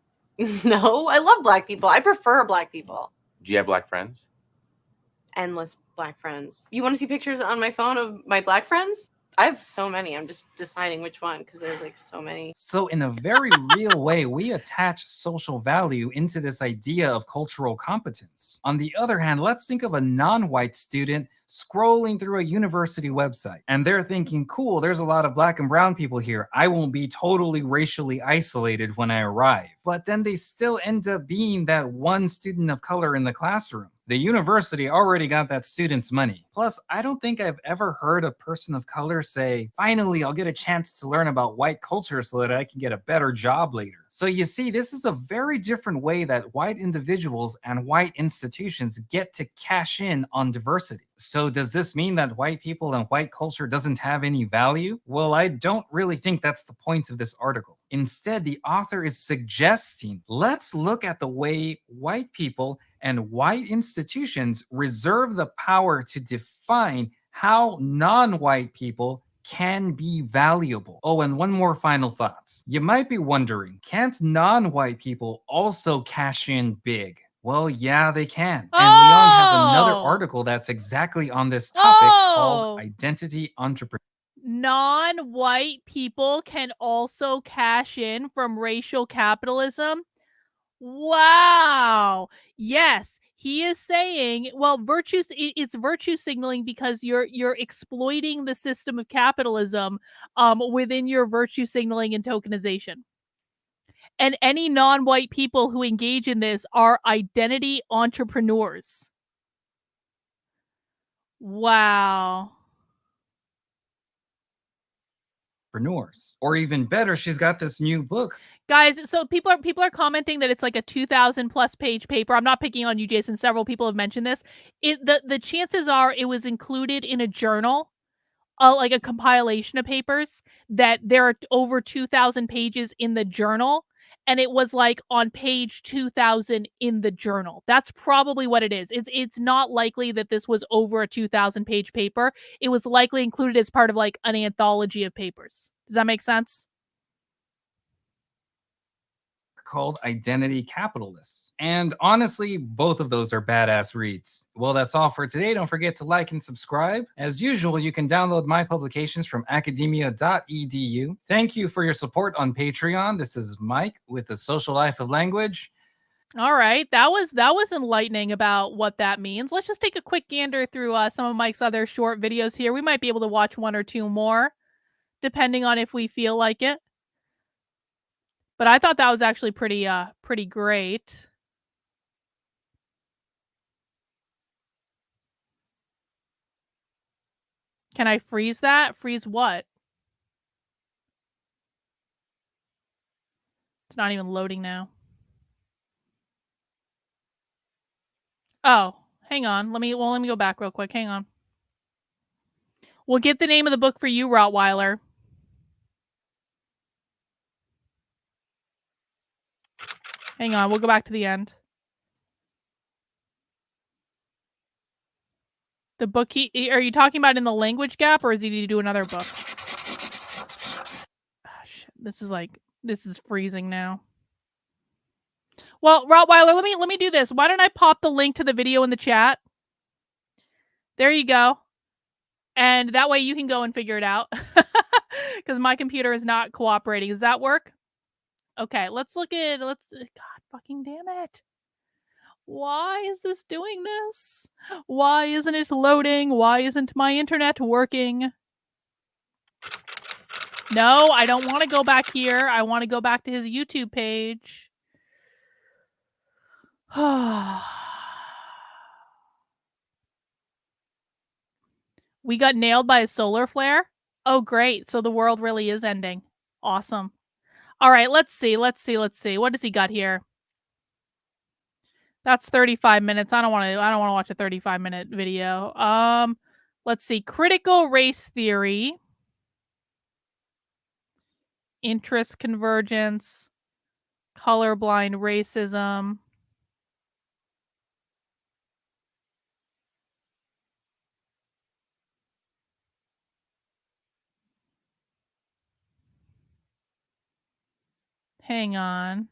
No, I love Black people. I prefer Black people. Do you have Black friends? Endless Black friends. You want to see pictures on my phone of my Black friends? I have so many. I'm just deciding which one because there's like so many. So in a very real way, we attach social value into this idea of cultural competence. On the other hand, let's think of a non-white student scrolling through a university website, and they're thinking, cool, there's a lot of Black and brown people here. I won't be totally racially isolated when I arrive. But then they still end up being that one student of color in the classroom. The university already got that student's money. Plus, I don't think I've ever heard a person of color say, finally, I'll get a chance to learn about white culture so that I can get a better job later. So you see, this is a very different way that white individuals and white institutions get to cash in on diversity. So does this mean that white people and white culture doesn't have any value? Well, I don't really think that's the point of this article. Instead, the author is suggesting, let's look at the way white people and white institutions reserve the power to define how non-white people can be valuable. Oh, and one more final thought. You might be wondering, can't non-white people also cash in big? Well, yeah, they can. And Leon has another article that's exactly on this topic called Identity Entrepreneur. Non-white people can also cash in from racial capitalism. Wow. Yes, he is saying, well, it's virtue signaling because you're exploiting the system of capitalism within your virtue signaling and tokenization. And any non-white people who engage in this are identity entrepreneurs. Wow. Or even better, she's got this new book. Guys, so people are commenting that it's like a 2,000 plus page paper. I'm not picking on you, Jason. Several people have mentioned this. The chances are it was included in a journal, like a compilation of papers, that there are over 2,000 pages in the journal, and it was like on page 2,000 in the journal. That's probably what it is. It's not likely that this was over a 2,000 page paper. It was likely included as part of like an anthology of papers. Does that make sense? Called Identity Capitalists. And honestly, both of those are badass reads. Well, that's all for today. Don't forget to like and subscribe. As usual, you can download my publications from academia.edu. Thank you for your support on Patreon. This is Mike with The Social Life of Language. All right, that was enlightening about what that means. Let's just take a quick gander through some of Mike's other short videos here. We might be able to watch one or two more, depending on if we feel like it. But I thought that was actually pretty great. Can I freeze that? Freeze what? It's not even loading now. Oh, hang on. Let me go back real quick. Hang on. We'll get the name of the book for you, Rottweiler. Hang on, we'll go back to the end. The book are you talking about in the language gap, or is he to do another book? Oh, shit. This is freezing now. Well, Rottweiler, let me do this. Why don't I pop the link to the video in the chat? There you go. And that way you can go and figure it out. Because my computer is not cooperating. Does that work? Okay, God fucking damn it. Why is this doing this? Why isn't it loading? Why isn't my internet working? No, I don't want to go back here. I want to go back to his YouTube page. We got nailed by a solar flare? Oh, great. So the world really is ending. Awesome. All right, let's see. What does he got here? That's 35 minutes. I don't want to watch a 35-minute video. Let's see. Critical race theory. Interest convergence. Colorblind racism. Hang on.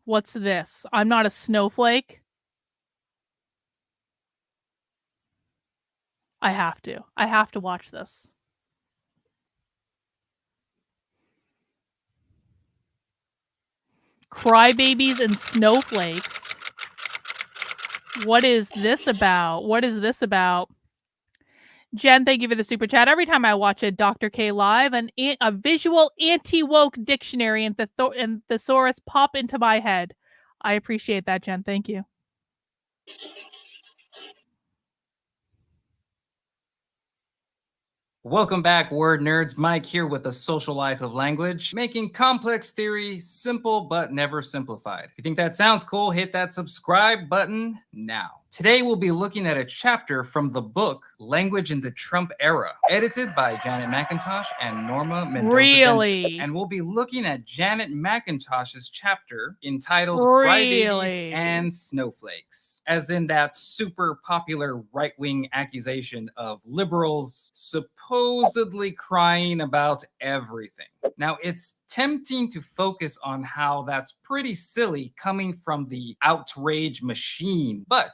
What's this? I'm not a snowflake. I have to watch this. Crybabies and snowflakes. What is this about? What is this about? Jen, thank you for the super chat. Every time I watch a Dr. K live, a visual anti-woke dictionary and thesaurus pop into my head. I appreciate that, Jen. Thank you. Welcome back, word nerds. Mike here with the Social Life of Language, making complex theory simple but never simplified. If you think that sounds cool, hit that subscribe button now. Today we'll be looking at a chapter from the book Language in the Trump Era, edited by Janet McIntosh and Norma Mendoza Really? Denton. And we'll be looking at Janet McIntosh's chapter entitled Crybabies and Snowflakes, as in that super popular right-wing accusation of liberals supposedly crying about everything. Now, it's tempting to focus on how that's pretty silly coming from the outrage machine, but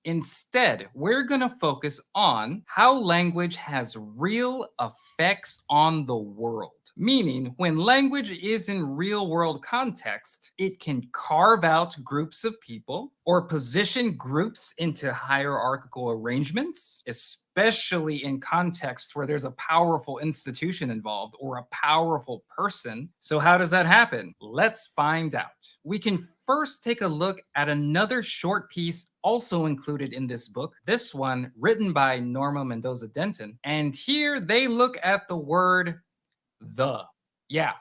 instead, we're going to focus on how language has real effects on the world. Meaning, when language is in real world context, it can carve out groups of people or position groups into hierarchical arrangements, especially in contexts where there's a powerful institution involved or a powerful person. So how does that happen? Let's find out. We can first take a look at another short piece also included in this book, this one written by Norma Mendoza Denton. And here they look at the word the. Yeah,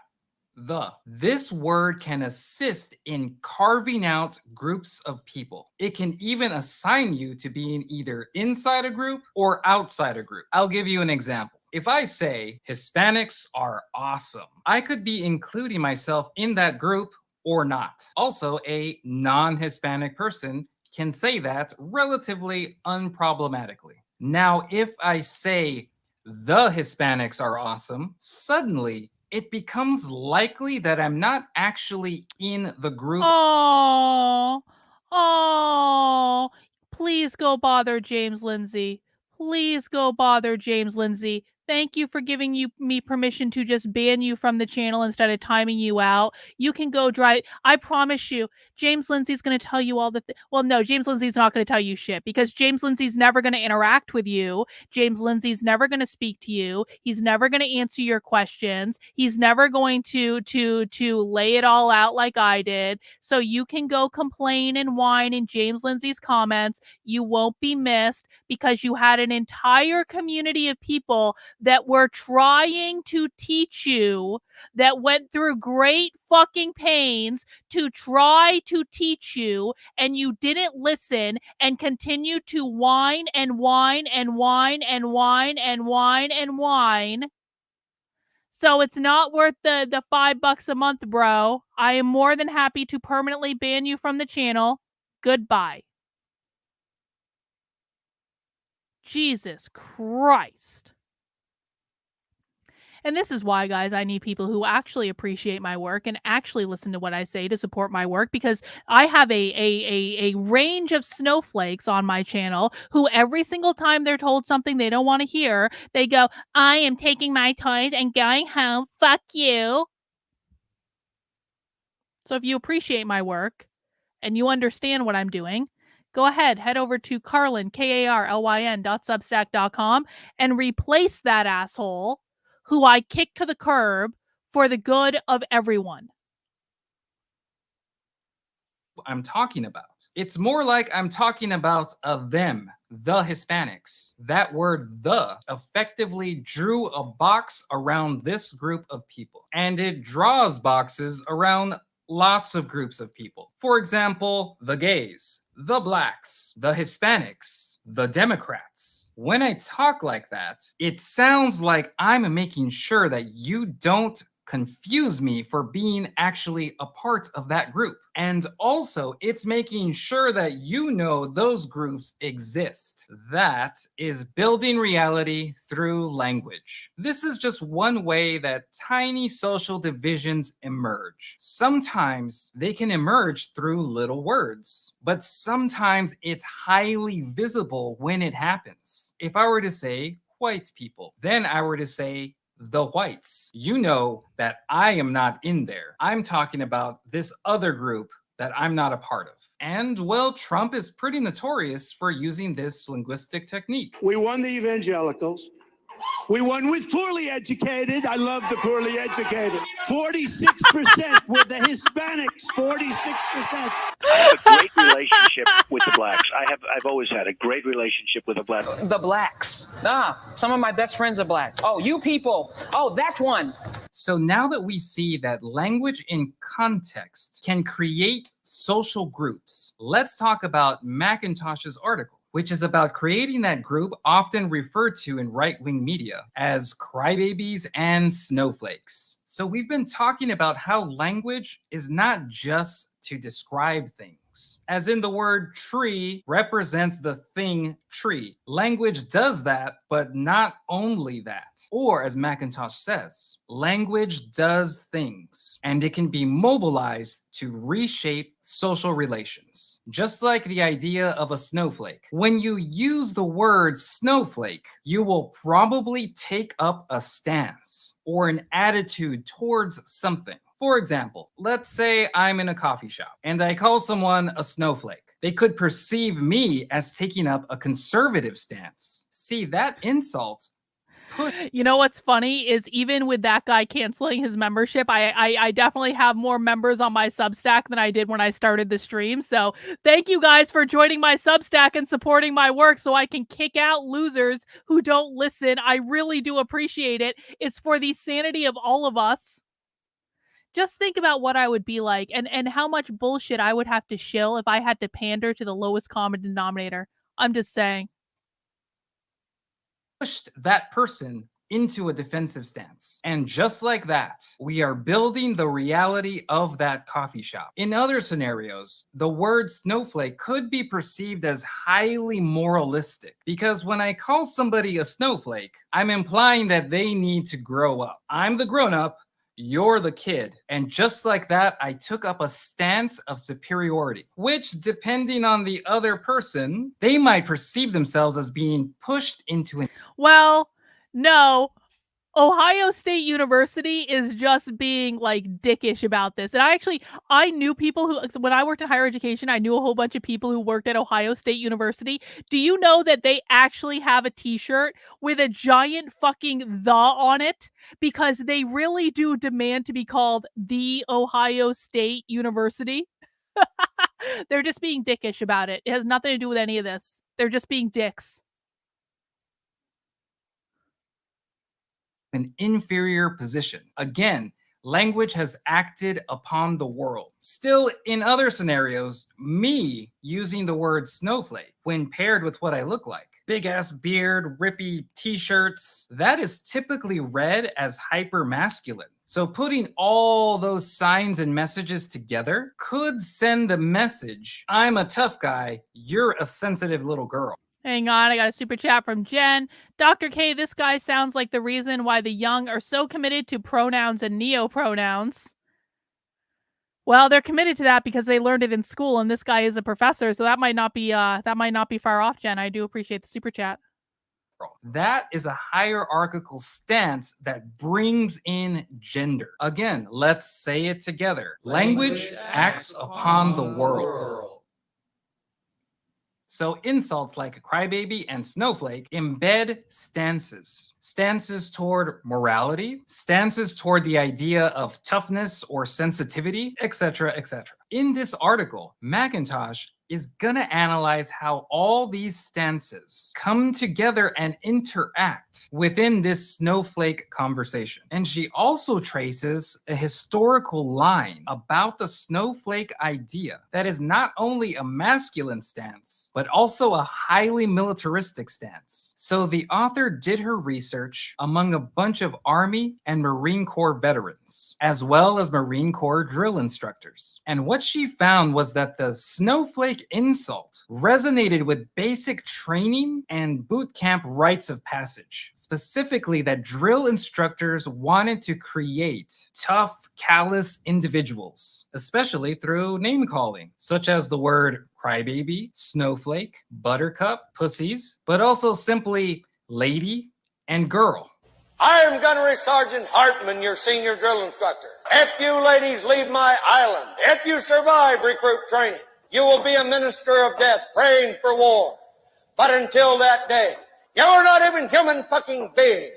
the. This word can assist in carving out groups of people. It can even assign you to being either inside a group or outside a group. I'll give you an example. If I say Hispanics are awesome, I could be including myself in that group or not. Also, a non-Hispanic person can say that relatively unproblematically. Now, if I say the Hispanics are awesome, suddenly it becomes likely that I'm not actually in the group. Oh, please go bother James Lindsay. Please go bother James Lindsay. Thank you for giving me permission to just ban you from the channel instead of timing you out. You can go drive. I promise you, James Lindsay's going to tell you all the well, no, James Lindsay's not going to tell you shit because James Lindsay's never going to interact with you. James Lindsay's never going to speak to you. He's never going to answer your questions. He's never going to lay it all out like I did. So you can go complain and whine in James Lindsay's comments. You won't be missed because you had an entire community of people that were trying to teach you, that went through great fucking pains to try to teach you, and you didn't listen and continued to whine and whine and whine and whine and whine and whine. So it's not worth the $5 a month, bro. I am more than happy to permanently ban you from the channel. Goodbye. Jesus Christ. And this is why, guys, I need people who actually appreciate my work and actually listen to what I say to support my work, because I have a range of snowflakes on my channel who every single time they're told something they don't want to hear, they go, I am taking my toys and going home. Fuck you. So if you appreciate my work and you understand what I'm doing, go ahead, head over to Carlyn, KARLYN.substack.com and replace that asshole who I kicked to the curb for the good of everyone. I'm talking about. It's more like I'm talking about them, the Hispanics. That word the effectively drew a box around this group of people, and it draws boxes around lots of groups of people. For example, the gays, the blacks, the Hispanics, the Democrats. When I talk like that, it sounds like I'm making sure that you don't confuse me for being actually a part of that group. And also, it's making sure that you know those groups exist. That is building reality through language. This is just one way that tiny social divisions emerge. Sometimes they can emerge through little words, but sometimes it's highly visible when it happens. If I were to say white people, then I were to say the whites, you know that I am not in there. I'm talking about this other group that I'm not a part of. And, well, Trump is pretty notorious for using this linguistic technique. We won the evangelicals. We won with poorly educated. I love the poorly educated. 46% with the Hispanics. 46%. I have a great relationship with the blacks. I've always had a great relationship with the blacks. The blacks. Some of my best friends are black. Oh, you people. Oh, that one. So now that we see that language in context can create social groups, let's talk about McIntosh's article, which is about creating that group often referred to in right-wing media as crybabies and snowflakes. So we've been talking about how language is not just to describe things. As in the word tree represents the thing tree. Language does that, but not only that. Or as McIntosh says, language does things, and it can be mobilized to reshape social relations. Just like the idea of a snowflake. When you use the word snowflake, you will probably take up a stance or an attitude towards something. For example, let's say I'm in a coffee shop and I call someone a snowflake. They could perceive me as taking up a conservative stance. See, that insult. You know what's funny is even with that guy canceling his membership, I definitely have more members on my Substack than I did when I started the stream. So thank you guys for joining my Substack and supporting my work so I can kick out losers who don't listen. I really do appreciate it. It's for the sanity of all of us. Just think about what I would be like and how much bullshit I would have to shill if I had to pander to the lowest common denominator. I'm just saying. Pushed that person into a defensive stance. And just like that, we are building the reality of that coffee shop. In other scenarios, the word snowflake could be perceived as highly moralistic because when I call somebody a snowflake, I'm implying that they need to grow up. I'm the grown-up, you're the kid. And just like that, I took up a stance of superiority, which, depending on the other person, they might perceive themselves as being pushed into an... Well, no. Ohio State University is just being like dickish about this. And I knew people who, when I worked in higher education, I knew a whole bunch of people who worked at Ohio State University. Do you know that they actually have a t-shirt with a giant fucking "the" on it? Because they really do demand to be called the Ohio State University. They're just being dickish about it. It has nothing to do with any of this. They're just being dicks. An inferior position. Again, language has acted upon the world. Still, in other scenarios, me using the word snowflake when paired with what I look like, big ass beard, rippy t-shirts, that is typically read as hyper masculine. So putting all those signs and messages together could send the message, I'm a tough guy, you're a sensitive little girl. Hang on, I got a super chat from Jen. Dr. K, this guy sounds like the reason why the young are so committed to pronouns and neopronouns. Well, they're committed to that because they learned it in school, and this guy is a professor, so that might not be far off, Jen. I do appreciate the super chat. That is a hierarchical stance that brings in gender. Again, let's say it together. Language acts upon the world. So insults like crybaby and snowflake embed stances. Stances toward morality, stances toward the idea of toughness or sensitivity, etc., etc. In this article, McIntosh is going to analyze how all these stances come together and interact within this snowflake conversation. And she also traces a historical line about the snowflake idea that is not only a masculine stance, but also a highly militaristic stance. So the author did her research among a bunch of Army and Marine Corps veterans, as well as Marine Corps drill instructors. And what she found was that the snowflake insult resonated with basic training and boot camp rites of passage. Specifically, that drill instructors wanted to create tough, callous individuals, especially through name calling, such as the word crybaby, snowflake, buttercup, pussies, but also simply lady and girl. I am Gunnery Sergeant Hartman, your senior drill instructor. If you ladies leave my island, if you survive recruit training, you will be a minister of death praying for war. But until that day, you're not even human fucking beings.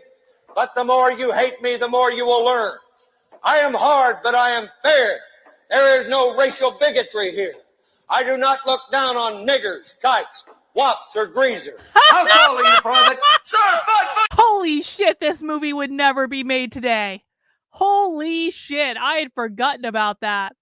But the more you hate me, the more you will learn. I am hard, but I am fair. There is no racial bigotry here. I do not look down on niggers, kikes, wops, or greasers. How tall are you, Private? Sir, 5'. Holy shit, this movie would never be made today. Holy shit, I had forgotten about that.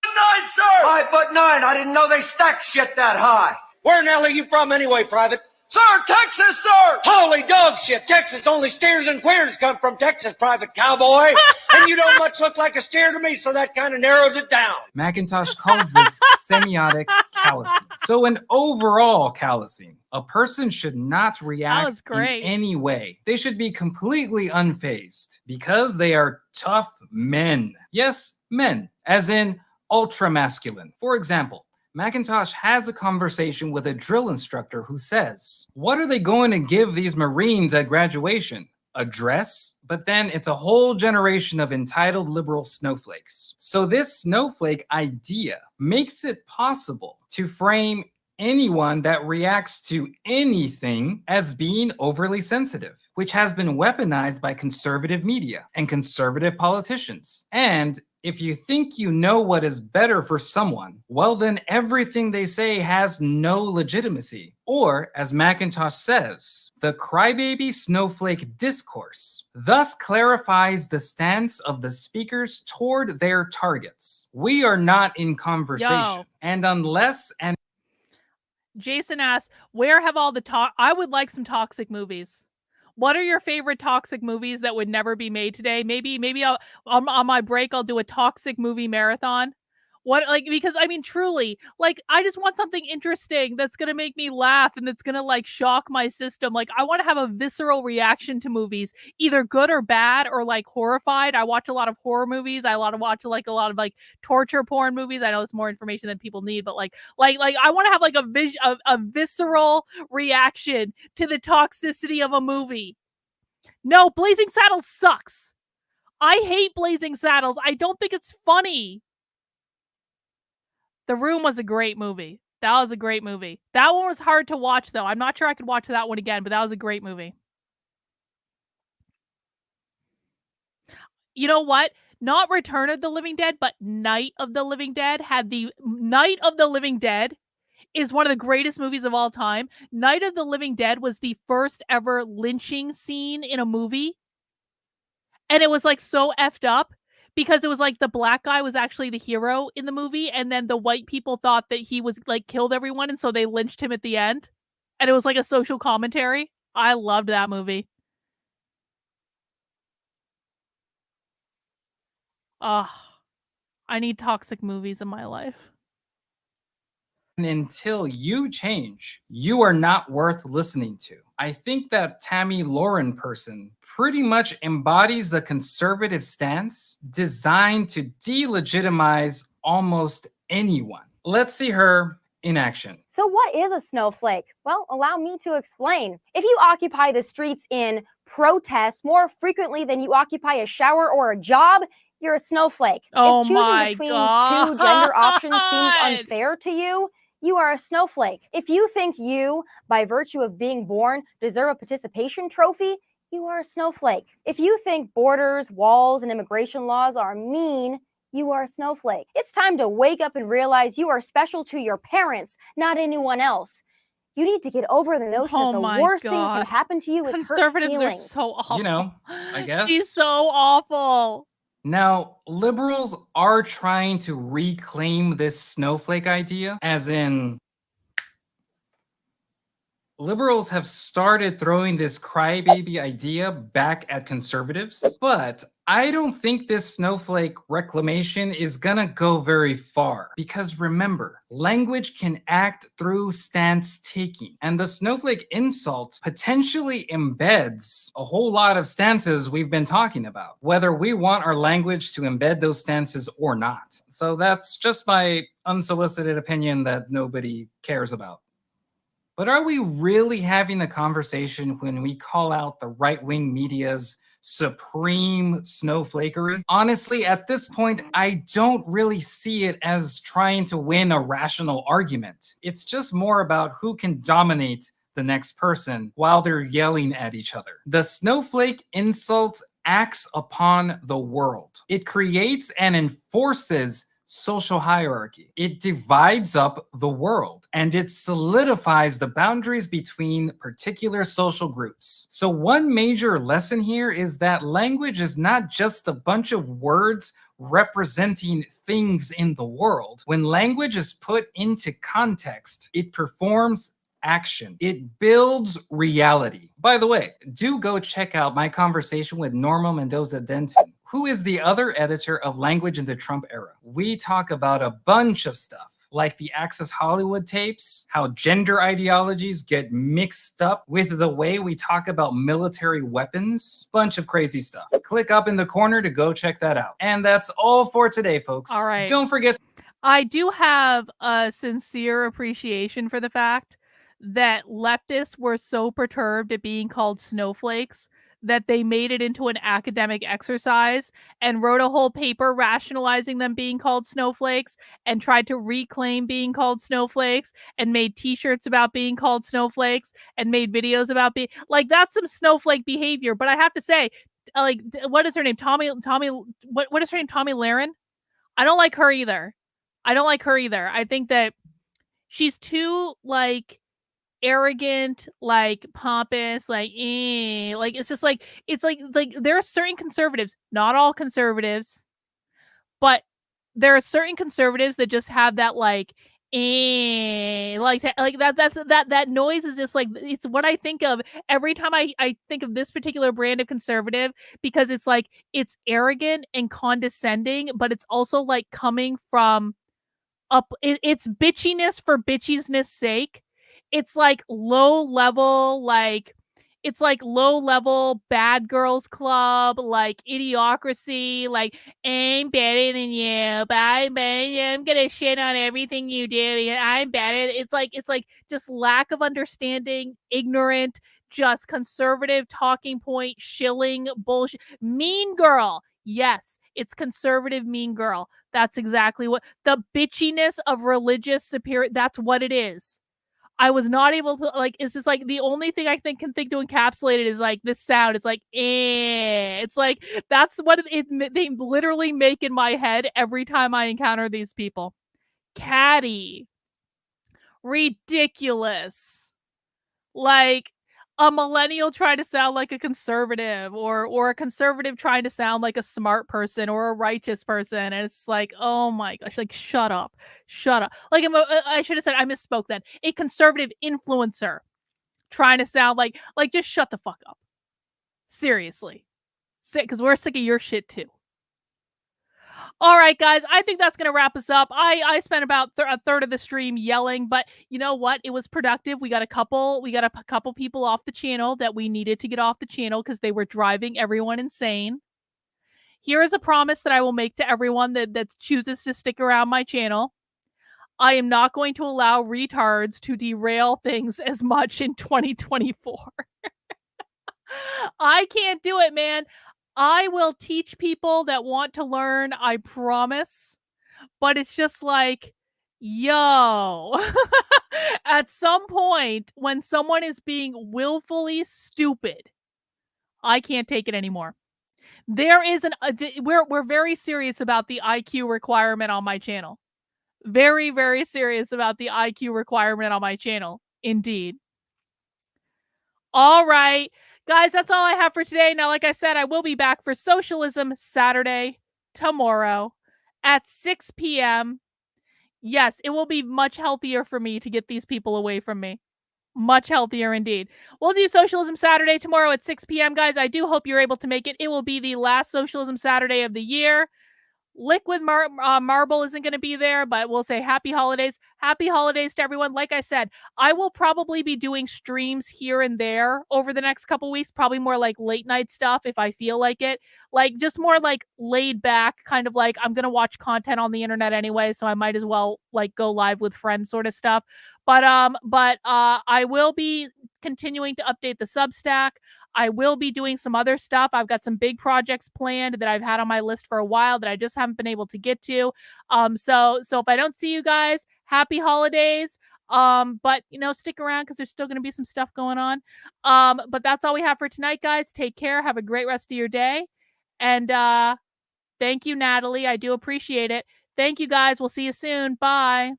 5'9", sir! 5'9". I didn't know they stacked shit that high. Where in the hell are you from anyway, Private? Sir, Texas, sir! Holy dog shit! Texas, only steers and queers come from Texas, Private Cowboy. And you don't much look like a steer to me, so that kind of narrows it down. McIntosh calls this semiotic callousing. So an overall callousing. A person should not react in any way. They should be completely unfazed because they are tough men. Yes, men, as in ultra masculine. For example, McIntosh has a conversation with a drill instructor who says, what are they going to give these Marines at graduation? A dress? But then it's a whole generation of entitled liberal snowflakes. So this snowflake idea makes it possible to frame anyone that reacts to anything as being overly sensitive, which has been weaponized by conservative media and conservative politicians. And if you think you know what is better for someone, well then everything they say has no legitimacy. Or, as McIntosh says, the crybaby snowflake discourse thus clarifies the stance of the speakers toward their targets. We are not in conversation. And unless and Jason asks, where have all the I would like some toxic movies. What are your favorite toxic movies that would never be made today? Maybe I'll on my break I'll do a toxic movie marathon. What, like, because I mean truly, like, I just want something interesting that's gonna make me laugh and that's gonna like shock my system. Like, I want to have a visceral reaction to movies, either good or bad or like horrified. I watch a lot of horror movies. I watch a lot of like torture porn movies. I know it's more information than people need, but like I want to have like a visceral reaction to the toxicity of a movie. No, Blazing Saddles sucks. I hate Blazing Saddles. I don't think it's funny. The Room was a great movie. That was a great movie. That one was hard to watch, though. I'm not sure I could watch that one again, but that was a great movie. You know what? Not Return of the Living Dead, but Night of the Living Dead had the... Night of the Living Dead is one of the greatest movies of all time. Night of the Living Dead was the first ever lynching scene in a movie. And it was like so effed up. Because it was like the black guy was actually the hero in the movie, and then the white people thought that he was like killed everyone, and so they lynched him at the end. And it was like a social commentary. I loved that movie. I need toxic movies in my life. Until you change, you are not worth listening to. I think that Tammy Lauren person pretty much embodies the conservative stance designed to delegitimize almost anyone. Let's see her in action. So what is a snowflake? Well, allow me to explain. If you occupy the streets in protest more frequently than you occupy a shower or a job, you're a snowflake. Oh, if choosing between two gender options seems unfair to you, you are a snowflake. If you think you, by virtue of being born, deserve a participation trophy, you are a snowflake. If you think borders, walls, and immigration laws are mean, you are a snowflake. It's time to wake up and realize you are special to your parents, not anyone else. You need to get over the notion that the worst thing that can happen to you is Conservatives hurt feelings. are so awful. You know, I guess. She's so awful. Now, liberals are trying to reclaim this snowflake idea, as in, liberals have started throwing this crybaby idea back at conservatives, but I don't think this snowflake reclamation is gonna go very far. Because remember, language can act through stance taking, and the snowflake insult potentially embeds a whole lot of stances we've been talking about, whether we want our language to embed those stances or not. So that's just my unsolicited opinion that nobody cares about. But are we really having a conversation when we call out the right-wing media's supreme snowflakery? Honestly, at this point, I don't really see it as trying to win a rational argument. It's just more about who can dominate the next person while they're yelling at each other. The snowflake insult acts upon the world. It creates and enforces social hierarchy. It divides up the world and it solidifies the boundaries between particular social groups. So one major lesson here is that language is not just a bunch of words representing things in the world. When language is put into context, it performs action. It builds reality. By the way, do go check out my conversation with Norma Mendoza-Denton, who is the other editor of Language in the Trump Era. We talk about a bunch of stuff, like the Access Hollywood tapes, how gender ideologies get mixed up with the way we talk about military weapons, bunch of crazy stuff. Click up in the corner to go check that out. And that's all for today, folks. All right. Don't forget. I do have a sincere appreciation for the fact that leftists were so perturbed at being called snowflakes that they made it into an academic exercise and wrote a whole paper rationalizing them being called snowflakes and tried to reclaim being called snowflakes and made t-shirts about being called snowflakes and made videos about being like, that's some snowflake behavior. But I have to say, like, what is her name? What is her name? Tommy Lahren? I don't like her either. I think that she's too, like, arrogant, like, pompous, like, it's just like, it's like there are certain conservatives, not all conservatives, but there are certain conservatives that just have that, like, that noise is just like, it's what I think of every time I think of this particular brand of conservative, because it's like, it's arrogant and condescending, but it's also like coming from it's bitchiness for bitchiness sake. It's like low level, it's like low level bad girls club, like idiocracy, like, I'm better than you, but I'm gonna shit on everything you do. I'm better. It's like just lack of understanding, ignorant, just conservative talking point, shilling bullshit. Mean Girl. Yes, it's conservative Mean Girl. That's exactly what the bitchiness of religious superior. That's what it is. I was not able to, like, it's just like the only thing I can think to encapsulate it is like this sound. It's like, It's like, that's what they literally make in my head every time I encounter these people. Catty. Ridiculous. Like a millennial trying to sound like a conservative, or a conservative trying to sound like a smart person or a righteous person. And it's like, oh my gosh, like, shut up. Like, I should have said, I misspoke then. A conservative influencer trying to sound like just shut the fuck up. Seriously. Because we're sick of your shit too. All right, guys, I think that's going to wrap us up. I spent about a third of the stream yelling, but you know what? It was productive. We got a couple people off the channel that we needed to get off the channel because they were driving everyone insane. Here is a promise that I will make to everyone that chooses to stick around my channel. I am not going to allow retards to derail things as much in 2024. I can't do it, man. I will teach people that want to learn, I promise. But it's just like, yo, at some point when someone is being willfully stupid, I can't take it anymore. There is we're very serious about the IQ requirement on my channel. Very, very serious about the IQ requirement on my channel. Indeed. All right. Guys, that's all I have for today. Now, like I said, I will be back for Socialism Saturday tomorrow at 6 p.m. Yes, it will be much healthier for me to get these people away from me. Much healthier indeed. We'll do Socialism Saturday tomorrow at 6 p.m. Guys, I do hope you're able to make it. It will be the last Socialism Saturday of the year. Liquid Marble isn't going to be there, but we'll say happy holidays. Happy holidays to everyone. Like I said, I will probably be doing streams here and there over the next couple weeks, probably more like late night stuff if I feel like it. Like just more like laid back, kind of like I'm going to watch content on the internet anyway, so I might as well like go live with friends sort of stuff. But I will be continuing to update the Substack. I will be doing some other stuff. I've got some big projects planned that I've had on my list for a while that I just haven't been able to get to. So if I don't see you guys, happy holidays. But stick around because there's still going to be some stuff going on. But that's all we have for tonight, guys. Take care. Have a great rest of your day. And thank you, Natalie. I do appreciate it. Thank you, guys. We'll see you soon. Bye.